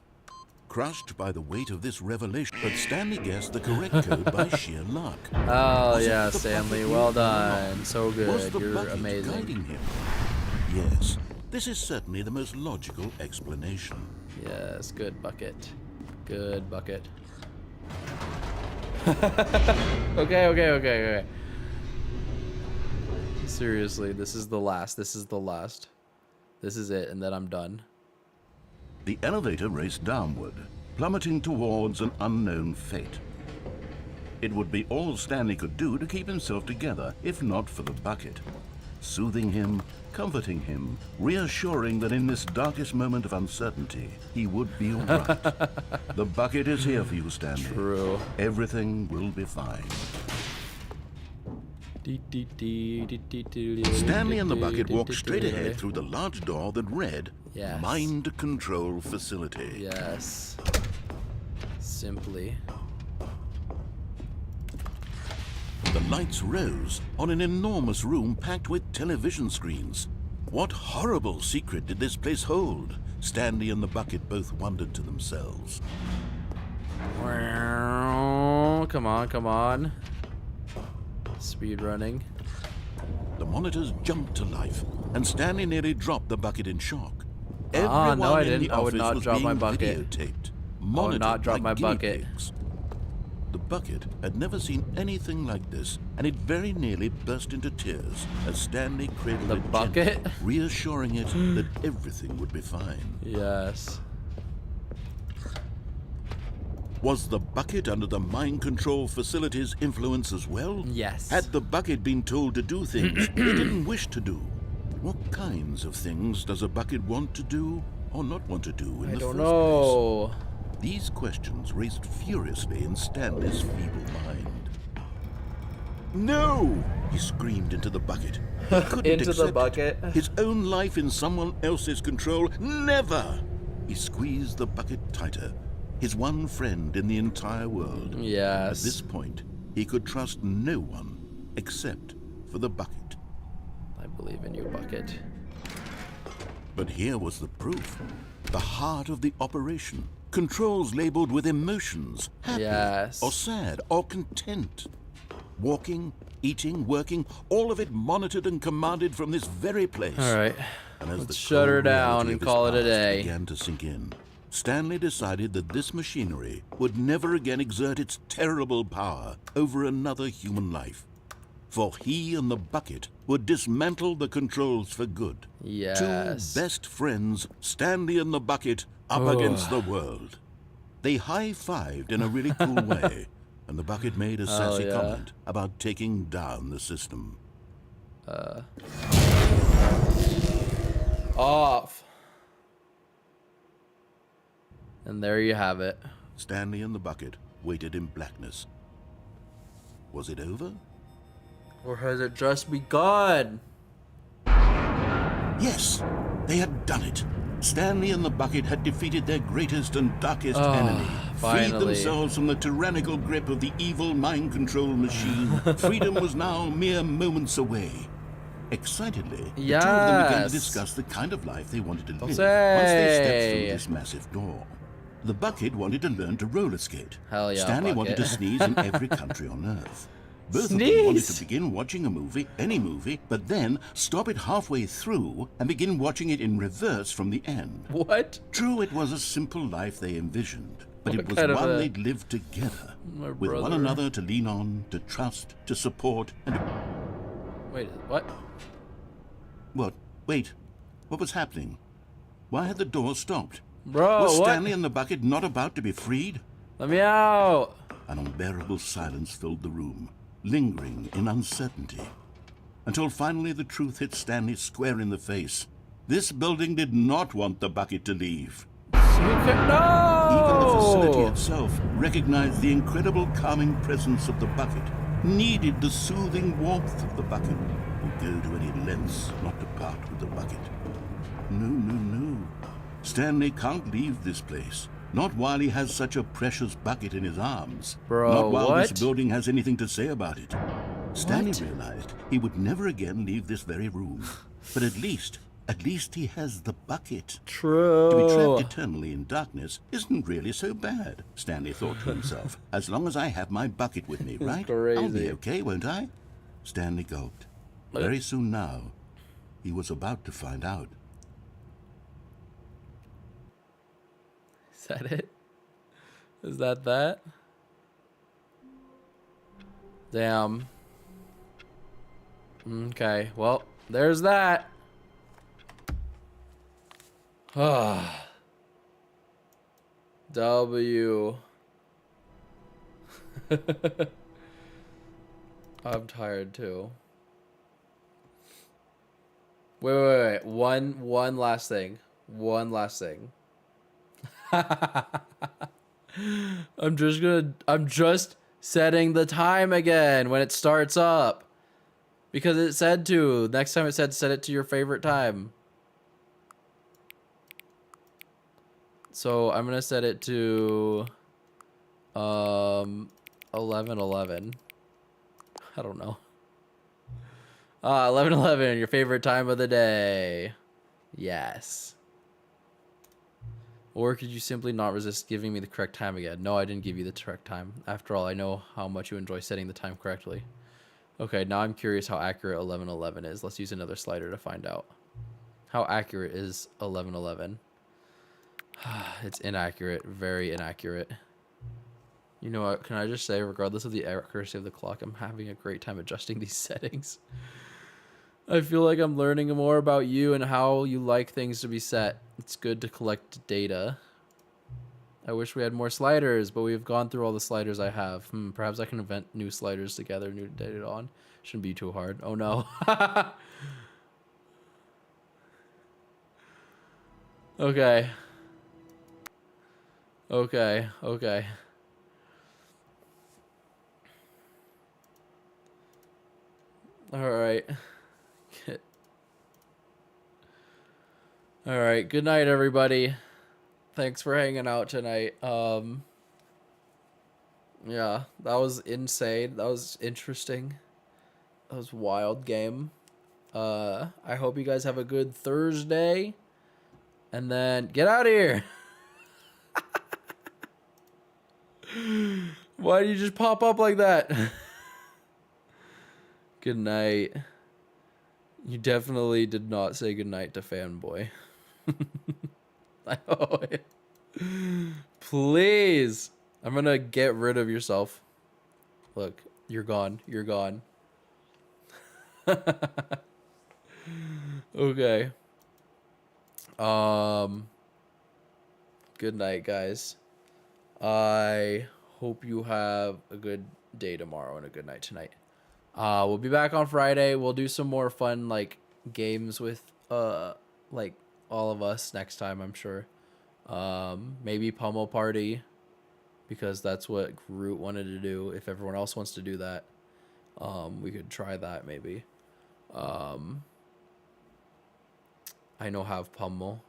Crushed by the weight of this revelation, but Stanley guessed the correct code by sheer luck. Oh, Was it yeah, the Stanley. bucket Well leading him done. along? So Was good. the You're bucket amazing. guiding him? Yes, this is certainly the most logical explanation. Yes, good bucket. Good bucket. Okay. Seriously, this is the last. This is the last. This is it, and then I'm done. The elevator raced downward, plummeting towards an unknown fate. It would be all Stanley could do to keep himself together, if not for the bucket. Soothing him, comforting him, reassuring that in this darkest moment of uncertainty, he would be all right. The bucket is here for you, Stanley. True. Everything will be fine. Stanley and the bucket walked straight ahead through the large door that read, Yes. Mind Control Facility. Yes. Simply. The lights rose on an enormous room packed with television screens. What horrible secret did this place hold? Stanley and the bucket both wondered to themselves. Come on. Speed running. The monitors jumped to life, and Stanley nearly dropped the bucket in shock. No, Everyone I in didn't. the I would office not was drop my being bucket. videotaped, I would monitored not drop like my guinea bucket. pigs. The bucket had never seen anything like this, and it very nearly burst into tears as Stanley cradled The it bucket? gently, reassuring it that everything would be fine. Yes. Was the bucket under the mind control facility's influence as well? Yes. Had the bucket been told to do things it didn't wish to do? What kinds of things does a bucket want to do or not want to do in I the don't first know. place? These questions raced furiously in Stanley's feeble mind. No! He screamed into the bucket. He couldn't Into the accept bucket? it. His own life in someone else's control? Never! He squeezed the bucket tighter. His one friend in the entire world. Yes. At this point, he could trust no one except for the bucket. I believe in you, bucket. But here was the proof. The heart of the operation. Controls labeled with emotions. Happy Yes. or sad or content. Walking, eating, working, all of it monitored and commanded from this very place. All right. And as Let's the shut her cold down reality and of his call it a past day. began to sink in, Stanley decided that this machinery would never again exert its terrible power over another human life. For he and the bucket would dismantle the controls for good. Yes. Two best friends, Stanley and the bucket, up against the world. They high-fived in a really cool way, and the bucket made a sassy yeah. comment about taking down the system. Off. And there you have it. Stanley and the bucket waited in blackness. Was it over? Or has it just begun? Yes, they had done it. Stanley and the bucket had defeated their greatest and darkest enemy. Freed finally. themselves from the tyrannical grip of the evil mind control machine. Freedom was now mere moments away. Excitedly, the two of them began to Yes. discuss the kind of life they wanted to live once Say. they stepped through this massive door. The bucket wanted to learn to roller skate. Hell yeah, Stanley wanted to bucket. sneeze in every country on Earth. Both of them wanted Sneeze? to begin watching a movie, any movie, but then stop it halfway through and begin watching it in reverse from the end. What? True, it was a simple life they envisioned, but What it was kind of one a- they'd lived together, My with one brother. another to lean on, to trust, to support, and to... Wait, what? What? Wait, what was happening? Why had the door stopped? Bro, was what? Stanley and the bucket not about to be freed? Let me out. An unbearable silence filled the room, lingering in uncertainty, until finally the truth hit Stanley square in the face. This building did not want the bucket to leave. No! Even the facility itself recognized the incredible calming presence of the bucket, needed the soothing warmth of the bucket, would go to any lengths not to part with the bucket. No, no, no. Stanley can't leave this place. Not while he has such a precious bucket in his arms. Bro, not while what? this building has anything to say about it. Stanley realized he would never again leave this very room. But at least he has the bucket. True. To be trapped eternally in darkness isn't really so bad, Stanley thought to himself. As long as I have my bucket with me, right? I'll be okay, won't I? Stanley gulped. Very soon now, he was about to find out. Is that it? Is that? Damn. Okay, well, there's that. W. I'm tired too. Wait. One last thing. I'm just setting the time again when it starts up. Because it said to. Next time it said set it to your favorite time. So I'm gonna set it to 11:11. I don't know. 11:11, your favorite time of the day. Yes. Or could you simply not resist giving me the correct time again? No, I didn't give you the correct time. After all, I know how much you enjoy setting the time correctly. Okay, now I'm curious how accurate 11:11 is. Let's use another slider to find out. How accurate is 11:11? It's inaccurate. Very inaccurate. You know what? Can I just say, regardless of the accuracy of the clock, I'm having a great time adjusting these settings. I feel like I'm learning more about you and how you like things to be set. It's good to collect data. I wish we had more sliders, but we've gone through all the sliders I have. Perhaps I can invent new sliders together, new data on. Shouldn't be too hard. Oh no. Okay. Alright. Alright, good night everybody. Thanks for hanging out tonight. Yeah, that was insane. That was interesting. That was a wild game. I hope you guys have a good Thursday. And then get out of here. Why do you just pop up like that? Good night. You definitely did not say good night to Fanboy. I know it. Please. I'm gonna get rid of yourself. Look, you're gone. You're gone. Okay. Good night, guys. I hope you have a good day tomorrow and a good night tonight. We'll be back on Friday. We'll do some more fun like games with like all of us next time, I'm sure. Maybe Pummel Party, because that's what Groot wanted to do. If everyone else wants to do that, we could try that maybe. I know have Pummel.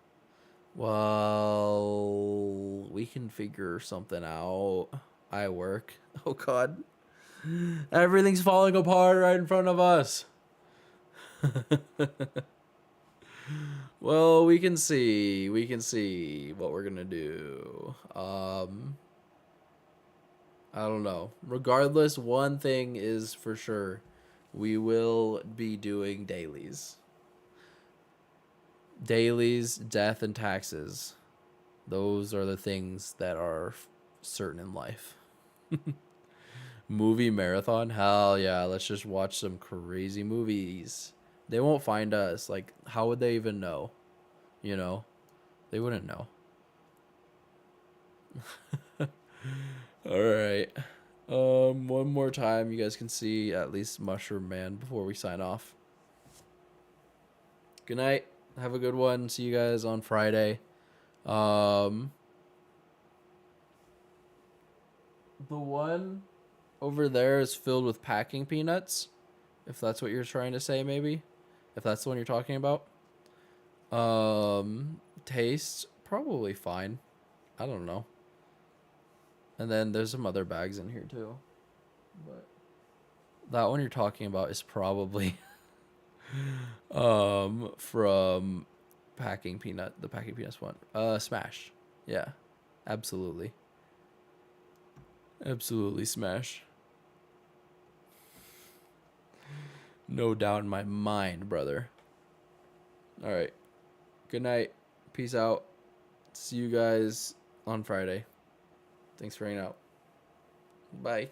Well, we can figure something out. I work. Oh God. Everything's falling apart right in front of us. Well, we can see what we're gonna do. I don't know. Regardless, one thing is for sure. We will be doing dailies. Dailies, death, and taxes. Those are the things that are certain in life. Movie marathon? Hell yeah, let's just watch some crazy movies. They won't find us. Like, how would they even know? You know? They wouldn't know. Alright. One more time, you guys can see at least Mushroom Man before we sign off. Good night. Have a good one. See you guys on Friday. The one over there is filled with packing peanuts. If that's what you're trying to say, maybe. If that's the one you're talking about. Tastes probably fine. I don't know. And then there's some other bags in here too. But that one you're talking about is probably from the packing peanuts one. Smash. Yeah. Absolutely. Absolutely smash. No doubt in my mind, brother. All right. Good night. Peace out. See you guys on Friday. Thanks for hanging out. Bye.